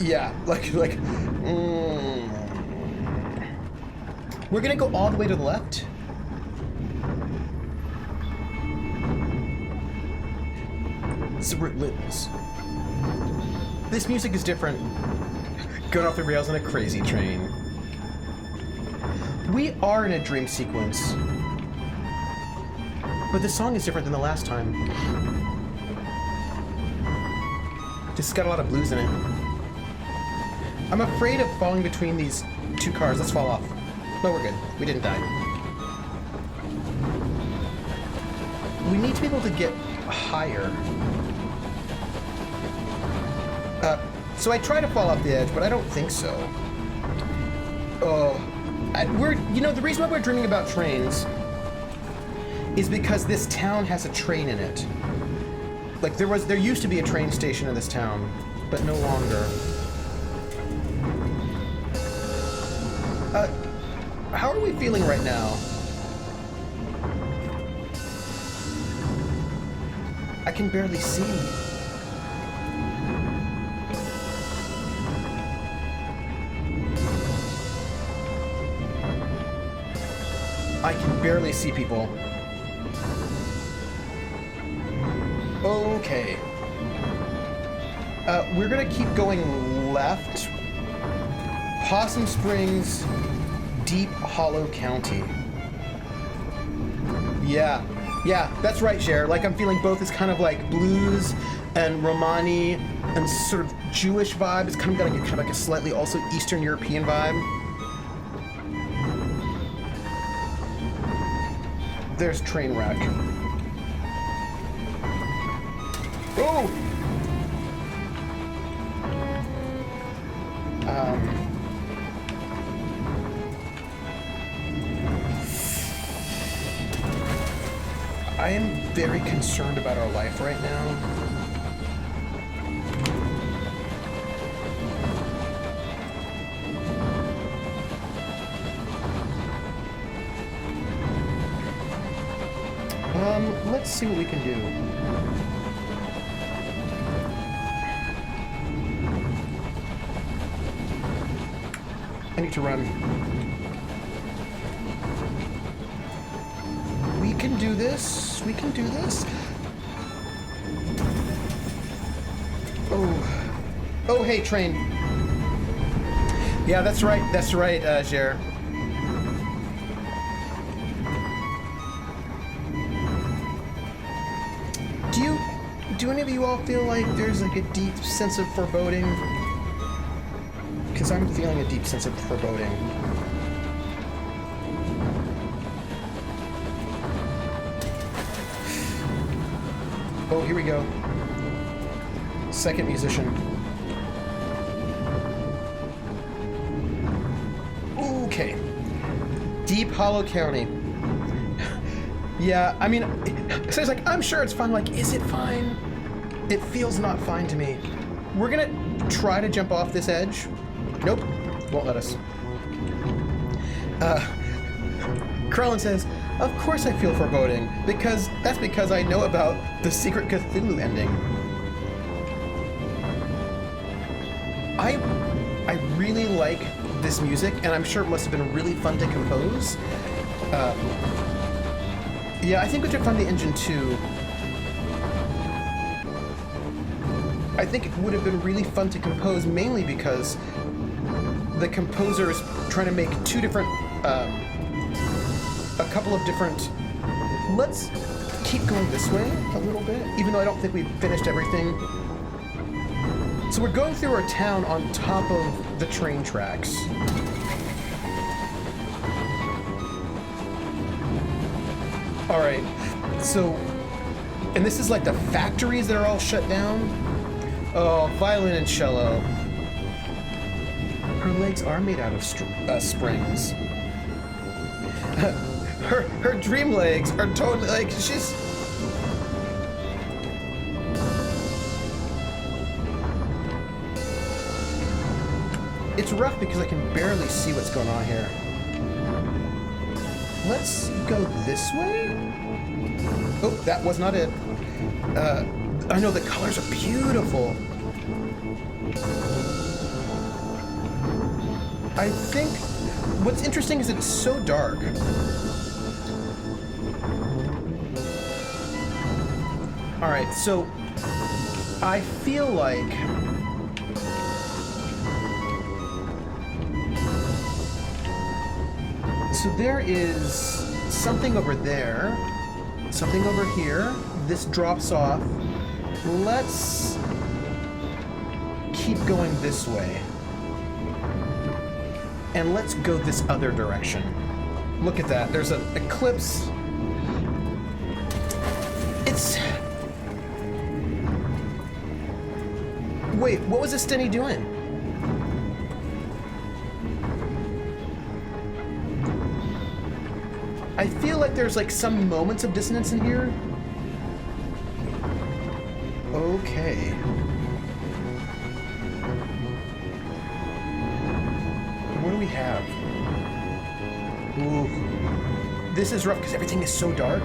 Yeah, We're gonna go all the way to the left? This music is different. Going off the rails on a crazy train. We are in a dream sequence. But the song is different than the last time. This has got a lot of blues in it. I'm afraid of falling between these two cars. Let's fall off. No, we're good. We didn't die. We need to be able to get higher. So I try to fall off the edge, but I don't think so. Oh, the reason why we're dreaming about trains is because this town has a train in it. Like there used to be a train station in this town, but no longer. How are we feeling right now? I can barely see. I can barely see people. Okay. We're gonna keep going left. Possum Springs, Deep Hollow County. Yeah, that's right, Cher. Like, I'm feeling both. It's kind of like blues and Romani and sort of Jewish vibe. It's kind of got like kind of like a slightly also Eastern European vibe. There's Trainwreck. Oh! I am very concerned about our life right now. Let's see what we can do. I need to run. We can do this. We can do this. Oh, hey, train. Yeah, that's right. That's right, Jer. Do any of you all feel like there's like a deep sense of foreboding? Because I'm feeling a deep sense of foreboding. Oh, here we go. Second musician. Okay. Deep Hollow County. Yeah, I mean, so it's like, I'm sure it's fine. Like, is it fine? It feels not fine to me. We're gonna try to jump off this edge. Nope, won't let us. Krellin says, of course I feel foreboding, because I know about the secret Cthulhu ending. I really like this music, and I'm sure it must have been really fun to compose. Yeah, I think we should find the engine too. I think it would have been really fun to compose, mainly because the composer is trying to make two different, a couple of different. Let's keep going this way a little bit, even though I don't think we've finished everything. So we're going through our town on top of the train tracks. All right, so, and this is like the factories that are all shut down. Oh, violin and cello. Her legs are made out of springs. her dream legs are totally like she's. It's rough because I can barely see what's going on here. Let's go this way. Oh, that was not it. I know the colors are beautiful. I think what's interesting is it's so dark. All right, so I feel like so there is something over there, something over here. This drops off. Let's keep going this way. And let's go this other direction. Look at that. There's an eclipse. It's... Wait, what was this Stenny doing? I feel like there's like some moments of dissonance in here. Okay. What do we have? Ooh. This is rough because everything is so dark.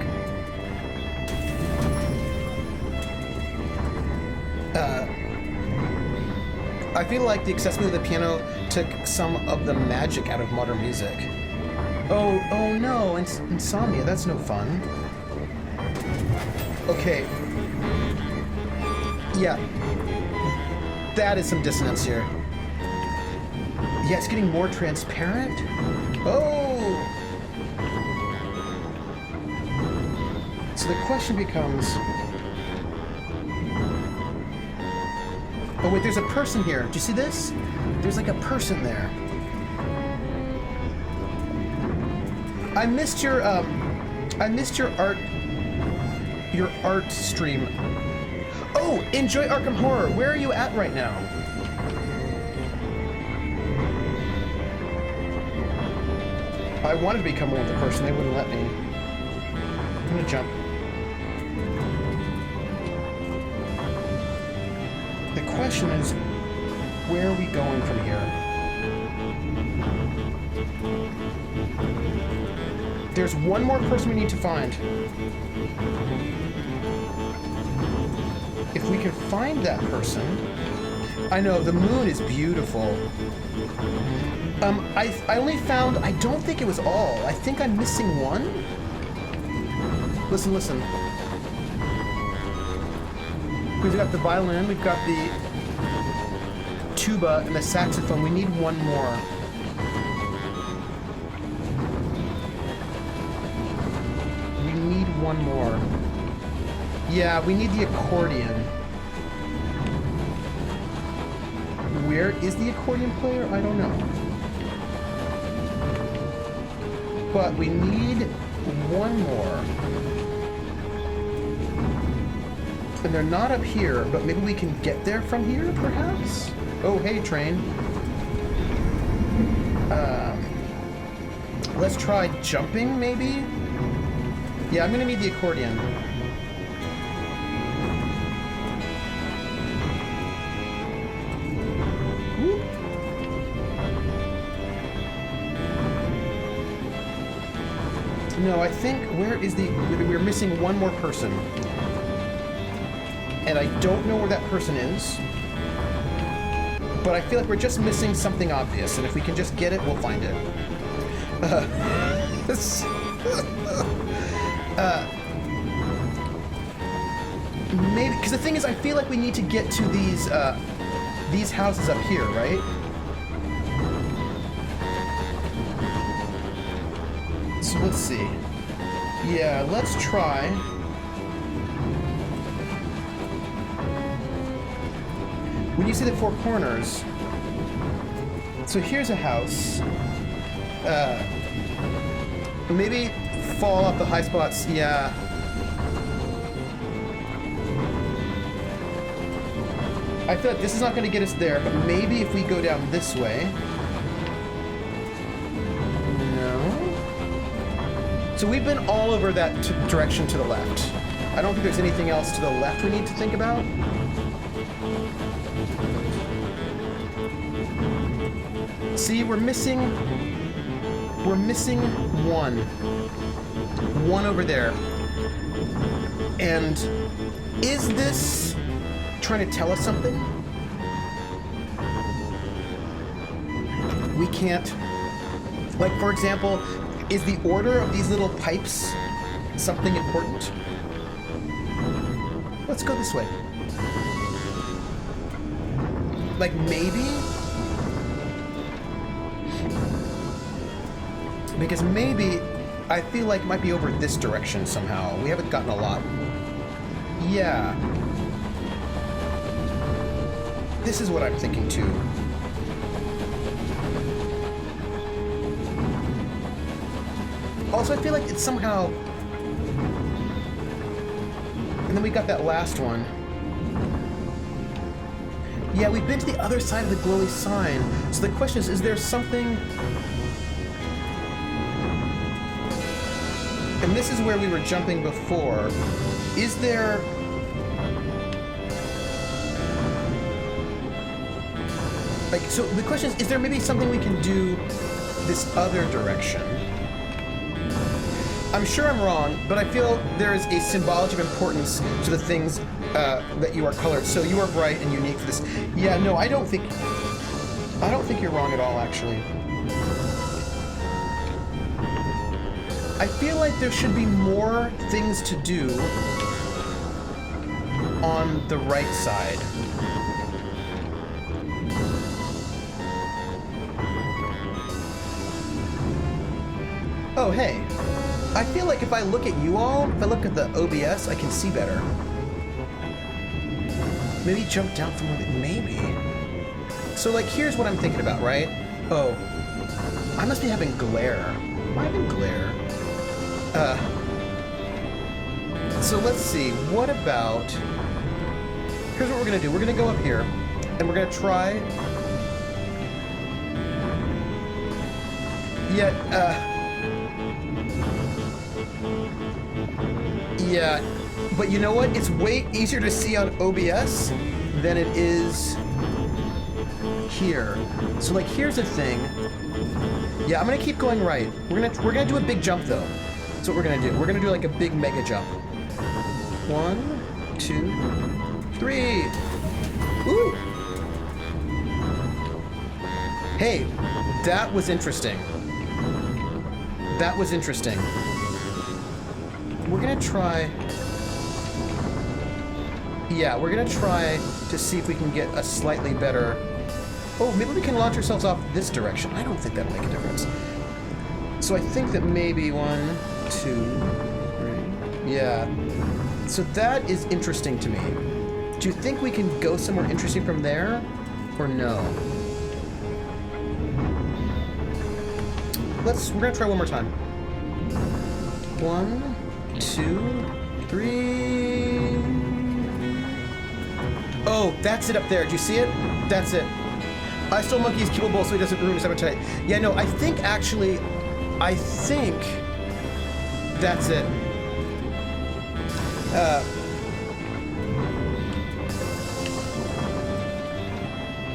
I feel like the accessibility of the piano took some of the magic out of modern music. Oh no, insomnia. That's no fun. Okay. Yeah. That is some dissonance here. Yeah, it's getting more transparent. Oh! So the question becomes... Oh wait, there's a person here. Do you see this? There's like a person there. I missed your art stream. Oh, enjoy Arkham Horror. Where are you at right now? I wanted to become one with the person. They wouldn't let me. I'm gonna jump. The question is, where are we going from here? There's one more person we need to find. If we can find that person... I know, the moon is beautiful. I only found... I don't think it was all. I think I'm missing one. Listen, listen. We've got the violin, we've got the tuba, and the saxophone. We need one more. We need one more. Yeah, we need the accordion. Where is the accordion player? I don't know. But we need one more. And they're not up here, but maybe we can get there from here, perhaps? Oh, hey, train. Let's try jumping, maybe? Yeah, I'm gonna need the accordion. Whoop. No, I think, where is the... We're missing one more person. And I don't know where that person is. But I feel like we're just missing something obvious, and if we can just get it, we'll find it. Maybe, because the thing is, I feel like we need to get to these houses up here, right? So let's see. Yeah, let's try. When you see the four corners, so here's a house. Maybe fall off the high spots. Yeah. I feel like this is not going to get us there, but maybe if we go down this way. No. So we've been all over that direction to the left. I don't think there's anything else to the left we need to think about. See, we're missing one. One over there. And is this trying to tell us something? We can't... Like, for example, is the order of these little pipes something important? Let's go this way. Like, maybe... Because maybe, I feel like it might be over this direction somehow. We haven't gotten a lot. Yeah. This is what I'm thinking too. Also, I feel like it's somehow... And then we got that last one. Yeah, we've been to the other side of the glowy sign. So the question is there something... And this is where we were jumping before. Is there... Like, so the question is there maybe something we can do this other direction? I'm sure I'm wrong, but I feel there is a symbology of importance to the things that you are colored. So you are bright and unique for this. Yeah, no, I don't think you're wrong at all, actually. I feel like there should be more things to do on the right side. Oh, hey. I feel like if I look at you all, if I look at the OBS, I can see better. Maybe jump down from where maybe. So, like, here's what I'm thinking about, right? Oh, I must be having glare. Am I having glare? So let's see. What about... Here's what we're gonna do. We're gonna go up here, and we're gonna try... Yeah, but you know what? It's way easier to see on OBS than it is here. So like, here's the thing. Yeah, I'm gonna keep going right. We're gonna do a big jump though. That's what we're gonna do. We're gonna do like a big mega jump. 1, 2, 3. Ooh. Hey, that was interesting. That was interesting. We're gonna try... Yeah, we're gonna try to see if we can get a slightly better... Oh, maybe we can launch ourselves off this direction. I don't think that'll make a difference. So I think that maybe 1, 2, 3... Yeah. So that is interesting to me. Do you think we can go somewhere interesting from there? Or no? We're gonna try one more time. 1, 2, 3. Oh, that's it up there. Do you see it? That's it. I stole Monkey's kibble bowl so he doesn't ruin his appetite. Yeah, no, I think that's it.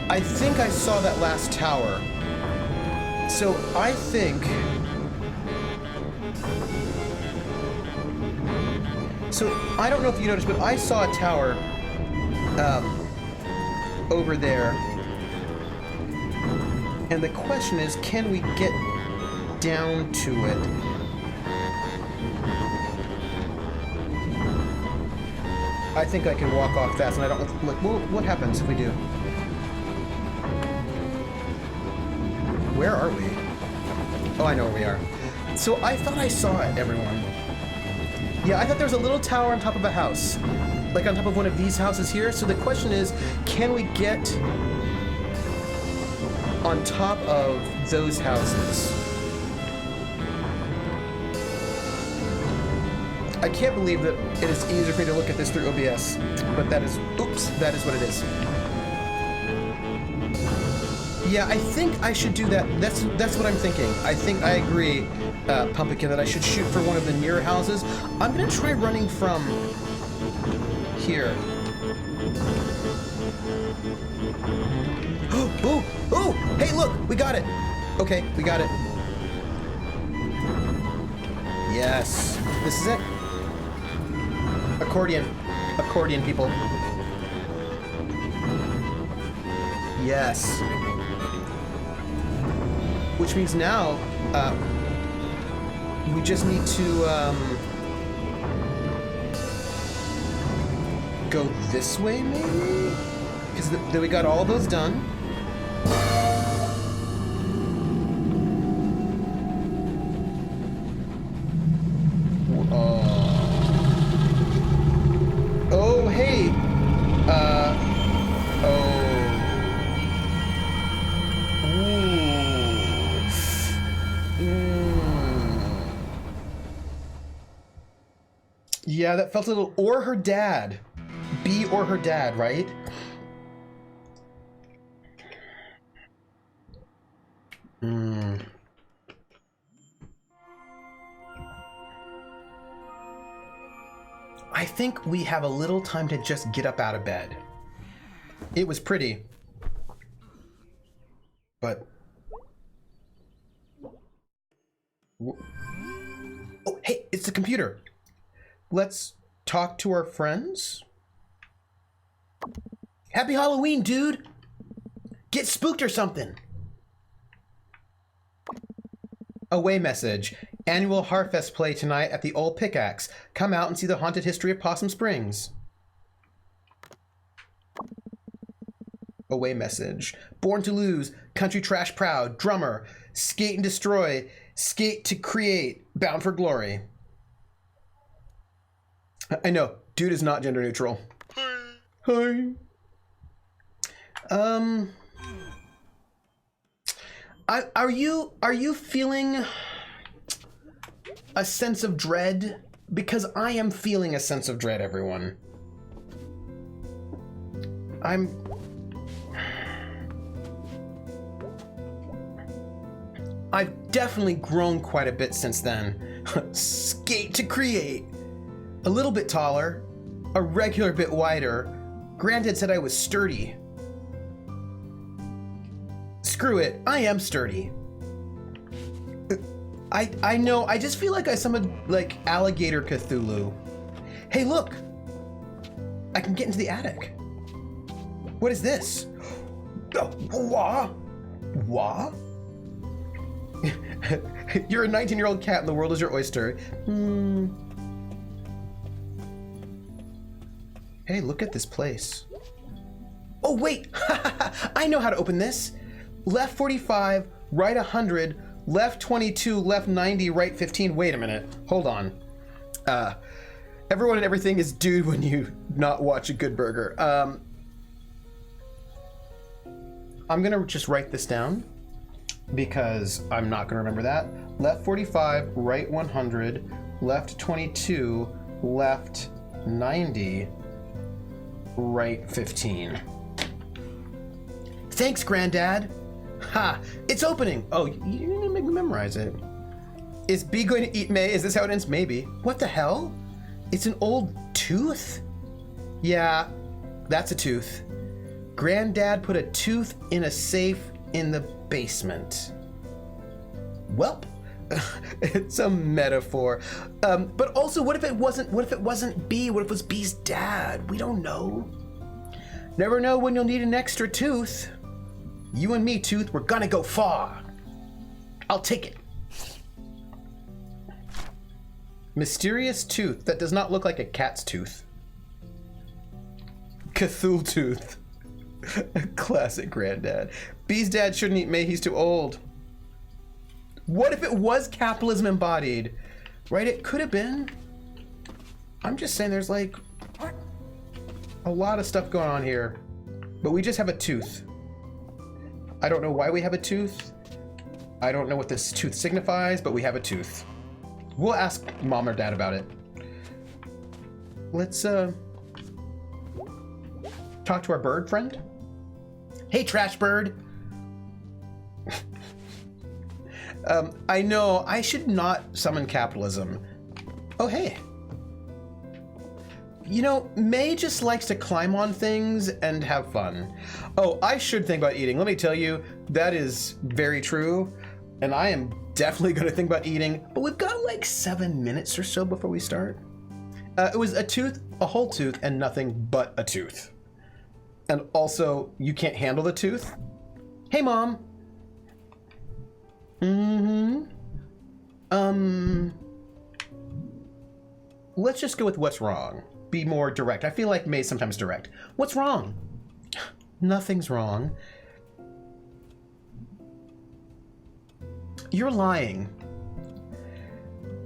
I think I saw that last tower. So I think... So I don't know if you noticed, but I saw a tower over there. And the question is, can we get down to it? I think I can walk off fast, and I don't... Like, what happens if we do? Where are we? Oh, I know where we are. So I thought I saw it, everyone. Yeah, I thought there was a little tower on top of a house. Like on top of one of these houses here. So the question is, can we get on top of those houses? I can't believe that it is easier for me to look at this through OBS. But that is... Oops, that is what it is. Yeah, I think I should do that. That's what I'm thinking. I think I agree, Pumpkin, that I should shoot for one of the nearer houses. I'm gonna try running from here. Oh! Oh! Hey, look! We got it! Okay, we got it. Yes. This is it. Accordion. Accordion, people. Yes. Which means now, we just need to, go this way, maybe? Because then we got all those done. Oh, hey! Yeah, that felt a little... Or her dad. B or her dad, right? I think we have a little time to just get up out of bed. It was pretty. But... Oh, hey, it's the computer. Let's talk to our friends. Happy Halloween, dude! Get spooked or something! Away message. Annual Harfest play tonight at the Old Pickaxe. Come out and see the haunted history of Possum Springs. Away message. Born to lose, country trash proud, drummer, skate and destroy, skate to create, bound for glory. I know, dude is not gender neutral. Hi. Are you feeling a sense of dread? Because I am feeling a sense of dread, everyone. I've definitely grown quite a bit since then. Skate to create. A little bit taller, a regular bit wider. Granddad said I was sturdy. Screw it, I am sturdy. I know, I just feel like I summoned like alligator Cthulhu. Hey, look! I can get into the attic. What is this? Wah? Wah? You're a 19-year-old cat and the world is your oyster. Hey, look at this place. Oh, wait! I know how to open this. Left 45, right 100, left 22, left 90, right 15. Wait a minute. Hold on. Everyone and everything is dude when you not watch a Good Burger. I'm gonna just write this down because I'm not gonna remember that. Left 45, right 100, left 22, left 90, right 15. Thanks, Granddad. Ha! It's opening! Oh, you're gonna make me memorize it. Is B going to eat May? Is this how it ends? Maybe. What the hell? It's an old tooth? Yeah, that's a tooth. Granddad put a tooth in a safe in the basement. Welp. It's a metaphor. But also, what if it wasn't B? What if it was B's dad? We don't know. Never know when you'll need an extra tooth. You and me, Tooth, we're gonna go far. I'll take it. Mysterious tooth that does not look like a cat's tooth. Cthulhu tooth. Classic Granddad. B's dad shouldn't eat May, he's too old. What if it was capitalism embodied? Right, it could have been. I'm just saying there's like a lot of stuff going on here. But we just have a tooth. I don't know why we have a tooth. I don't know what this tooth signifies, but we have a tooth. We'll ask Mom or Dad about it. Let's talk to our bird friend. Hey, trash bird. I know I should not summon capitalism. Oh, hey. You know, May just likes to climb on things and have fun. Oh, I should think about eating. Let me tell you, that is very true. And I am definitely going to think about eating. But we've got like 7 minutes or so before we start. It was a tooth, a whole tooth, and nothing but a tooth. And also, you can't handle the tooth? Hey, Mom. Let's just go with what's wrong. Be more direct. I feel like May's sometimes direct. What's wrong? Nothing's wrong. You're lying.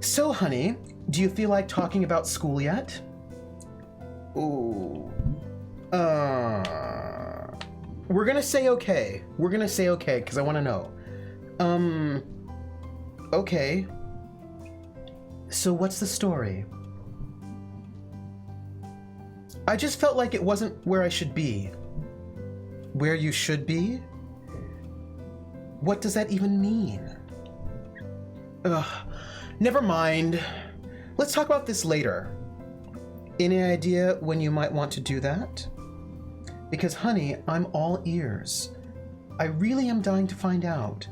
So, honey, do you feel like talking about school yet? Ooh. We're gonna say okay. We're gonna say okay, because I want to know. Okay. So what's the story? I just felt like it wasn't where I should be. Where you should be? What does that even mean? Ugh, never mind. Let's talk about this later. Any idea when you might want to do that? Because, honey, I'm all ears. I really am dying to find out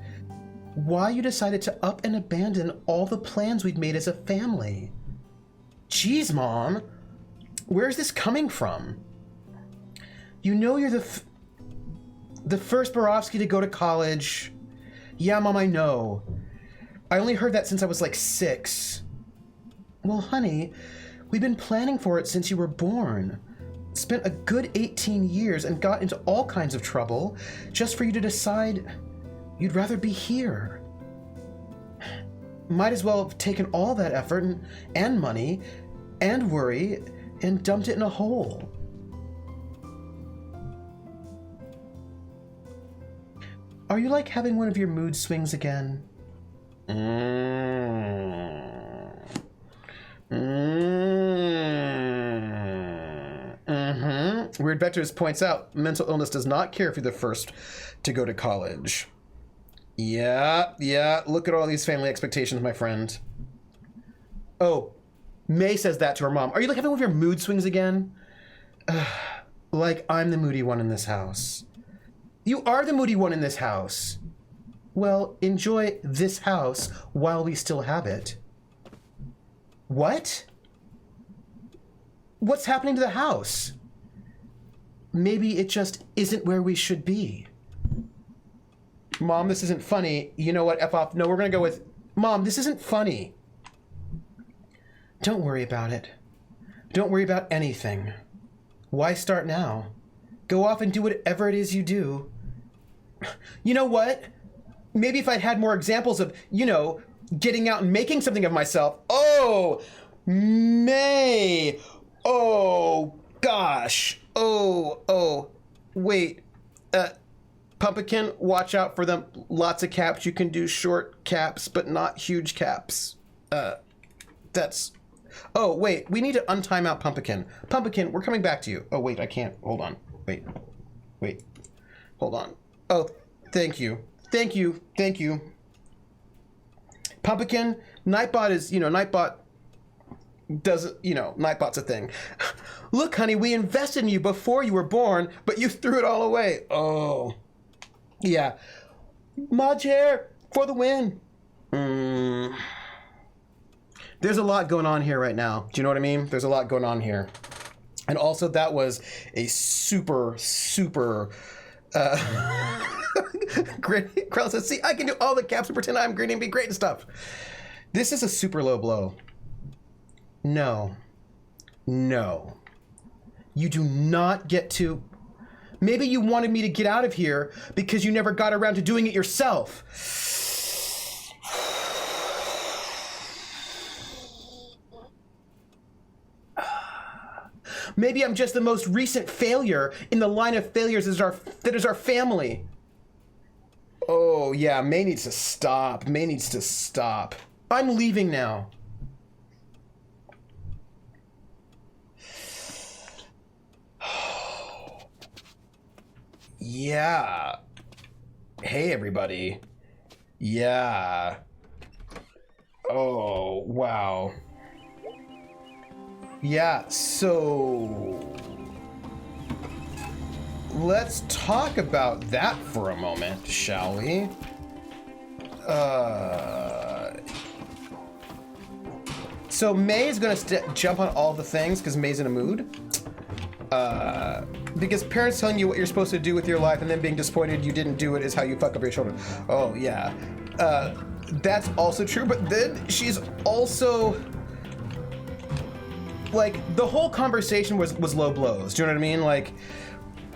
why you decided to up and abandon all the plans we'd made as a family. Jeez, Mom. Where's this coming from? You know you're the first Borofsky to go to college. Yeah, Mom, I know. I only heard that since I was like 6. Well, honey, we've been planning for it since you were born. Spent a good 18 years and got into all kinds of trouble just for you to decide you'd rather be here. Might as well have taken all that effort and money and worry and dumped it in a hole. Are you like having one of your mood swings again? Weird Vectors points out mental illness does not care if you're the first to go to college. Yeah, look at all these family expectations, my friend. Oh, May says that to her mom. Are you like having one of your mood swings again? Like I'm the moody one in this house. You are the moody one in this house. Well, enjoy this house while we still have it. What? What's happening to the house? Maybe it just isn't where we should be. Mom, this isn't funny. You know what? F off. No, we're going to go with... Mom, this isn't funny. Don't worry about it. Don't worry about anything. Why start now? Go off and do whatever it is you do. You know what? Maybe if I'd had more examples of, getting out and making something of myself. Oh, May. Oh, gosh. Oh. Wait. Pumpkin, watch out for them. Lots of caps. You can do short caps, but not huge caps. That's... Oh, wait. We need to untime out Pumpkin. Pumpkin, we're coming back to you. Oh, wait. I can't. Hold on. Wait. Hold on. Oh, thank you. Pumpkin, Nightbot is, Nightbot doesn't, Nightbot's a thing. Look, honey, we invested in you before you were born, but you threw it all away. Oh. Yeah. Mod chair for the win. There's a lot going on here right now. Do you know what I mean? There's a lot going on here. And also that was a super great. Krell says, see, I can do all the caps and pretend I'm great and be great and stuff. This is a super low blow. No. You do not get to... Maybe you wanted me to get out of here because you never got around to doing it yourself. Maybe I'm just the most recent failure in the line of failures that is our family. Oh, yeah, May needs to stop. I'm leaving now. Yeah. Hey, everybody. Yeah. Oh, wow. Yeah, so let's talk about that for a moment, shall we? So May is going to jump on all the things because May's in a mood. Because parents telling you what you're supposed to do with your life and then being disappointed you didn't do it is how you fuck up your children. Oh, yeah. That's also true, but then she's also... Like, the whole conversation was low blows. Do you know what I mean? Like,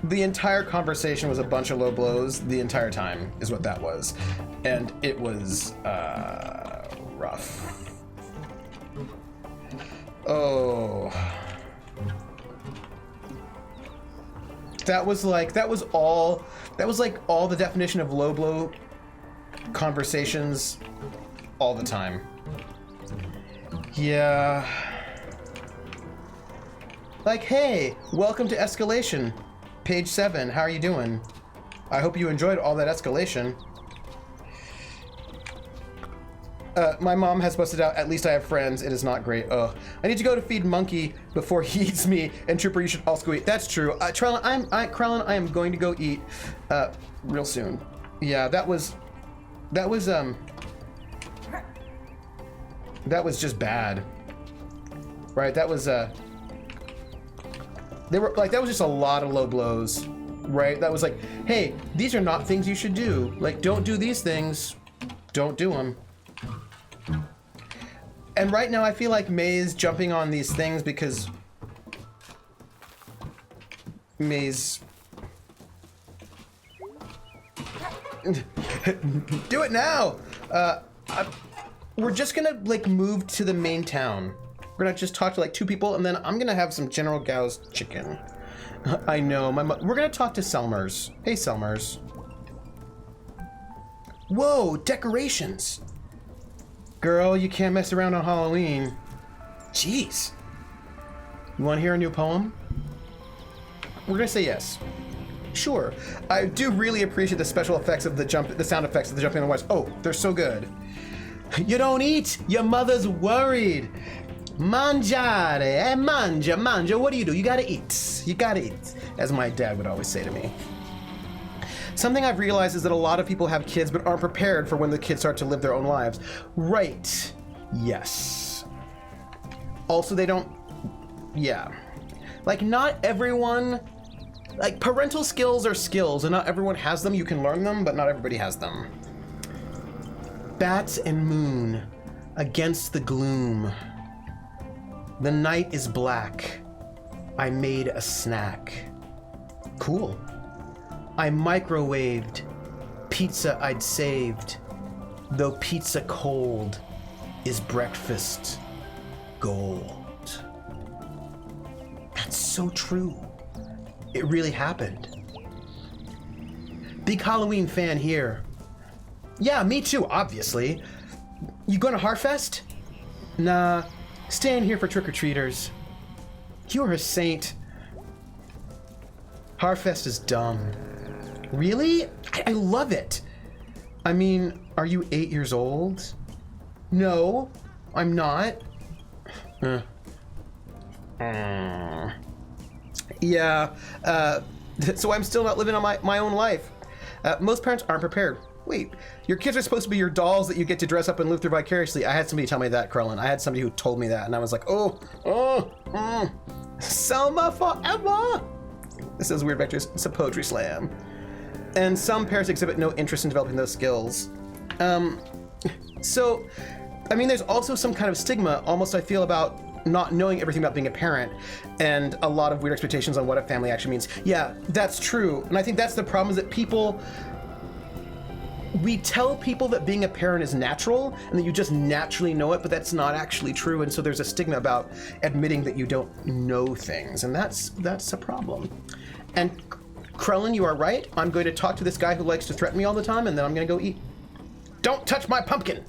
the entire conversation was a bunch of low blows the entire time, is what that was. And it was, rough. Oh. That was all the definition of low blow conversations all the time. Yeah. Like, hey, welcome to Escalation. Page 7, how are you doing? I hope you enjoyed all that escalation. My mom has busted out, at least I have friends. It is not great. Ugh. I need to go to feed Monkey before he eats me, and Trooper, you should also go eat. That's true. Krellin, I am going to go eat real soon. Yeah, that was just bad. Right, that was that was just a lot of low blows, right? That was like, hey, these are not things you should do. Like, don't do these things. Don't do them. And right now I feel like May's jumping on these things because May's... Do it now! We're just gonna like move to the main town. We're gonna just talk to like 2 people and then I'm gonna have some General Gao's chicken. I know, we're gonna talk to Selmers. Hey Selmers. Whoa, decorations! Girl, you can't mess around on Halloween. Jeez. You wanna hear a new poem? We're gonna say yes. Sure. I do really appreciate the special effects of the sound effects of the jumping on the wires. Oh, they're so good. You don't eat, your mother's worried. Mangiare, mangia. What do? You gotta eat. You gotta eat, as my dad would always say to me. Something I've realized is that a lot of people have kids but aren't prepared for when the kids start to live their own lives. Right. Yes. Also, they don't... Yeah. Like, not everyone... Like, parental skills are skills, and not everyone has them. You can learn them, but not everybody has them. Bats and moon against the gloom. The night is black. I made a snack. Cool. I microwaved pizza I'd saved, though pizza cold is breakfast gold. That's so true. It really happened. Big Halloween fan here. Yeah, me too, obviously. You going to Harfest? Nah, staying here for trick-or-treaters. You're a saint. Harfest is dumb. Really? I love it. I mean, are you 8 years old? No, I'm not. Yeah, so I'm still not living on my own life. Most parents aren't prepared. Wait, your kids are supposed to be your dolls that you get to dress up and live through vicariously. I had somebody tell me that, Krellin. I had somebody who told me that, and I was like, Selma forever! This is Weird Vectors. It's a poetry slam. And some parents exhibit no interest in developing those skills. So, I mean, there's also some kind of stigma, almost I feel, about not knowing everything about being a parent, and a lot of weird expectations on what a family actually means. Yeah, that's true. And I think that's the problem, is that we tell people that being a parent is natural and that you just naturally know it, but that's not actually true. And so there's a stigma about admitting that you don't know things, and that's a problem. And Krellin, you are right. I'm going to talk to this guy who likes to threaten me all the time, and then I'm going to go eat. Don't touch my pumpkin!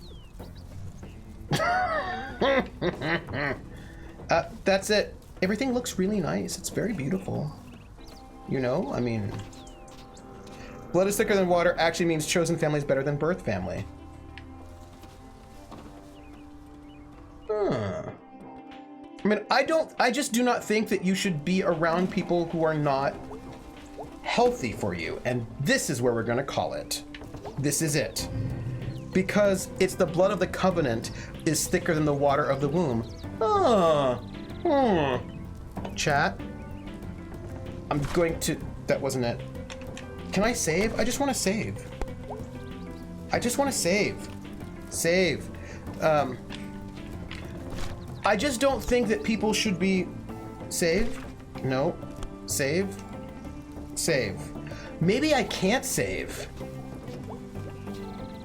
That's it. Everything looks really nice. It's very beautiful. You know, I mean... Blood is thicker than water actually means chosen family is better than birth family. Huh. I mean, I just do not think that you should be around people who are not healthy for you. And this is where we're gonna call it. This is it. Because it's the blood of the covenant is thicker than the water of the womb. Chat. I'm going to... That wasn't it. Can I save? I just want to save. I just want to save. Save. I just don't think that people should be... Save? No. Save? Save. Maybe I can't save.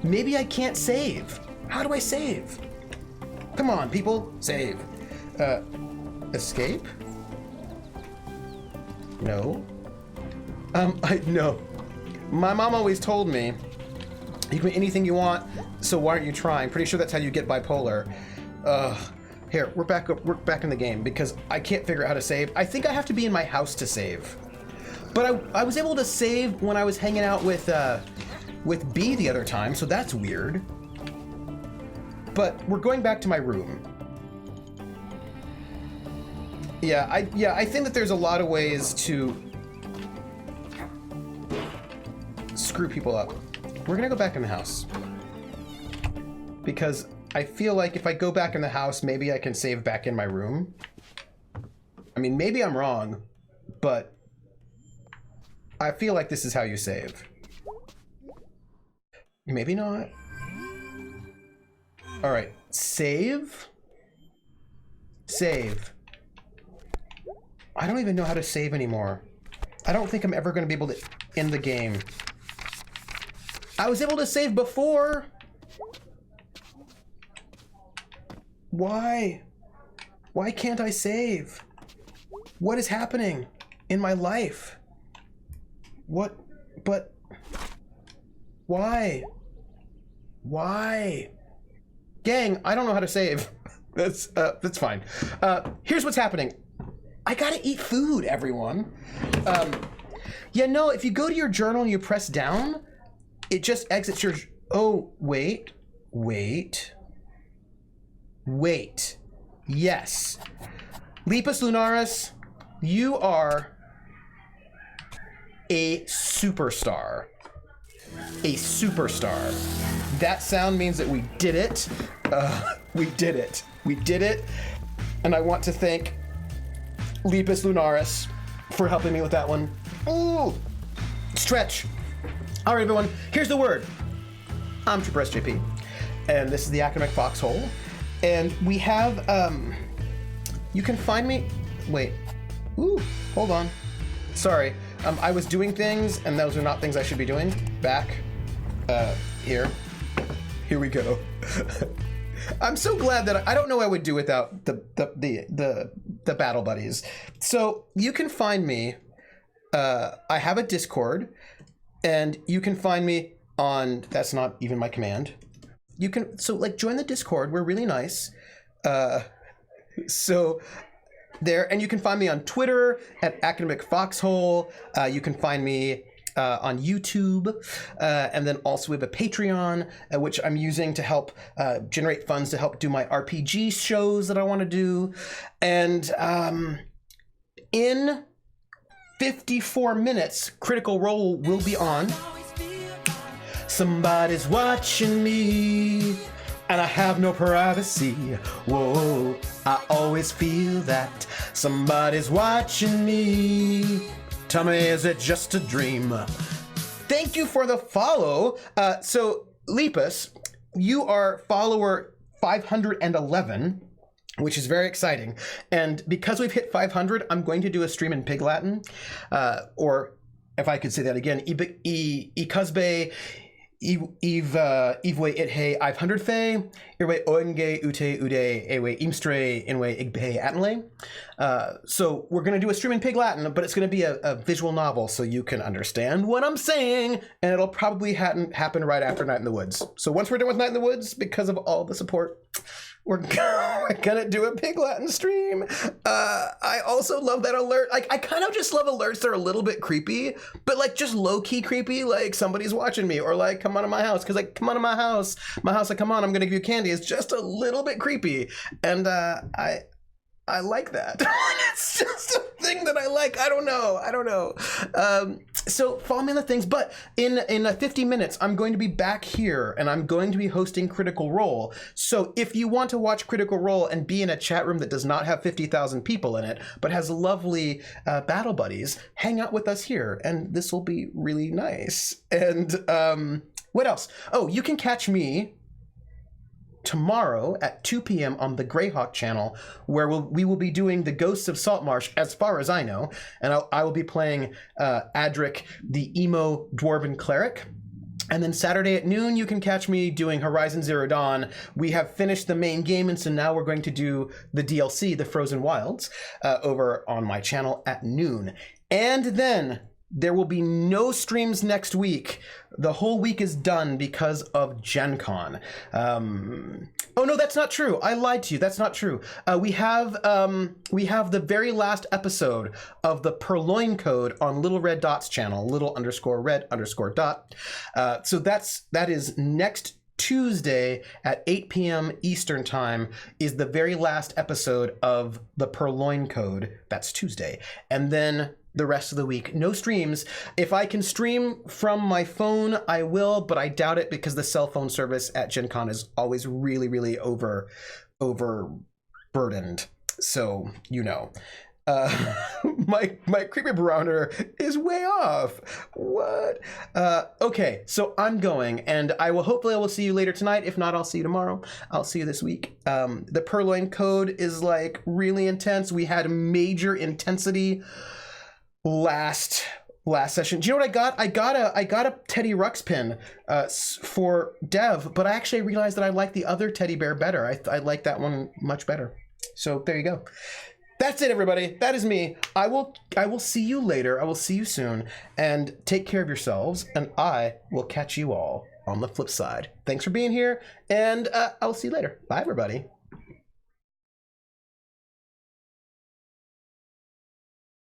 Maybe I can't save. How do I save? Come on, people. Save. Escape? No. No. My mom always told me, you can be anything you want, so why aren't you trying? Pretty sure that's how you get bipolar. Here, we're back in the game because I can't figure out how to save. I think I have to be in my house to save. But I was able to save when I was hanging out with B the other time, so that's weird. But we're going back to my room. Yeah, I think that there's a lot of ways to screw people up. We're gonna go back in the house. Because I feel like if I go back in the house, maybe I can save back in my room. I mean, maybe I'm wrong, but I feel like this is how you save. Maybe not. All right, save. Save. I don't even know how to save anymore. I don't think I'm ever going to be able to end the game. I was able to save before. Why? Why can't I save? What is happening in my life? What? But why? Why? Gang, I don't know how to save. That's fine. Here's what's happening. I gotta eat food, everyone. Yeah, no, if you go to your journal and you press down, it just exits your... Oh, wait. Yes. Lepus Lunaris, you are a superstar. A superstar. That sound means that we did it. We did it. We did it. And I want to thank Lepus Lunaris for helping me with that one. Ooh! Stretch. All right, everyone, here's the word. I'm Trooper SJP, and this is the Academic Foxhole. And we have, you can find me, wait, ooh, hold on. Sorry, I was doing things, and those are not things I should be doing. Back, here we go. I'm so glad that I don't know what I would do without the battle buddies. So you can find me, I have a Discord, and you can find me on, that's not even my command. You can, so like join the Discord, we're really nice. So there, and you can find me on Twitter at Academic Foxhole. You can find me on YouTube, and then also we have a Patreon, which I'm using to help generate funds to help do my RPG shows that I want to do. And in 54 minutes, Critical Role will be on. Somebody's watching me, and I have no privacy. Whoa, I always feel that somebody's watching me. Tell me, is it just a dream? Thank you for the follow. So, Lepus, you are follower 511, which is very exciting. And because we've hit 500, I'm going to do a stream in Pig Latin, or if I could say that again, Ikazbe, Ivwe ithe 500 fe, Irwe oenge ute ude ewe imstre inwe igbe atenle. So we're going to do a stream in Pig Latin, but it's going to be a visual novel so you can understand what I'm saying, and it'll probably happen right after Night in the Woods. So once we're done with Night in the Woods, because of all the support, we're gonna do a Pig Latin stream. I also love that alert. Like, I kind of just love alerts that are a little bit creepy, but like just low-key creepy, like somebody's watching me, or like, come on to my house, because like, come on to my house, like, come on, I'm gonna give you candy. It's just a little bit creepy, and I like that. It's just a thing that I like. I don't know. So follow me on the things, but in 50 minutes, I'm going to be back here, and I'm going to be hosting Critical Role. So if you want to watch Critical Role and be in a chat room that does not have 50,000 people in it, but has lovely battle buddies, hang out with us here, and this will be really nice. And what else? Oh, you can catch me tomorrow at 2 p.m. on the Greyhawk channel, where we will be doing the Ghosts of Saltmarsh, as far as I know, and I will be playing Adric, the emo dwarven cleric. And then Saturday at noon, you can catch me doing Horizon Zero Dawn. We have finished the main game, and so now we're going to do the DLC, the Frozen Wilds, over on my channel at noon. And then there will be no streams next week. The whole week is done because of Gen Con. Oh no, that's not true. I lied to you. That's not true. We have the very last episode of the Purloin Code on Little Red Dot's channel, little_red_dot. So that is next Tuesday at 8 p.m. Eastern Time is the very last episode of the Purloin Code. That's Tuesday. And then the rest of the week, no streams. If I can stream from my phone, I will, but I doubt it because the cell phone service at Gen Con is always really, really overburdened. So, you know. my creepy barometer is way off. What? Okay, so I'm going, and I will see you later tonight. If not, I'll see you tomorrow. I'll see you this week. The Purloin Code is like really intense. We had major intensity last session. Do you know what I got? I got a Teddy Ruxpin pin for Dev, but I actually realized that I like the other teddy bear better. I like that one much better. So there you go. That's it, everybody. That is me. I will see you later. I will see you soon. And take care of yourselves. And I will catch you all on the flip side. Thanks for being here. And I'll see you later. Bye, everybody.